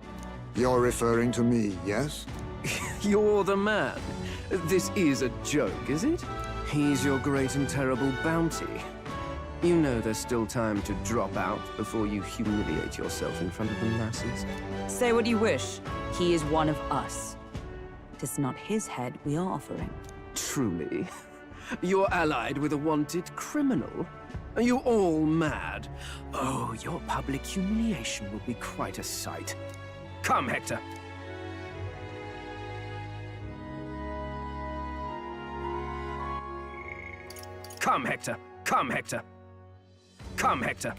You're referring to me, yes? You're the man. This is a joke, is it? He's your great and terrible bounty. You know there's still time to drop out before you humiliate yourself in front of the masses. Say what you wish. He is one of us. Tis not his head we are offering. Truly? You're allied with a wanted criminal? Are you all mad? Oh, your public humiliation will be quite a sight. Come, Hector. Come, Hector. Come, Hector. Come, Hector.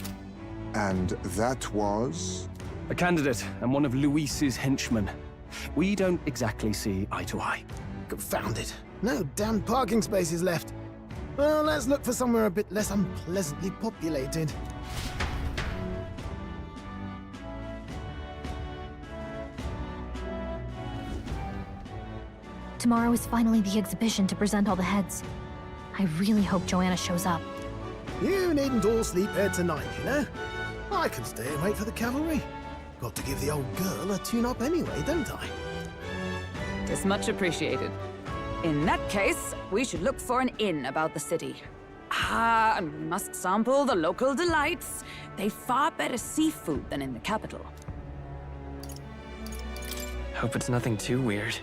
And that was? A candidate and one of Luis's henchmen. We don't exactly see eye to eye. Confound it. No damn parking spaces left. Well, let's look for somewhere a bit less unpleasantly populated. Tomorrow is finally the exhibition to present all the heads. I really hope Joanna shows up. You needn't all sleep here tonight, you know? I can stay and wait for the cavalry. Got to give the old girl a tune-up anyway, don't I? Tis much appreciated. In that case, we should look for an inn about the city. Ah, and we must sample the local delights. They've far better seafood than in the capital. Hope it's nothing too weird.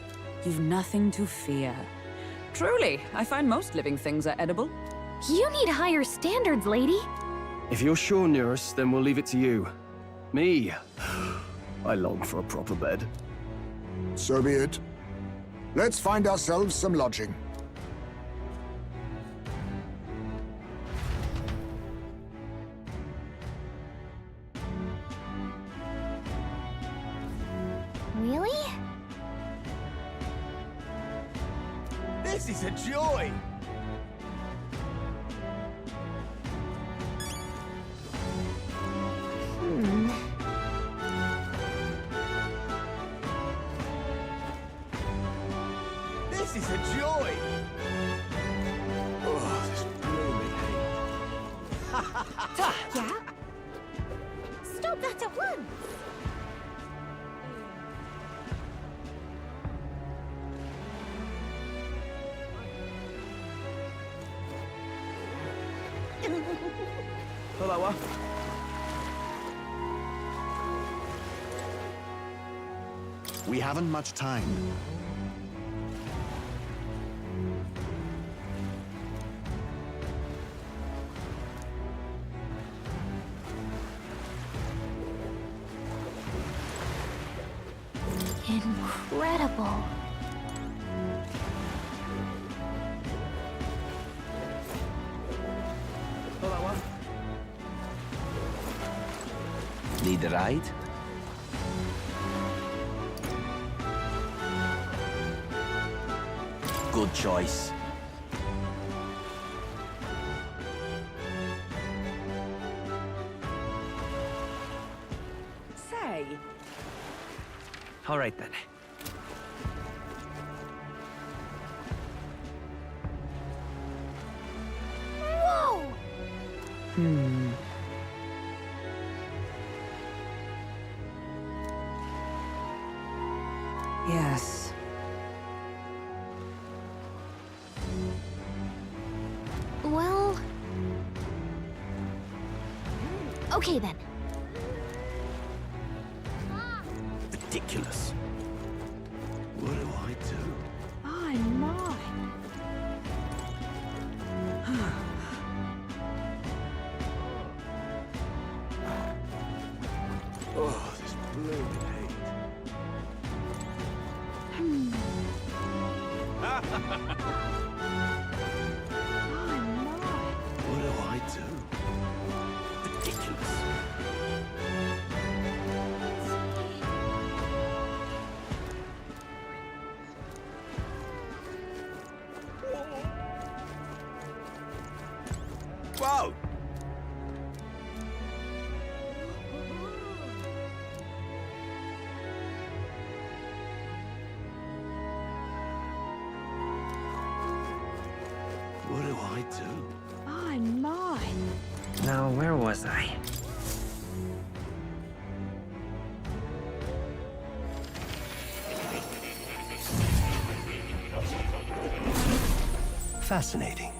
You've nothing to fear. Truly, I find most living things are edible. You need higher standards, lady. If you're sure, Nearest, then we'll leave it to you. Me, I long for a proper bed. So be it. Let's find ourselves some lodging. Really? This is a joy! This is a joy! Oh, this blooming hate. Yeah? Stop that at once! Hello. We haven't much time. Incredible. Need a ride? Good choice. Say. All right then. Whoa! Yes. Well... Okay then. Ridiculous. What do I do? My, my. Oh, this blooming hate. What do I do? Ridiculous. Wow! What do I do? My, my. was I? Fascinating.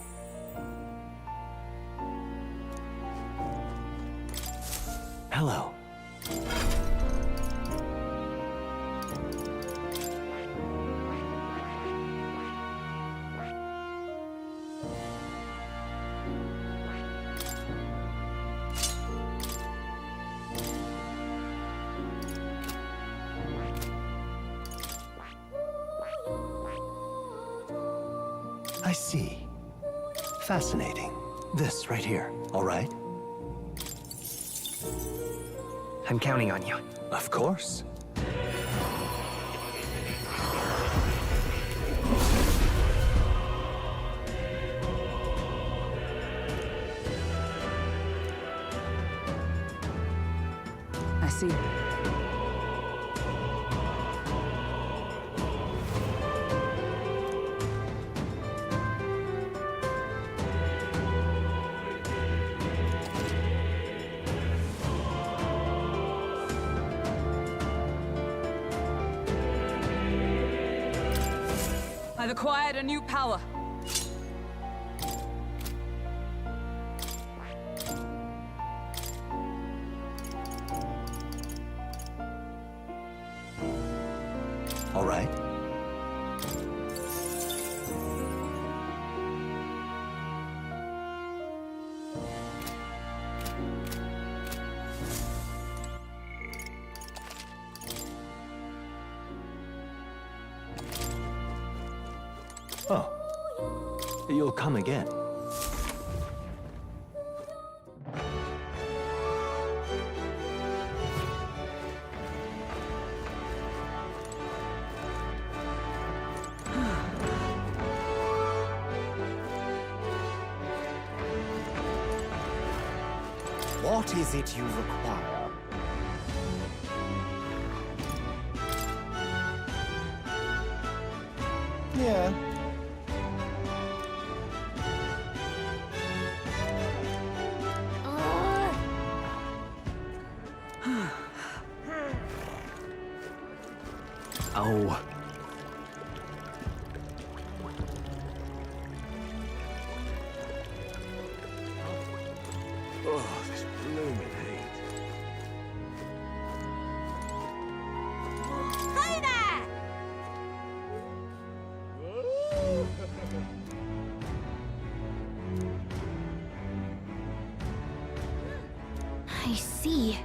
Hello. I see. Fascinating. This right here, all right? I'm counting on you. Of course. I see. I've acquired a new power. All right. Oh. You'll come again. What is it you require? Yeah. Oh. Oh, this blooming heat. Hey there! I see.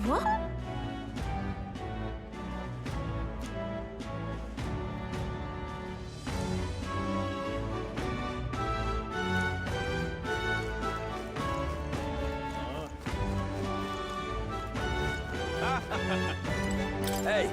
What? Hey!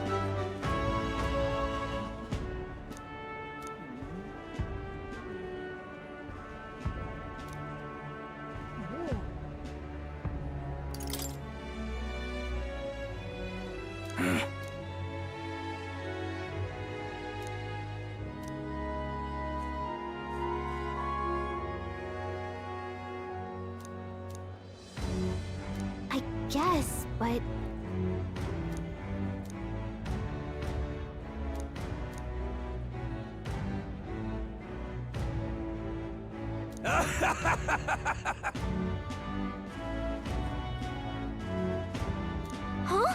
I guess, but... Huh?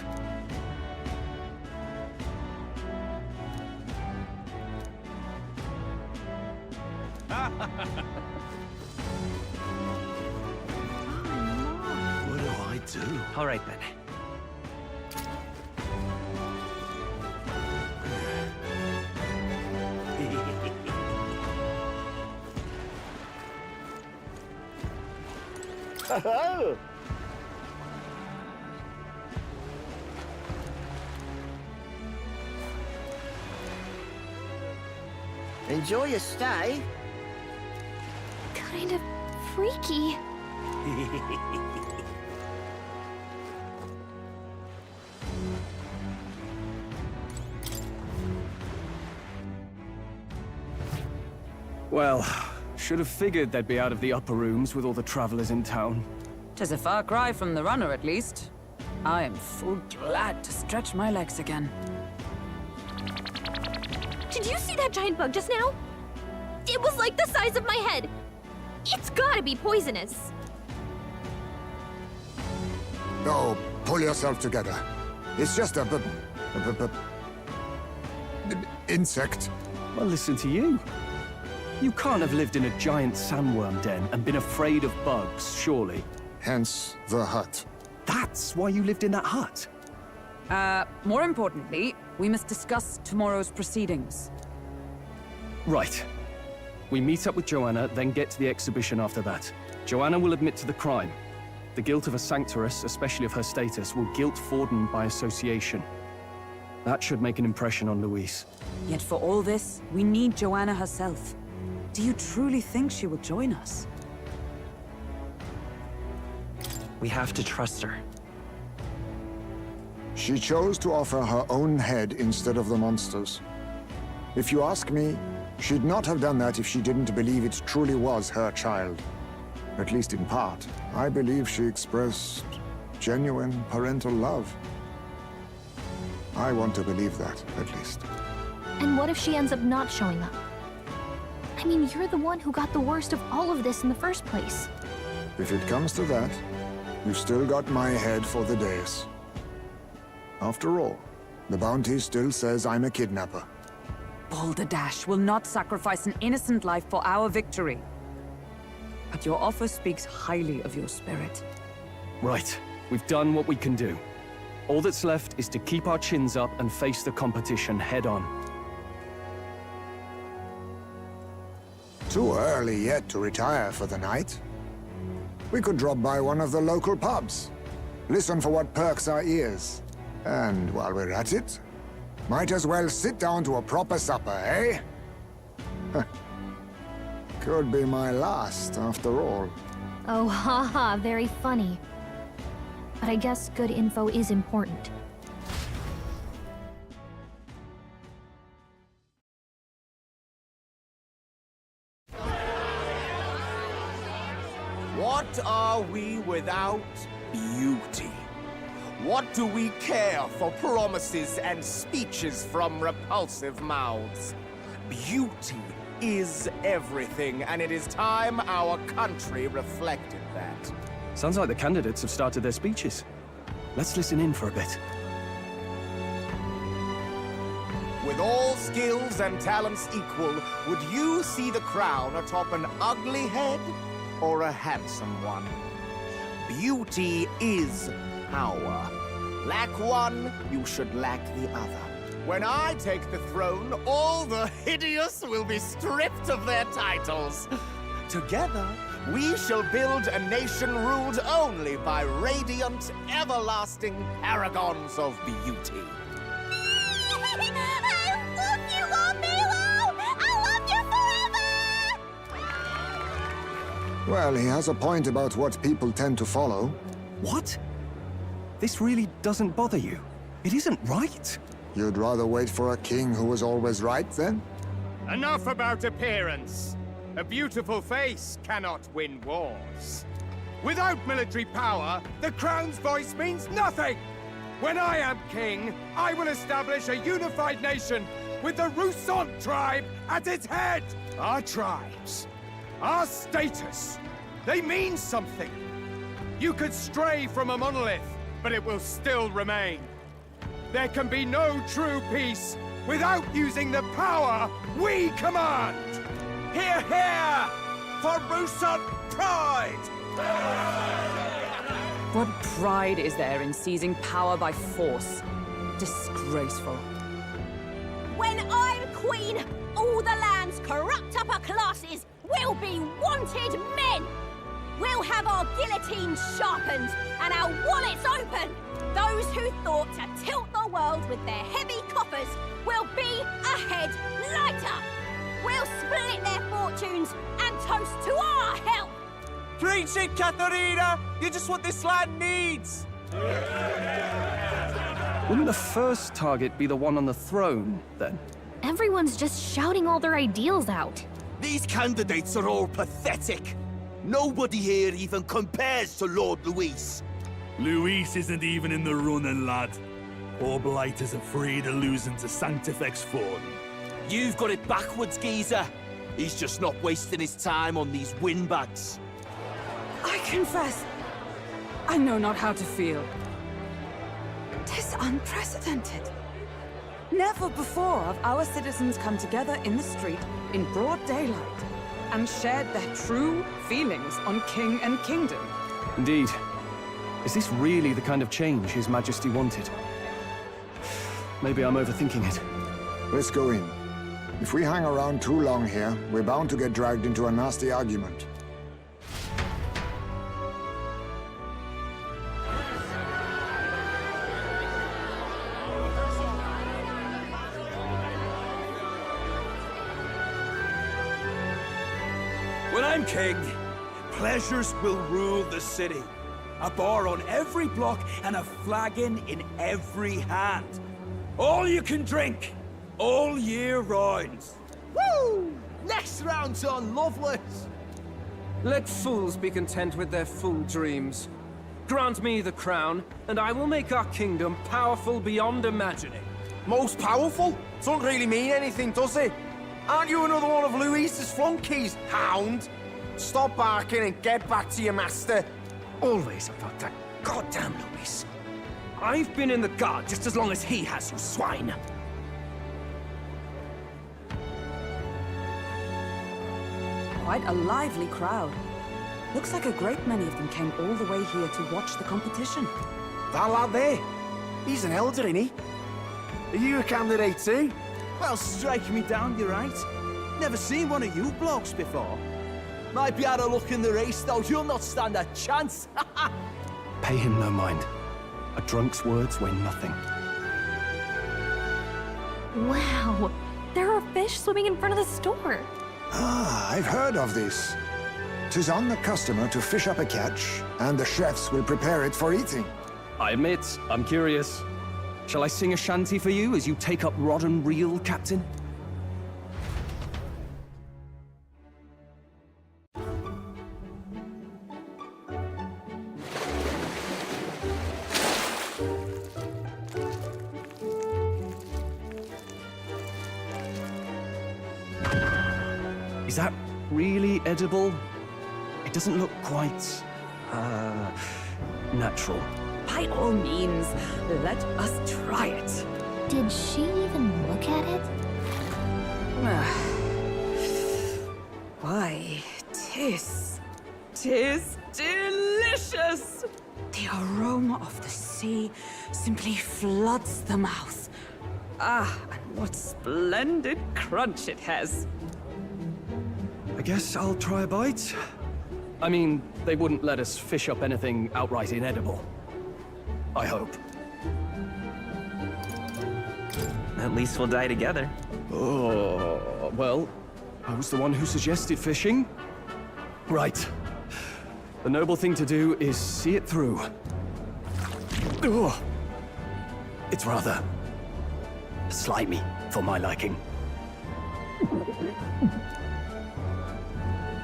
What do I do? All right, then. Enjoy your stay. Kind of freaky. Well, should have figured they'd be out of the upper rooms with all the travelers in town. 'Tis a far cry from the runner, at least. I am full glad to stretch my legs again. Did you see that giant bug just now? It was like the size of my head. It's gotta be poisonous. Oh, pull yourself together. It's just a insect. Well, listen to you. You can't have lived in a giant sandworm den and been afraid of bugs, surely. Hence the hut. That's why you lived in that hut? More importantly, we must discuss tomorrow's proceedings. Right. We meet up with Joanna, then get to the exhibition after that. Joanna will admit to the crime. The guilt of a sanctoress, especially of her status, will guilt Forden by association. That should make an impression on Louise. Yet for all this, we need Joanna herself. Do you truly think she will join us? We have to trust her. She chose to offer her own head instead of the monster's. If you ask me, she'd not have done that if she didn't believe it truly was her child. At least in part. I believe she expressed genuine parental love. I want to believe that, at least. And what if she ends up not showing up? I mean, you're the one who got the worst of all of this in the first place. If it comes to that, you've still got my head for the days. After all, the bounty still says I'm a kidnapper. Balderdash will not sacrifice an innocent life for our victory. But your offer speaks highly of your spirit. Right. We've done what we can do. All that's left is to keep our chins up and face the competition head on. Too early yet to retire for the night. We could drop by one of the local pubs. Listen for what perks our ears. And while we're at it, might as well sit down to a proper supper, eh? Could be my last, after all. Oh, haha, very funny. But I guess good info is important. What are we without beauty? What do we care for promises and speeches from repulsive mouths? Beauty is everything, and it is time our country reflected that. Sounds like the candidates have started their speeches. Let's listen in for a bit. With all skills and talents equal, would you see the crown atop an ugly head or a handsome one? Beauty is power. Lack one, you should lack the other. When I take the throne, all the hideous will be stripped of their titles. Together, we shall build a nation ruled only by radiant, everlasting paragons of beauty. I love you, Lord Milo! I love you forever! Well, he has a point about what people tend to follow. What? This really doesn't bother you? It isn't right. You'd rather wait for a king who was always right, then? Enough about appearance. A beautiful face cannot win wars. Without military power, the crown's voice means nothing. When I am king, I will establish a unified nation with the Rousant tribe at its head. Our tribes, our status, they mean something. You could stray from a monolith, but it will still remain. There can be no true peace without using the power we command. Hear, hear! For Rousant pride! What pride is there in seizing power by force? Disgraceful. When I'm queen, all the land's corrupt upper classes will be wanted men. We'll have our guillotines sharpened and our wallets open. Those who thought to tilt the world with their heavy coffers will be a head lighter. We'll split their fortunes and toast to our help. Preach it, Katharina! You're just what this land needs! Wouldn't the first target be the one on the throne, then? Everyone's just shouting all their ideals out. These candidates are all pathetic. Nobody here even compares to Lord Luis. Luis isn't even in the running, lad. Poor Blight is afraid of losing to Sanctifex Ford. You've got it backwards, geezer. He's just not wasting his time on these windbags. I confess, I know not how to feel. 'Tis unprecedented. Never before have our citizens come together in the street in broad daylight and shared their true feelings on king and kingdom. Indeed. Is this really the kind of change His Majesty wanted? Maybe I'm overthinking it. Let's go in. If we hang around too long here, we're bound to get dragged into a nasty argument. When I'm king, pleasures will rule the city. A bar on every block and a flagon in every hand. All you can drink, all year round. Woo! Next round's on Loveless! Let fools be content with their fool dreams. Grant me the crown, and I will make our kingdom powerful beyond imagining. Most powerful? Doesn't really mean anything, does it? Aren't you another one of Luis's flunkies, hound? Stop barking and get back to your master. Always about that goddamn Luis. I've been in the guard just as long as he has, you swine. Quite a lively crowd. Looks like a great many of them came all the way here to watch the competition. That lad there, he's an elder, ain't he? Are you a candidate too? Well, strike me down, you're right. Never seen one of you blokes before. Might be out of luck in the race, though. You'll not stand a chance. Pay him no mind. A drunk's words weigh nothing. Wow, there are fish swimming in front of the store. Ah, I've heard of this. 'Tis on the customer to fish up a catch, and the chefs will prepare it for eating. I admit, I'm curious. Shall I sing a shanty for you as you take up rod and reel, Captain? Is that really edible? It doesn't look quite, natural. By all means, let us try it. Did she even look at it? Why, tis delicious! The aroma of the sea simply floods the mouth. Ah, and what splendid crunch it has. I guess I'll try a bite. I mean, they wouldn't let us fish up anything outright inedible. I hope. At least we'll die together. Oh, well, I was the one who suggested fishing. Right. The noble thing to do is see it through. Ugh. It's rather slimy for my liking.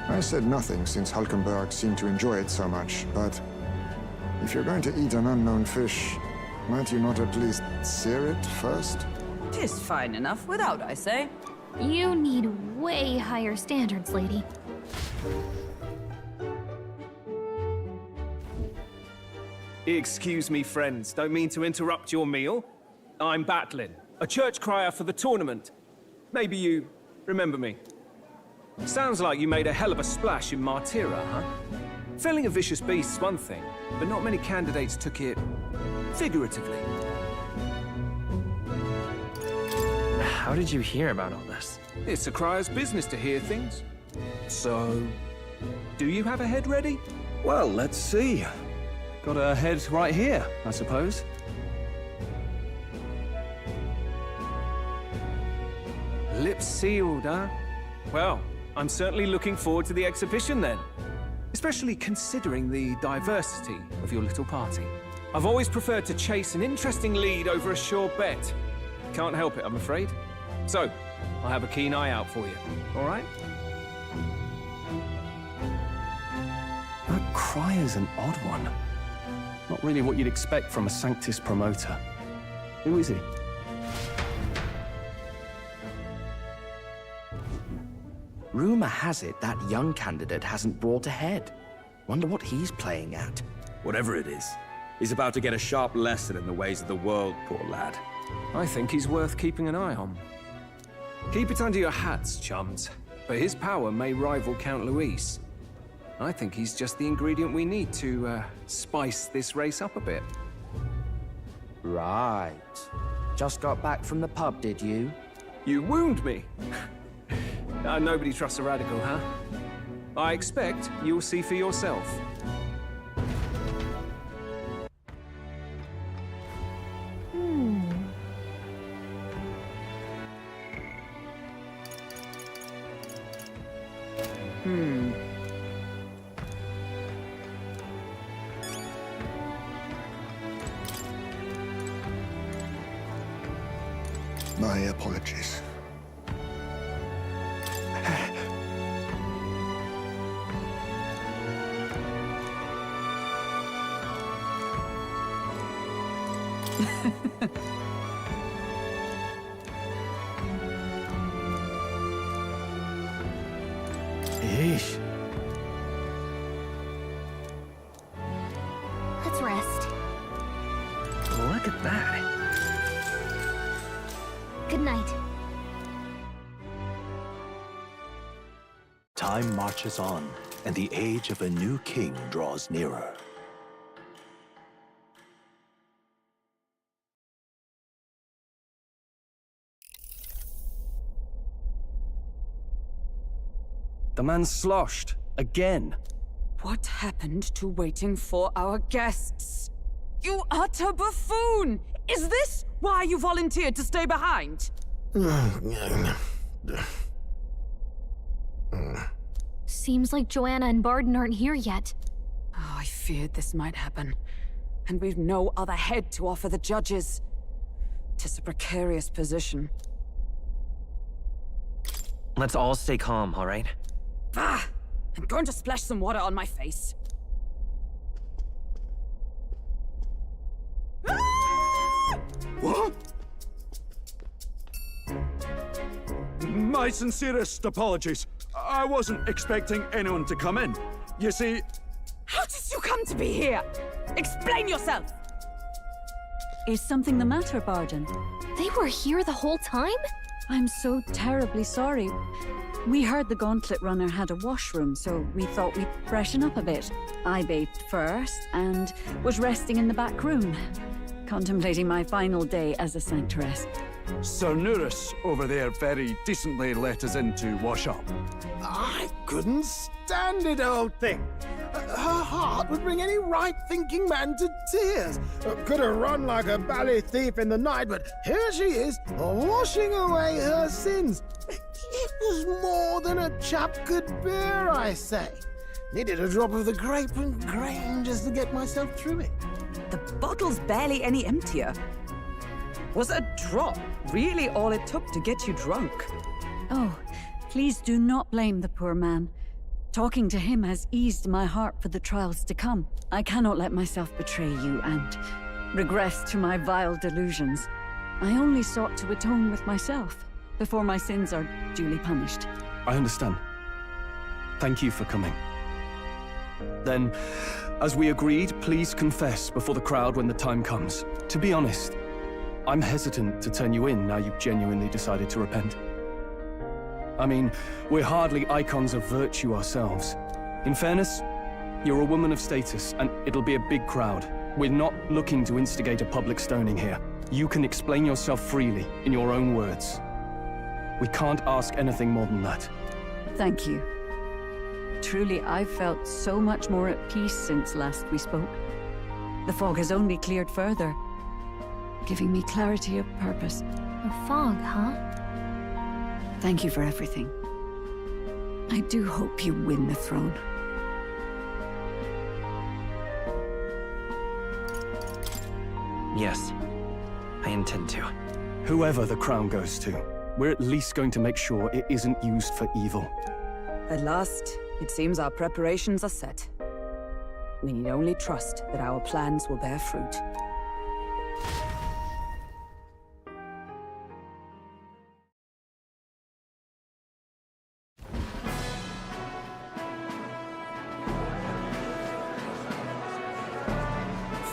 I said nothing since Hulkenberg seemed to enjoy it so much, but if you're going to eat an unknown fish, might you not at least sear it first? 'Tis fine enough without, I say. You need way higher standards, lady. Excuse me, friends. Don't mean to interrupt your meal. I'm Batlin, a church crier for the tournament. Maybe you remember me. Sounds like you made a hell of a splash in Martira, huh? Felling a vicious beast's one thing, but not many candidates took it figuratively. How did you hear about all this? It's a crier's business to hear things. So, do you have a head ready? Well, let's see. Got a head right here, I suppose. Lips sealed, huh? Well, I'm certainly looking forward to the exhibition then. Especially considering the diversity of your little party. I've always preferred to chase an interesting lead over a sure bet. Can't help it, I'm afraid. So, I'll have a keen eye out for you, all right? cry is an odd one. Not really what you'd expect from a Sanctus promoter. Who is he? Rumor has it that young candidate hasn't brought ahead. Wonder what he's playing at. Whatever it is, he's about to get a sharp lesson in the ways of the world, poor lad. I think he's worth keeping an eye on. Keep it under your hats, chums. But his power may rival Count Luis. I think he's just the ingredient we need to, spice this race up a bit. Right. Just got back from the pub, did you? You wound me! Nobody trusts a radical, huh? I expect you'll see for yourself. My apologies. Yeesh. Let's rest. Look at that. Good night. Time marches on, and the age of a new king draws nearer. The man's sloshed. Again. What happened to waiting for our guests? You utter buffoon! Is this why you volunteered to stay behind? Seems like Joanna and Barden aren't here yet. Oh, I feared this might happen. And we've no other head to offer the judges. 'Tis a precarious position. Let's all stay calm, all right? Ah! I'm going to splash some water on my face. What? My sincerest apologies. I wasn't expecting anyone to come in. You see... How did you come to be here? Explain yourself! Is something the matter, Barden? They were here the whole time? I'm so terribly sorry. We heard the Gauntlet Runner had a washroom, so we thought we'd freshen up a bit. I bathed first and was resting in the back room, contemplating my final day as a Sanctress. Sir Nuris over there very decently let us in to wash up. I couldn't stand it, old thing. Her heart would bring any right-thinking man to tears. Could have run like a bally thief in the night, but here she is, washing away her sins. It was more than a chap could bear, I say. Needed a drop of the grape and grain just to get myself through it. The bottle's barely any emptier. Was a drop really all it took to get you drunk? Oh, please do not blame the poor man. Talking to him has eased my heart for the trials to come. I cannot let myself betray you and regress to my vile delusions. I only sought to atone with myself before my sins are duly punished. I understand. Thank you for coming. Then, as we agreed, please confess before the crowd when the time comes. To be honest, I'm hesitant to turn you in now you've genuinely decided to repent. I mean, we're hardly icons of virtue ourselves. In fairness, you're a woman of status, and it'll be a big crowd. We're not looking to instigate a public stoning here. You can explain yourself freely, in your own words. We can't ask anything more than that. Thank you. Truly, I've felt so much more at peace since last we spoke. The fog has only cleared further, giving me clarity of purpose. A fog, huh? Thank you for everything. I do hope you win the throne. Yes, I intend to. Whoever the crown goes to, we're at least going to make sure it isn't used for evil. At last, it seems our preparations are set. We need only trust that our plans will bear fruit.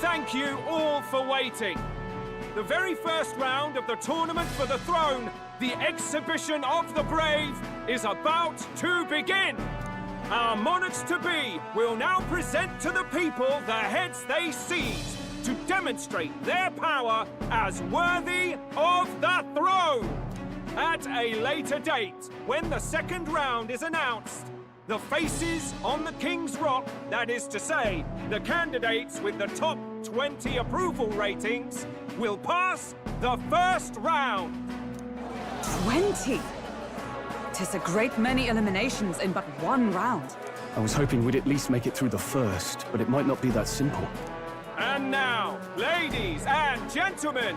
Thank you all for waiting. The very first round of the tournament for the throne, the exhibition of the brave, is about to begin. Our monarchs-to-be will now present to the people the heads they seized to demonstrate their power as worthy of the throne. At a later date, when the second round is announced, the faces on the King's Rock, that is to say, the candidates with the top 20 approval ratings, will pass the first round. 20? 'Tis a great many eliminations in but one round. I was hoping we'd at least make it through the first, but it might not be that simple. And now, ladies and gentlemen,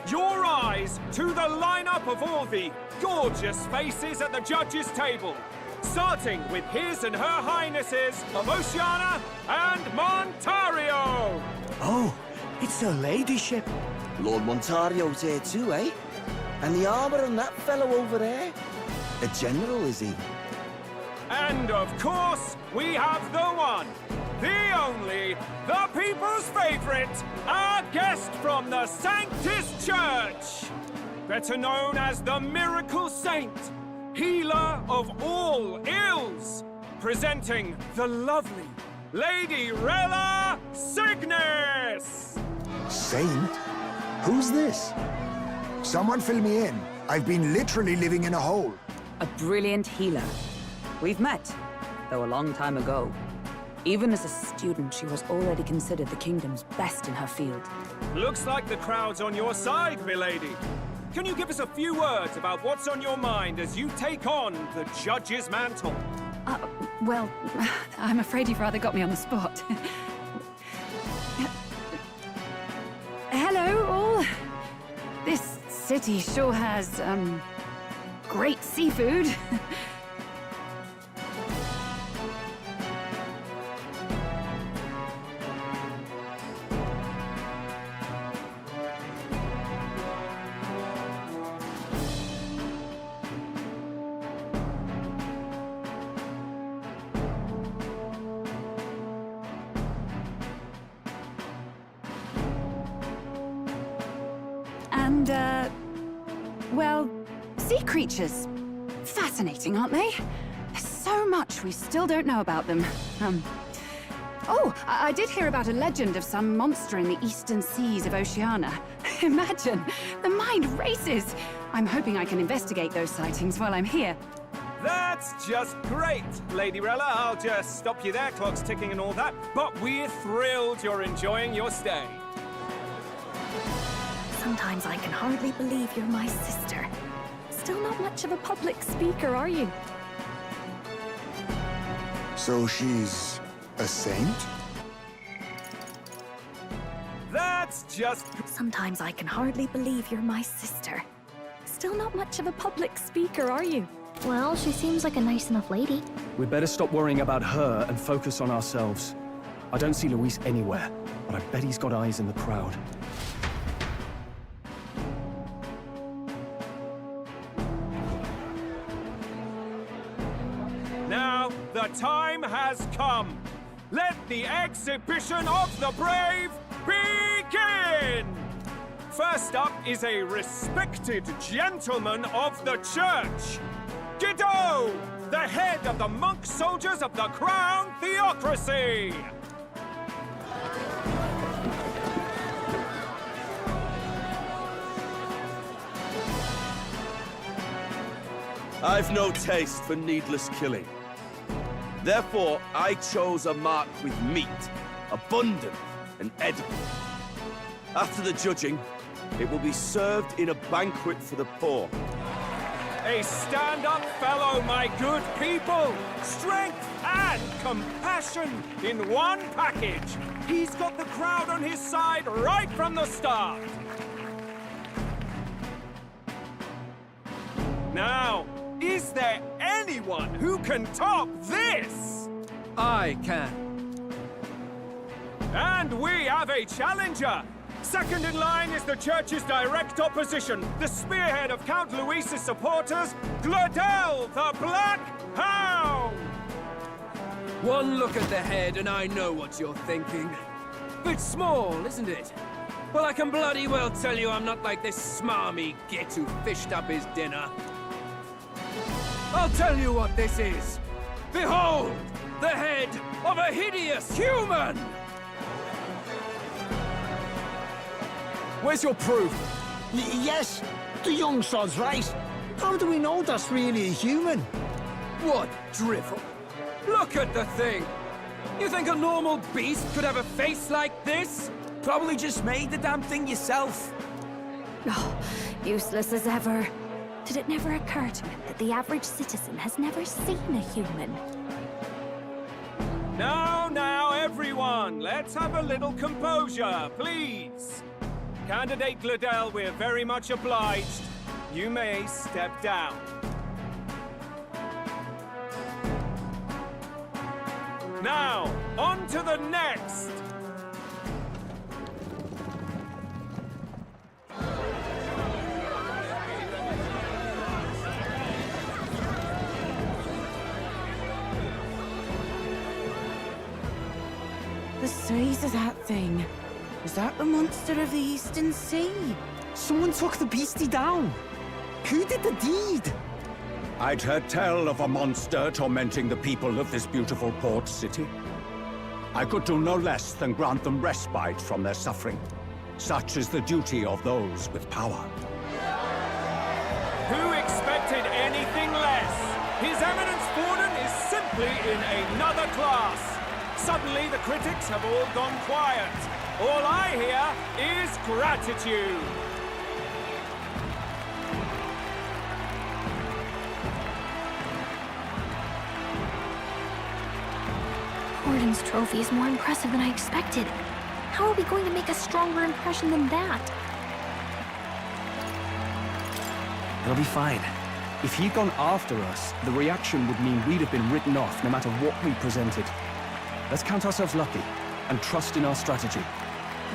your eyes to the lineup of all the gorgeous faces at the judges' table. Starting with His and Her Highnesses of Oceania and Montario! Oh, it's her ladyship. Lord Montario's here too, eh? And the armor on that fellow over there? A general, is he? And of course, we have the one, the only, the people's favorite, our guest from the Sanctus Church! Better known as the Miracle Saint, healer of all ills, presenting the lovely Lady Rella Cygnus! Saint? Who's this? Someone fill me in. I've been literally living in a hole. A brilliant healer. We've met, though a long time ago. Even as a student, she was already considered the kingdom's best in her field. Looks like the crowd's on your side, milady. Can you give us a few words about what's on your mind as you take on the judge's mantle? Well, I'm afraid you've rather got me on the spot. Hello, all. This city sure has, great seafood. And, well, sea creatures. Fascinating, aren't they? There's so much we still don't know about them. I did hear about a legend of some monster in the eastern seas of Oceania. Imagine, the mind races. I'm hoping I can investigate those sightings while I'm here. That's just great, Lady Rella. I'll just stop you there, clock's ticking and all that. But we're thrilled you're enjoying your stay. Sometimes I can hardly believe you're my sister. Still not much of a public speaker, are you? So she's a saint? That's just... Sometimes I can hardly believe you're my sister. Still not much of a public speaker, are you? Well, she seems like a nice enough lady. We'd better stop worrying about her and focus on ourselves. I don't see Luis anywhere, but I bet he's got eyes in the crowd. Now, the time has come. Let the exhibition of the brave begin! First up is a respected gentleman of the church. Guido, the head of the monk soldiers of the Crown Theocracy! I've no taste for needless killing. Therefore, I chose a mark with meat, abundant and edible. After the judging, it will be served in a banquet for the poor. A stand-up fellow, my good people! Strength and compassion in one package! He's got the crowd on his side right from the start! Now, is there anyone who can top this? I can. And we have a challenger! Second in line is the church's direct opposition, the spearhead of Count Luis's supporters, Glodel, the Black Hound! One look at the head and I know what you're thinking. Bit small, isn't it? Well, I can bloody well tell you I'm not like this smarmy git who fished up his dinner. I'll tell you what this is. Behold, the head of a hideous human! Where's your proof? Yes, the young sod's right. How do we know that's really a human? What drivel? Look at the thing! You think a normal beast could have a face like this? Probably just made the damn thing yourself. Oh, useless as ever. Did it never occur to him that the average citizen has never seen a human? Now, everyone, let's have a little composure, please. Candidate Glodel, we're very much obliged. You may step down. Now, on to the next! The size of that thing. Is that the monster of the Eastern Sea? Someone took the beastie down. Who did the deed? I'd heard tell of a monster tormenting the people of this beautiful port city. I could do no less than grant them respite from their suffering. Such is the duty of those with power. Who expected anything less? His Eminence Borden is simply in another class. Suddenly the critics have all gone quiet. All I hear is gratitude. Borden's trophy is more impressive than I expected. How are we going to make a stronger impression than that? It'll be fine. If he'd gone after us, the reaction would mean we'd have been written off no matter what we presented. Let's count ourselves lucky and trust in our strategy.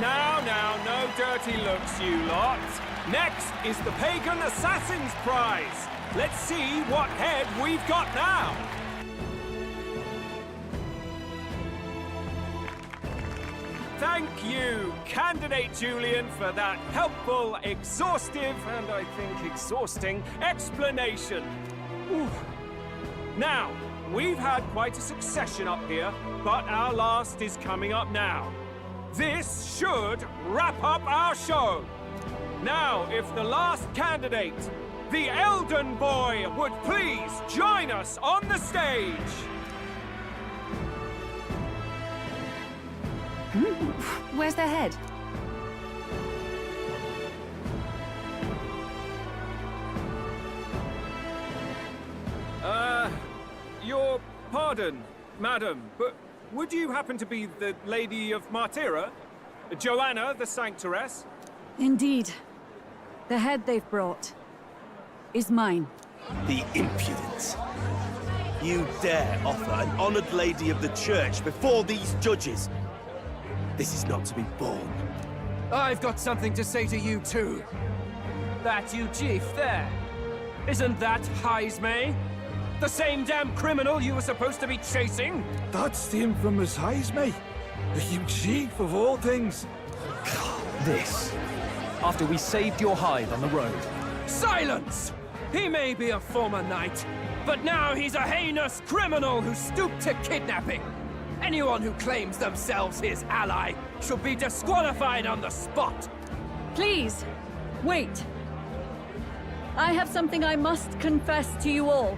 Now, no dirty looks, you lot. Next is the Pagan Assassin's Prize. Let's see what head we've got now. Thank you, Candidate Julian, for that helpful, exhaustive, and I think exhausting explanation. Ooh. Now, we've had quite a succession up here, but our last is coming up now. This should wrap up our show. Now, if the last candidate, the Elden Boy, would please join us on the stage. Where's their head? Your pardon, madam, but would you happen to be the Lady of Martira? Joanna, the Sanctoress? Indeed. The head they've brought is mine. The impudence. You dare offer an honored lady of the church before these judges? This is not to be borne. I've got something to say to you too. That you chief there. Isn't that Heisme? The same damn criminal you were supposed to be chasing? That's the infamous Heisme. The huge chief of all things. This. After we saved your hide on the road. Silence! He may be a former knight, but now he's a heinous criminal who stooped to kidnapping. Anyone who claims themselves his ally should be disqualified on the spot. Please, wait. I have something I must confess to you all.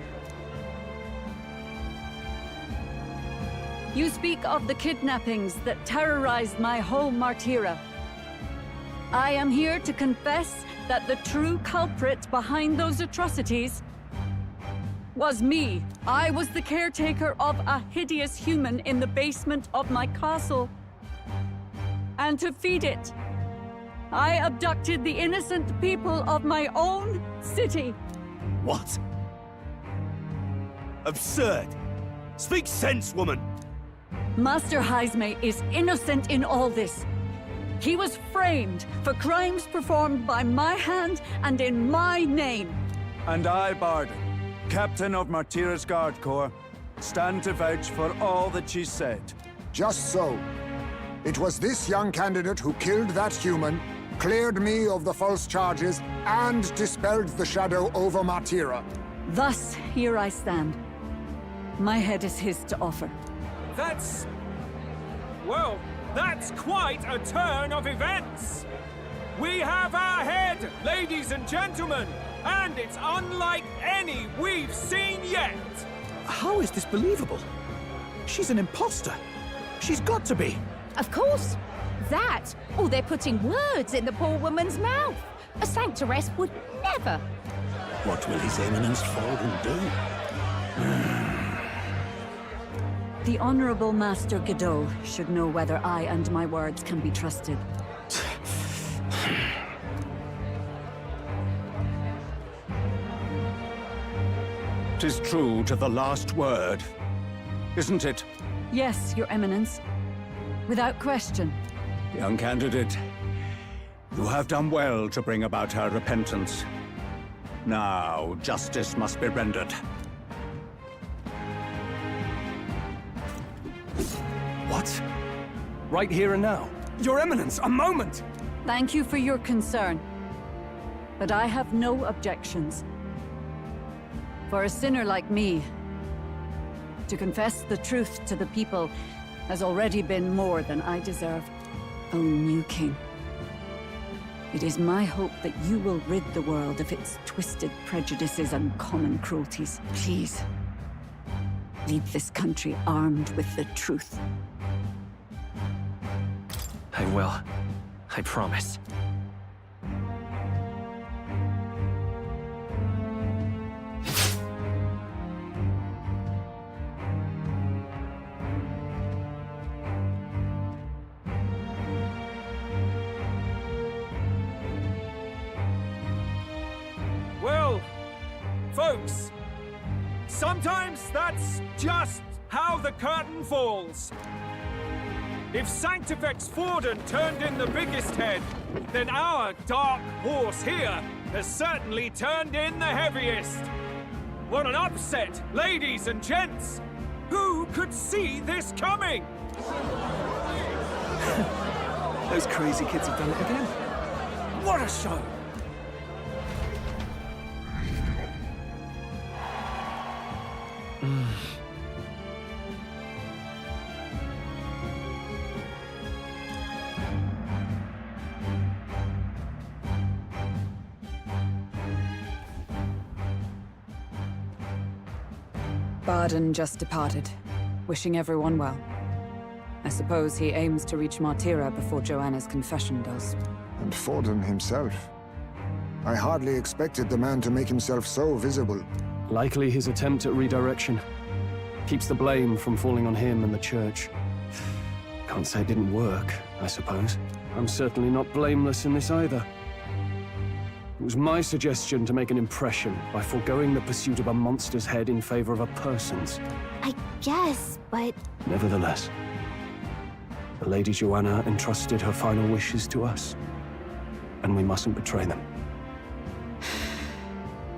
You speak of the kidnappings that terrorized my home, Martira. I am here to confess that the true culprit behind those atrocities was me. I was the caretaker of a hideous human in the basement of my castle. And to feed it, I abducted the innocent people of my own city. What? Absurd! Speak sense, woman! Master Heisme is innocent in all this. He was framed for crimes performed by my hand and in my name. And I, Barden, captain of Martira's Guard Corps, stand to vouch for all that she said. Just so. It was this young candidate who killed that human, cleared me of the false charges, and dispelled the shadow over Martira. Thus, here I stand. My head is his to offer. That's... well, that's quite a turn of events! We have our head, ladies and gentlemen, and it's unlike any we've seen yet! How is this believable? She's an imposter. She's got to be. Of course. That, or they're putting words in the poor woman's mouth. A sanctoress would never. What will His Eminence Forden do? The Honorable Master Godot should know whether I and my words can be trusted. 'Tis true to the last word, isn't it? Yes, Your Eminence. Without question. Young candidate, you have done well to bring about her repentance. Now, justice must be rendered. What? Right here and now? Your Eminence, a moment! Thank you for your concern. But I have no objections. For a sinner like me, to confess the truth to the people has already been more than I deserve. O new king, it is my hope that you will rid the world of its twisted prejudices and common cruelties. Please, leave this country armed with the truth. I will. I promise. Well, folks, sometimes that's just how the curtain falls. If Sanctifex Forden turned in the biggest head, then our dark horse here has certainly turned in the heaviest. What an upset, ladies and gents! Who could see this coming? Those crazy kids have done it again. What a show! Barden just departed, wishing everyone well. I suppose he aims to reach Martira before Joanna's confession does. And Forden himself. I hardly expected the man to make himself so visible. Likely his attempt at redirection. Keeps the blame from falling on him and the church. Can't say it didn't work, I suppose. I'm certainly not blameless in this either. It was my suggestion to make an impression by foregoing the pursuit of a monster's head in favor of a person's. I guess, but... Nevertheless, the Lady Joanna entrusted her final wishes to us, and we mustn't betray them.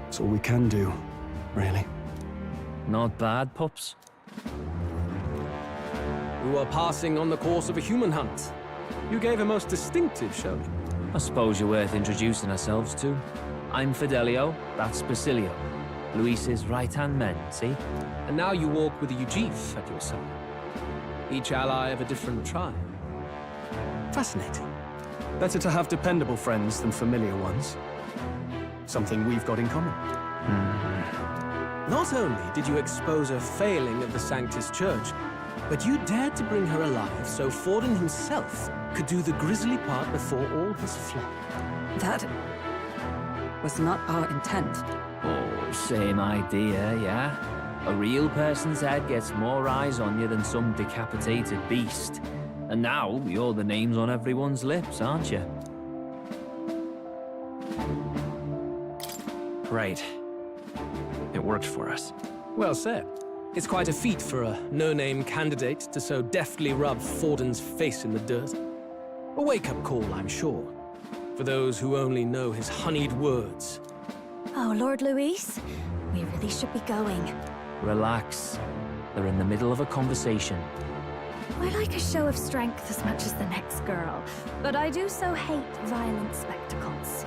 It's all we can do, really. Not bad, pups. We were passing on the course of a human hunt. You gave a most distinctive showing. I suppose you're worth introducing ourselves to. I'm Fidelio, that's Basilio. Luis's right-hand men, see? And now you walk with a Ujif at your side. Each ally of a different tribe. Fascinating. Better to have dependable friends than familiar ones. Something we've got in common. Not only did you expose a failing of the Sanctus Church, but you dared to bring her alive so Forden himself could do the grisly part before all his flock. That was not our intent. Oh, same idea, yeah? A real person's head gets more eyes on you than some decapitated beast. And now, you're the names on everyone's lips, aren't you? Right. It worked for us. Well said. It's quite a feat for a no-name candidate to so deftly rub Forden's face in the dirt. A wake-up call, I'm sure, for those who only know his honeyed words. Oh, Lord Luis, we really should be going. Relax. They're in the middle of a conversation. I like a show of strength as much as the next girl, but I do so hate violent spectacles.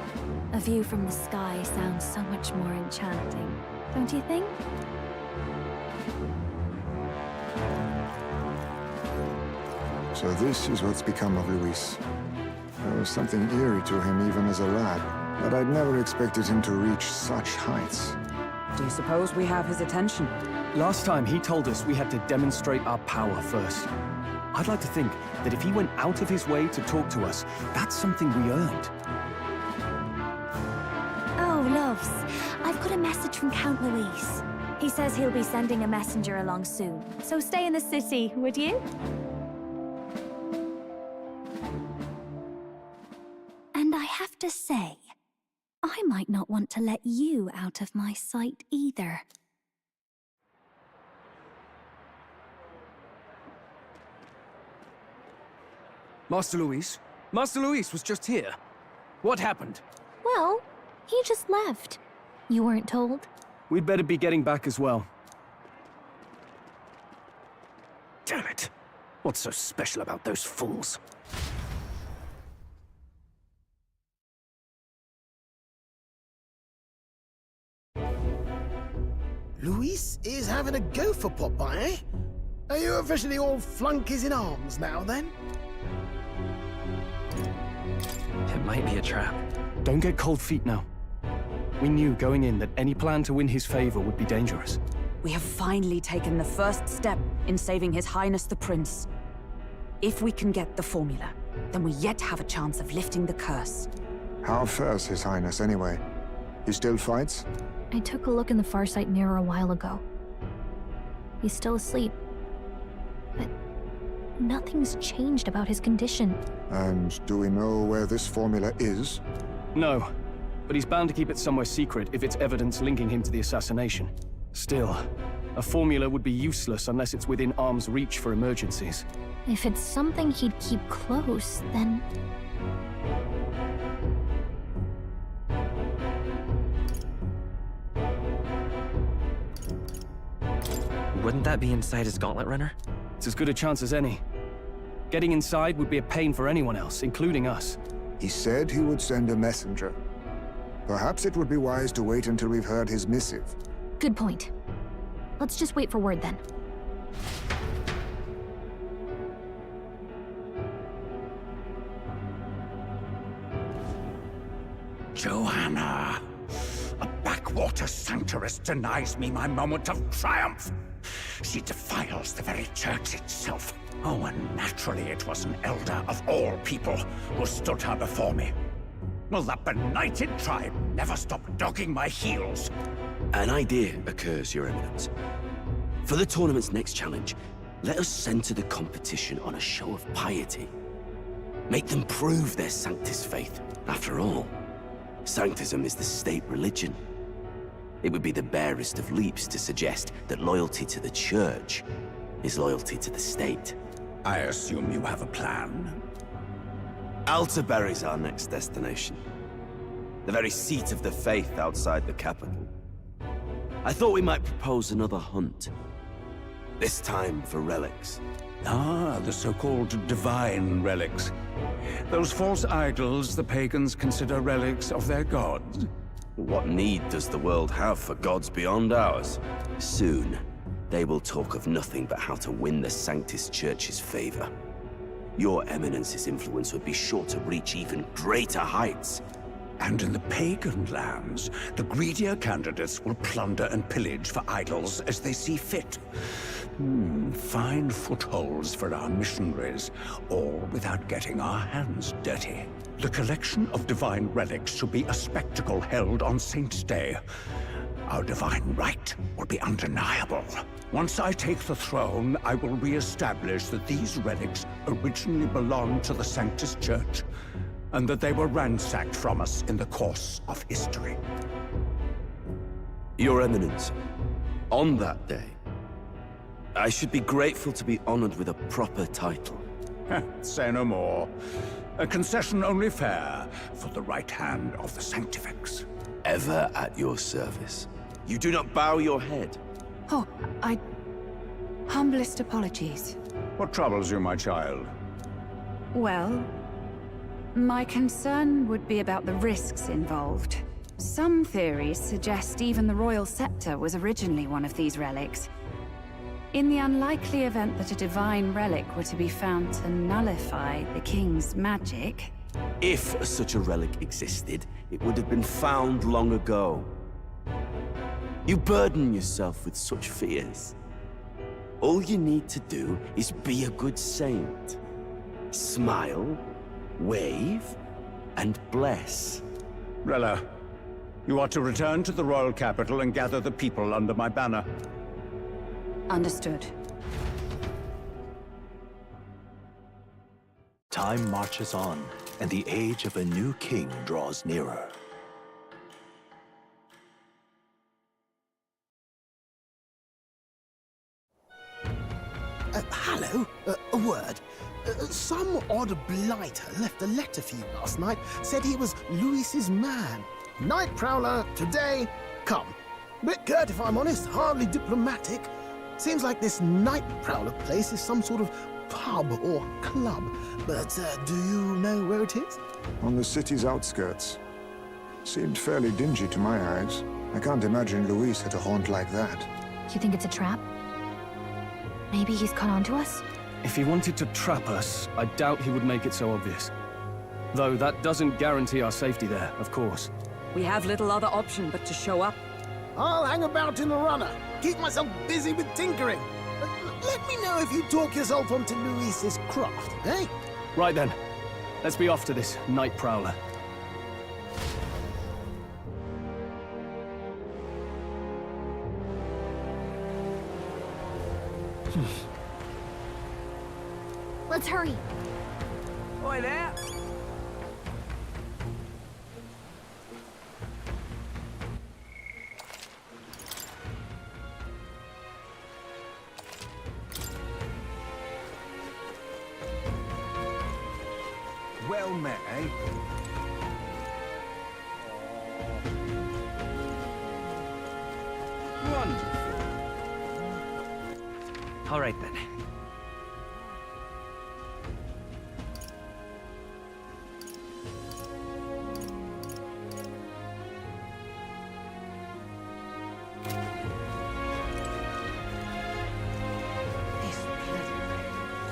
A view from the sky sounds so much more enchanting, don't you think? So this is what's become of Luis. There was something eerie to him even as a lad, but I'd never expected him to reach such heights. Do you suppose we have his attention? Last time he told us we had to demonstrate our power first. I'd like to think that if he went out of his way to talk to us, that's something we earned. Oh, loves, I've got a message from Count Luis. He says he'll be sending a messenger along soon, so stay in the city, would you? And I have to say, I might not want to let you out of my sight either. Master Luis? Master Luis was just here. What happened? Well, he just left. You weren't told? We'd better be getting back as well. Damn it. What's so special about those fools? Luis is having a go for Popeye, eh? Are you officially all flunkies in arms now, then? It might be a trap. Don't get cold feet now. We knew going in that any plan to win his favor would be dangerous. We have finally taken the first step in saving His Highness the Prince. If we can get the formula, then we yet have a chance of lifting the curse. How fares His Highness, anyway? He still fights? I took a look in the Farsight mirror a while ago. He's still asleep. But nothing's changed about his condition. And do we know where this formula is? No, but he's bound to keep it somewhere secret if it's evidence linking him to the assassination. Still, a formula would be useless unless it's within arm's reach for emergencies. If it's something he'd keep close, then... Wouldn't that be inside his gauntlet runner? It's as good a chance as any. Getting inside would be a pain for anyone else, including us. He said he would send a messenger. Perhaps it would be wise to wait until we've heard his missive. Good point. Let's just wait for word then. Joanna! A backwater sanctuarist denies me my moment of triumph! She defiles the very church itself. Oh, and naturally it was an elder of all people who stood her before me. Will that benighted tribe never stop dogging my heels? An idea occurs, Your Eminence. For the tournament's next challenge, let us center the competition on a show of piety. Make them prove their Sanctus faith. After all, Sanctism is the state religion. It would be the barest of leaps to suggest that loyalty to the Church is loyalty to the state. I assume you have a plan? Altaberry's our next destination. The very seat of the faith outside the capital. I thought we might propose another hunt. This time for relics. Ah, the so-called divine relics. Those false idols the pagans consider relics of their gods. What need does the world have for gods beyond ours? Soon, they will talk of nothing but how to win the Sanctus Church's favor. Your Eminence's influence would be sure to reach even greater heights. And in the pagan lands, the greedier candidates will plunder and pillage for idols as they see fit. Fine footholds for our missionaries, all without getting our hands dirty. The collection of divine relics should be a spectacle held on Saint's Day. Our divine right will be undeniable. Once I take the throne, I will re-establish that these relics originally belonged to the Sanctus Church, and that they were ransacked from us in the course of history. Your Eminence, on that day, I should be grateful to be honored with a proper title. Say no more. A concession only fair for the right hand of the Sanctifex. Ever at your service. You do not bow your head. Oh, humblest apologies. What troubles you, my child? Well, my concern would be about the risks involved. Some theories suggest even the royal scepter was originally one of these relics. In the unlikely event that a divine relic were to be found to nullify the king's magic... If such a relic existed, it would have been found long ago. You burden yourself with such fears. All you need to do is be a good saint. Smile, wave, and bless. Rella, you are to return to the royal capital and gather the people under my banner. Understood. Time marches on, and the age of a new king draws nearer. Hello? A word. Some odd blighter left a letter for you last night. Said he was Luis's man. Night Prowler, today, come. Bit curt if I'm honest, hardly diplomatic. Seems like this Night Prowler place is some sort of pub or club. But do you know where it is? On the city's outskirts. Seemed fairly dingy to my eyes. I can't imagine Luis had a haunt like that. You think it's a trap? Maybe he's caught on to us? If he wanted to trap us, I doubt he would make it so obvious. Though that doesn't guarantee our safety there, of course. We have little other option but to show up. I'll hang about in the runner. Keep myself busy with tinkering. Let me know if you talk yourself onto Luis's craft, eh? Right then. Let's be off to this Night Prowler. Let's hurry. Oi there! Well met, eh? Wonderful. All right then.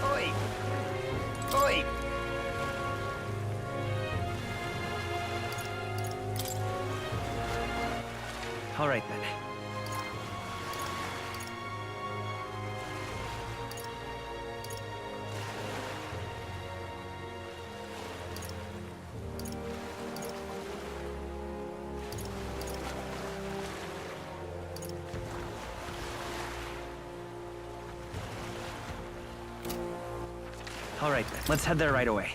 Oi! Oi! All right then. All right then. Let's head there right away.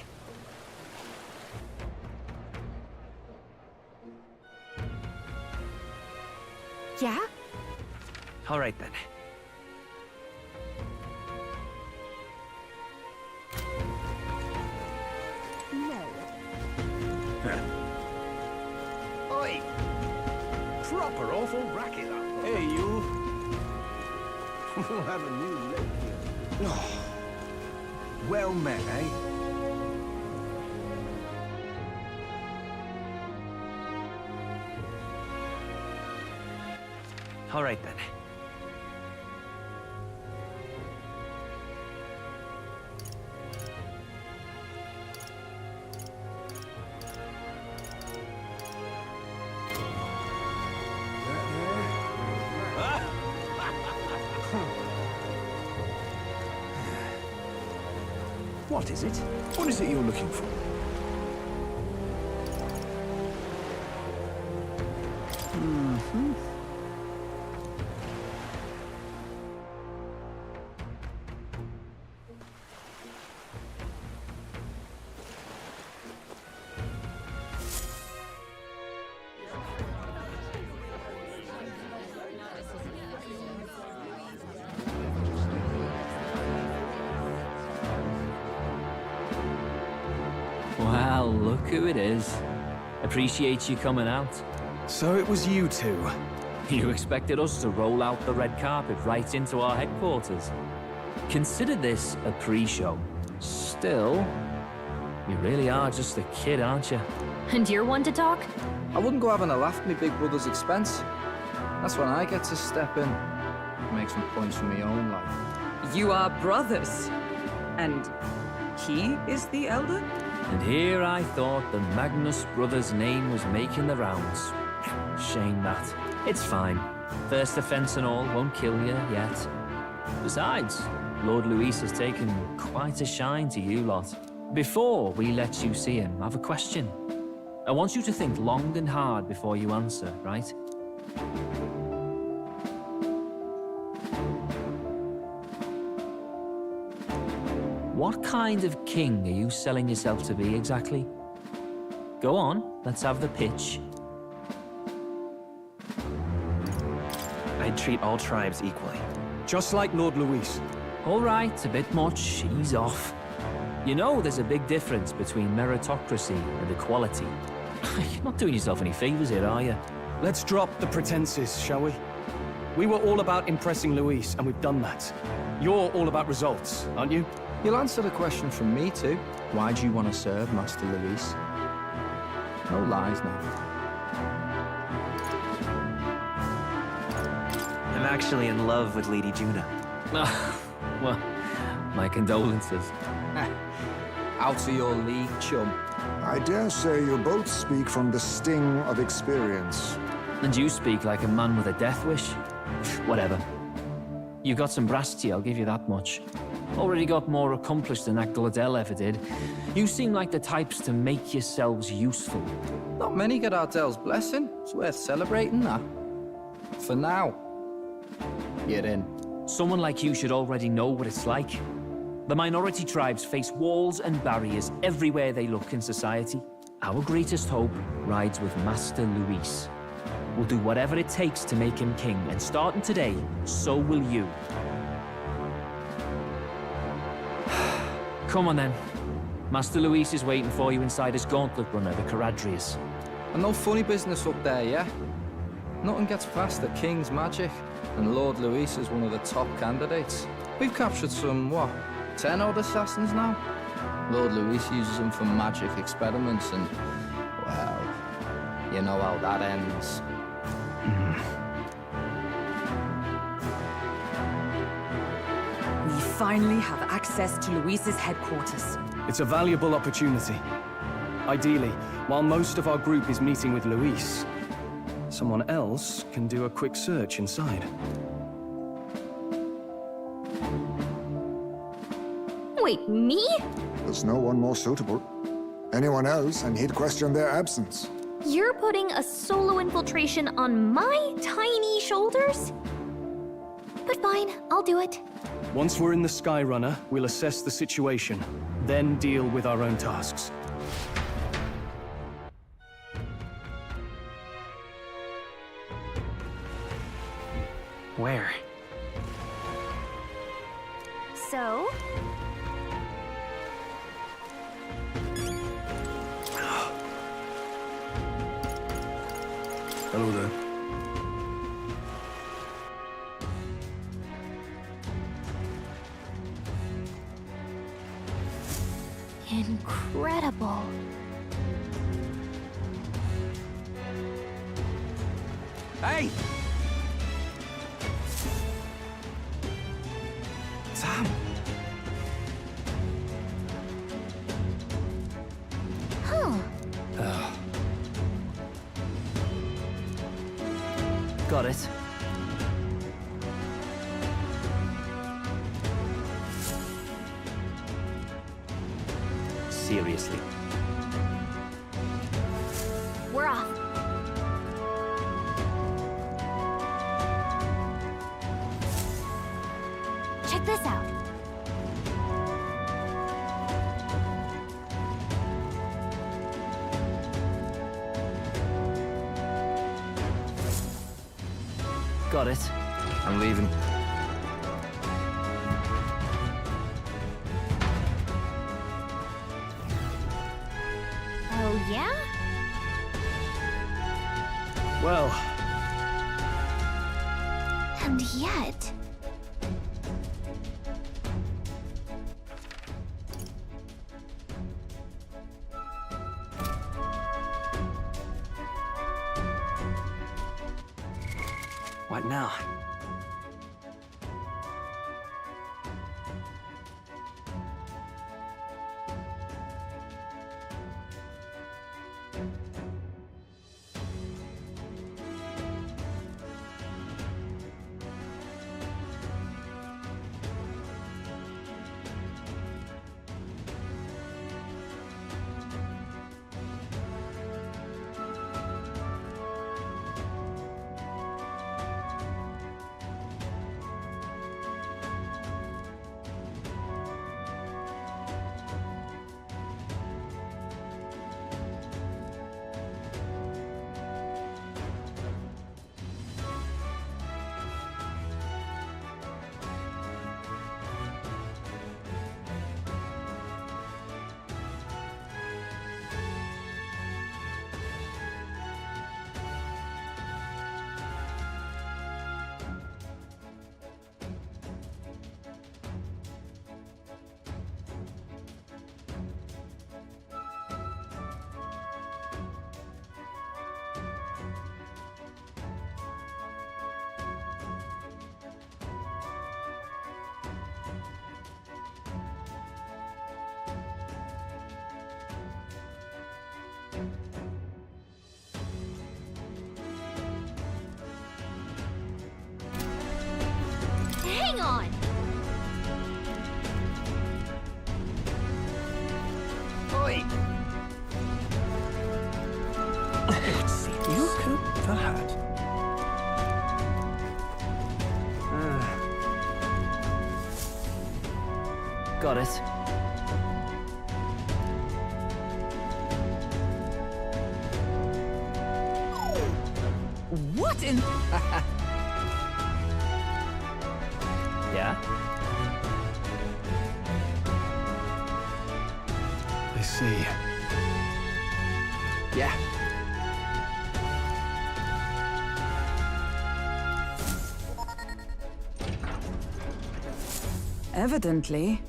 Yeah? All right then. No. Oi! Proper awful racket, that. Hey, you. We'll have a new leg here. Well met, eh? All right then. What is it? What is it you're looking for? Mm-hmm. who it is. Appreciate you coming out. So it was you two. You expected us to roll out the red carpet right into our headquarters. Consider this a pre-show. Still, you really are just a kid, aren't you? And you're one to talk? I wouldn't go having a laugh at my big brother's expense. That's when I get to step in. Make some points for my own life. You are brothers. And he is the elder? And here I thought the Magnus brothers' name was making the rounds. Shame that. It's fine. First offense and all won't kill you yet. Besides, Lord Luis has taken quite a shine to you lot. Before we let you see him, I have a question. I want you to think long and hard before you answer, right? What kind of king are you selling yourself to be exactly? Go on, let's have the pitch. I'd treat all tribes equally. Just like Lord Luis. All right, a bit much, ease off. You know there's a big difference between meritocracy and equality. You're not doing yourself any favors here, are you? Let's drop the pretenses, shall we? We were all about impressing Luis, and we've done that. You're all about results, aren't you? You'll answer the question from me too. Why do you want to serve Master Luis? No lies now. I'm actually in love with Lady Juna. Well, my condolences. Out of your league, chum. I dare say you both speak from the sting of experience. And you speak like a man with a death wish. Whatever. You got some brass to you, I'll give you that much. Already got more accomplished than Agdaladel ever did. You seem like the types to make yourselves useful. Not many get Ardel's blessing. It's worth celebrating that. For now. You're in. Someone like you should already know what it's like. The minority tribes face walls and barriers everywhere they look in society. Our greatest hope rides with Master Luis. We'll do whatever it takes to make him king, and starting today, so will you. Come on then. Master Luis is waiting for you inside his gauntlet runner, the Caradrius. And no funny business up there, yeah? Nothing gets past the King's magic, and Lord Luis is one of the top candidates. We've captured some, what, 10 odd assassins now? Lord Luis uses them for magic experiments and, well, you know how that ends. We finally have access to Luis's headquarters. It's a valuable opportunity. Ideally, while most of our group is meeting with Luis, someone else can do a quick search inside. Wait, me? There's no one more suitable. Anyone else, and he'd question their absence. You're putting a solo infiltration on my tiny shoulders? But fine, I'll do it. Once we're in the Skyrunner, we'll assess the situation, then deal with our own tasks. Where? So? Hello there. Incredible. Hey! Sam! Huh. Got it. Seriously. We're off. Check this out. Got it. I'm leaving. Oh, yeah? Well... And yet... What now? Hang on! Oi! Look at that. Got it. What in... Yeah? I see. Yeah. Evidently.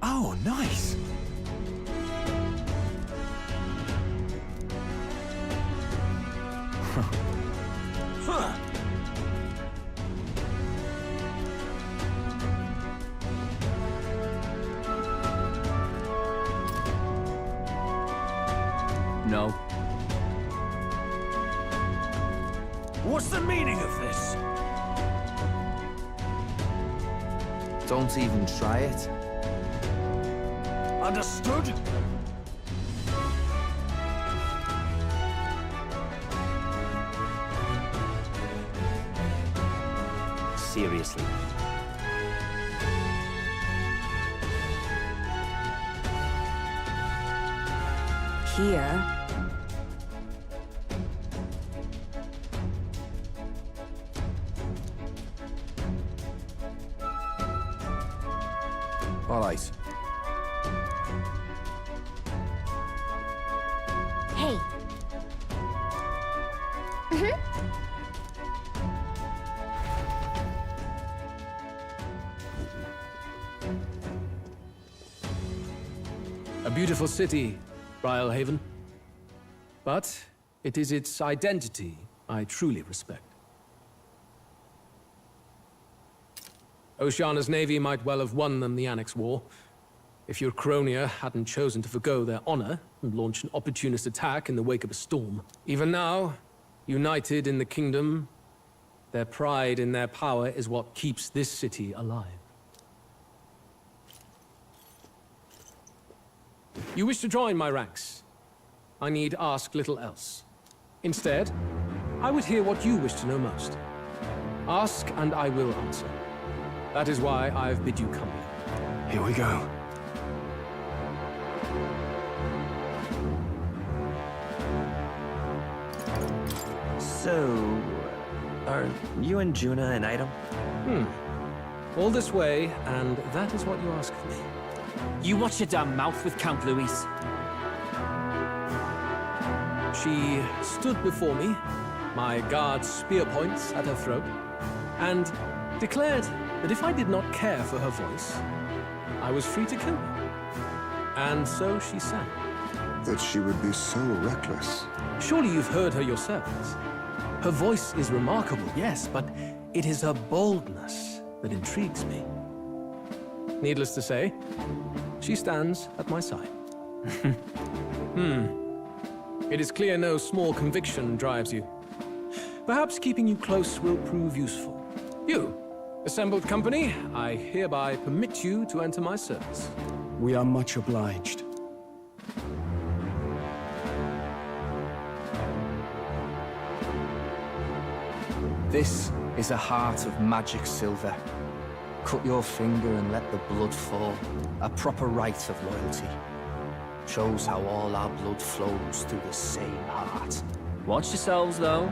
Oh, nice! Huh. No. What's the meaning of this? Don't even try it. Understood? Seriously. Here... All right. Hey. A beautiful city, Briarhaven. But it is its identity I truly respect. Oceana's navy might well have won them the Annex War, if your Cronia hadn't chosen to forgo their honor and launch an opportunist attack in the wake of a storm. Even now, united in the kingdom, their pride in their power is what keeps this city alive. You wish to join my ranks. I need ask little else. Instead, I would hear what you wish to know most. Ask and I will answer. That is why I've bid you come here. Here we go. So, are you and Juna an item? All this way, and that is what you ask of me. You watch your damn mouth with Count Luis. She stood before me, my guard's spear points at her throat, and declared that if I did not care for her voice, I was free to kill her. And so she sang. That she would be so reckless. Surely you've heard her yourselves. Her voice is remarkable, yes, but it is her boldness that intrigues me. Needless to say, she stands at my side. It is clear no small conviction drives you. Perhaps keeping you close will prove useful. You, assembled company, I hereby permit you to enter my service. We are much obliged. This is a heart of magic silver. Cut your finger and let the blood fall. A proper rite of loyalty. Shows how all our blood flows through the same heart. Watch yourselves, though.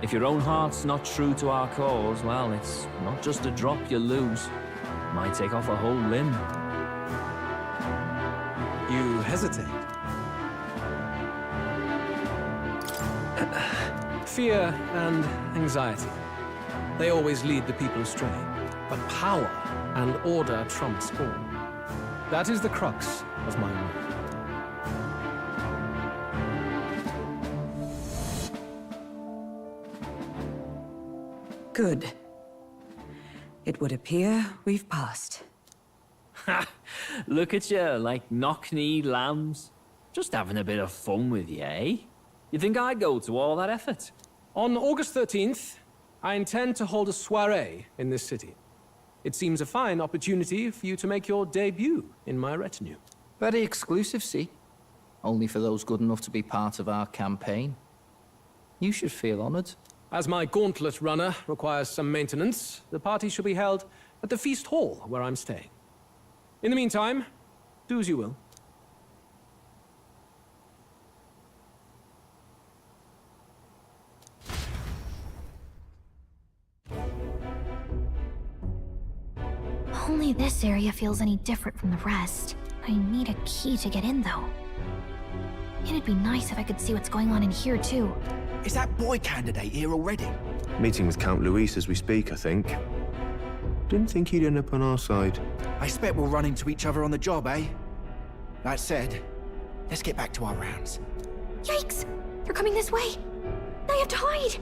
If your own heart's not true to our cause, well, it's not just a drop you lose. Might take off a whole limb. You hesitate. Fear and anxiety. They always lead the people astray. But power and order trumps all. That is the crux of my work. Good. It would appear we've passed. Ha! Look at you, like knock-kneed lambs. Just having a bit of fun with you, eh? You think I'd go to all that effort? On August 13th, I intend to hold a soiree in this city. It seems a fine opportunity for you to make your debut in my retinue. Very exclusive, see? Only for those good enough to be part of our campaign. You should feel honored. As my gauntlet runner requires some maintenance, the party shall be held at the feast hall where I'm staying. In the meantime, do as you will. Only this area feels any different from the rest. I need a key to get in, though. It'd be nice if I could see what's going on in here, too. Is that boy candidate here already? Meeting with Count Luis as we speak, I think. Didn't think he'd end up on our side. I expect we'll run into each other on the job, eh? That said, let's get back to our rounds. Yikes! They're coming this way! I have to hide!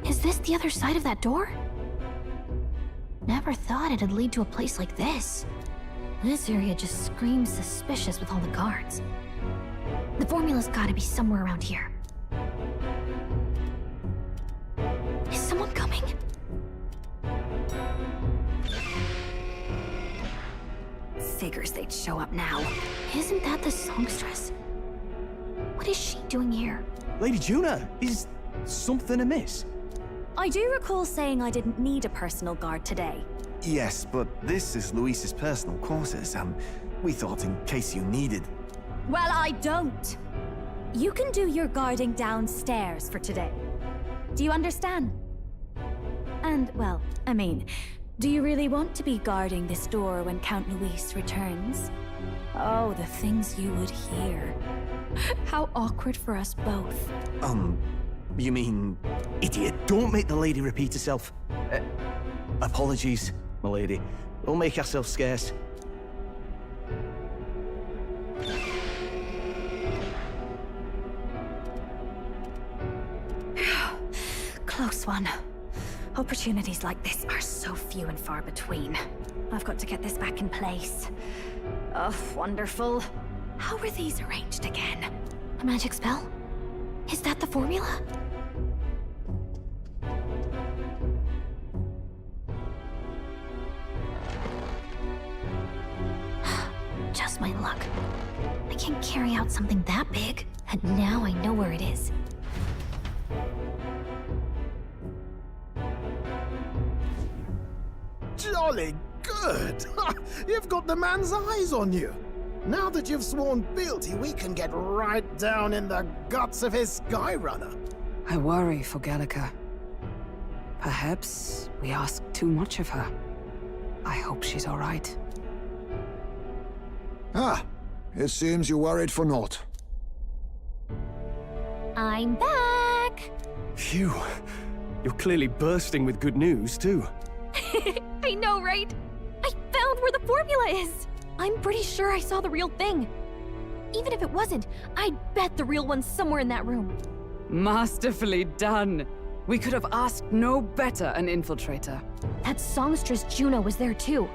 Is this the other side of that door? Never thought it'd lead to a place like this. This area just screams suspicious with all the guards. The formula's gotta be somewhere around here. Is someone coming? Figures they'd show up now. Isn't that the songstress? What is she doing here? Lady Juna, is something amiss? I do recall saying I didn't need a personal guard today. Yes, but this is Luis's personal quarters, and we thought in case you needed... Well, I don't. You can do your guarding downstairs for today. Do you understand? And, well, I mean, do you really want to be guarding this door when Count Luis returns? Oh, the things you would hear. How awkward for us both. You mean... Idiot, don't make the lady repeat herself. Apologies, my lady. We'll make ourselves scarce. Close one. Opportunities like this are so few and far between. I've got to get this back in place. Oh, wonderful. How were these arranged again? A magic spell? Is that the formula? Just my luck. I can't carry out something that big. And now I know where it is. Jolly good! You've got the man's eyes on you. Now that you've sworn fealty, we can get right down in the guts of his Skyrunner. I worry for Gallica. Perhaps we ask too much of her. I hope she's all right. Ah, it seems you worried for naught. I'm back! Phew. You're clearly bursting with good news, too. I know, right? I found where the formula is! I'm pretty sure I saw the real thing. Even if it wasn't, I'd bet the real one's somewhere in that room. Masterfully done. We could have asked no better an infiltrator. That songstress Juno was there too.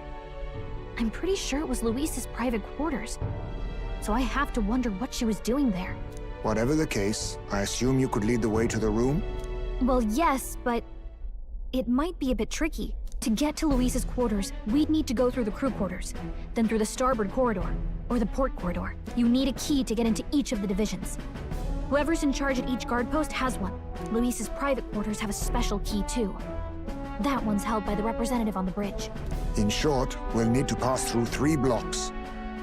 I'm pretty sure it was Luis's private quarters. So I have to wonder what she was doing there. Whatever the case, I assume you could lead the way to the room? Well, yes, but it might be a bit tricky. To get to Luis's quarters, we'd need to go through the crew quarters, then through the starboard corridor, or the port corridor. You need a key to get into each of the divisions. Whoever's in charge at each guard post has one. Luis's private quarters have a special key too. That one's held by the representative on the bridge. In short, we'll need to pass through 3 blocks.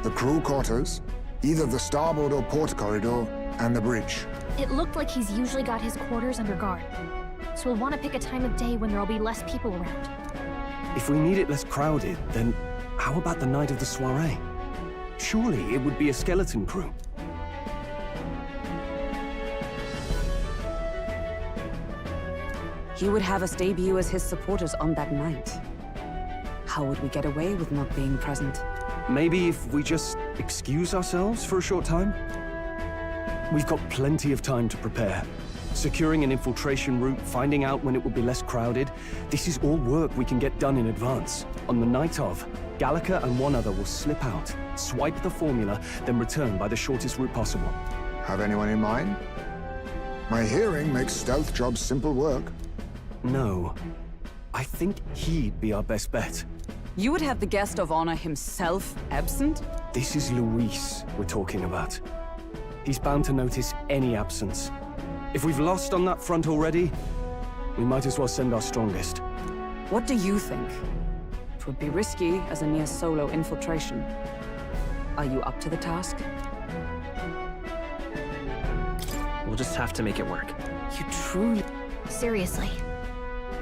The crew quarters, either the starboard or port corridor, and the bridge. It looked like he's usually got his quarters under guard. So we'll want to pick a time of day when there'll be less people around. If we need it less crowded, then how about the night of the soiree? Surely it would be a skeleton crew. He would have us debut as his supporters on that night. How would we get away with not being present? Maybe if we just excuse ourselves for a short time? We've got plenty of time to prepare. Securing an infiltration route, finding out when it will be less crowded, this is all work we can get done in advance. On the night of, Gallica and one other will slip out, swipe the formula, then return by the shortest route possible. Have anyone in mind? My hearing makes stealth jobs simple work. No. I think he'd be our best bet. You would have the guest of honor himself absent? This is Luis we're talking about. He's bound to notice any absence. If we've lost on that front already, we might as well send our strongest. What do you think? It would be risky as a near-solo infiltration. Are you up to the task? We'll just have to make it work. You truly... Seriously.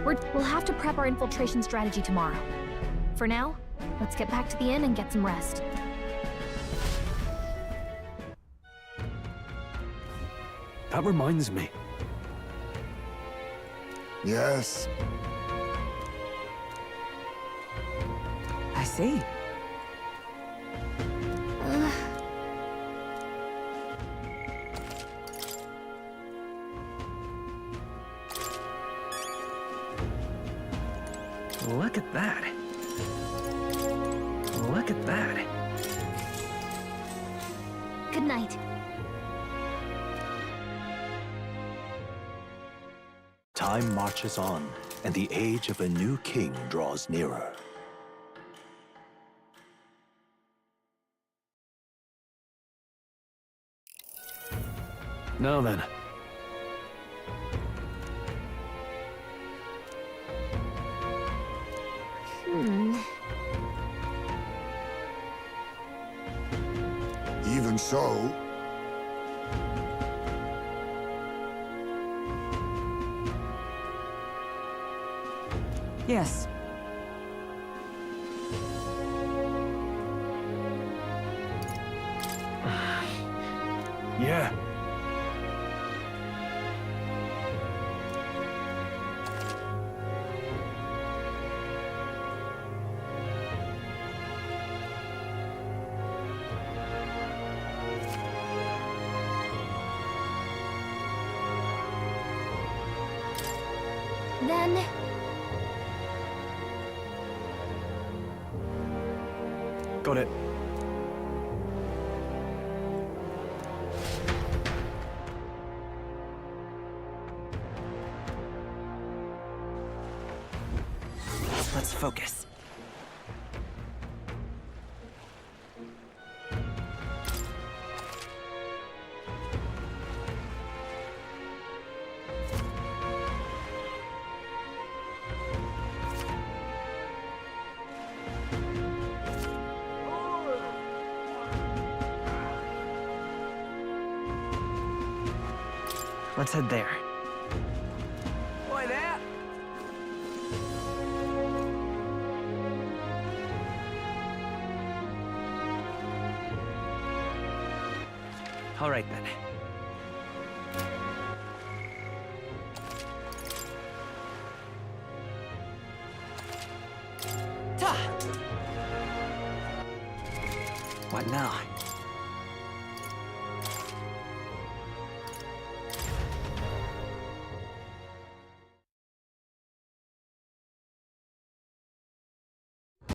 We'll have to prep our infiltration strategy tomorrow. For now, let's get back to the inn and get some rest. That reminds me. Yes. I see. Look at that. Look at that. Good night. Time marches on, and the age of a new king draws nearer. Now then. Even so... Yes. Yeah. Then... Got it. Let's focus. Let's head there. Boy there! All right, then. What now?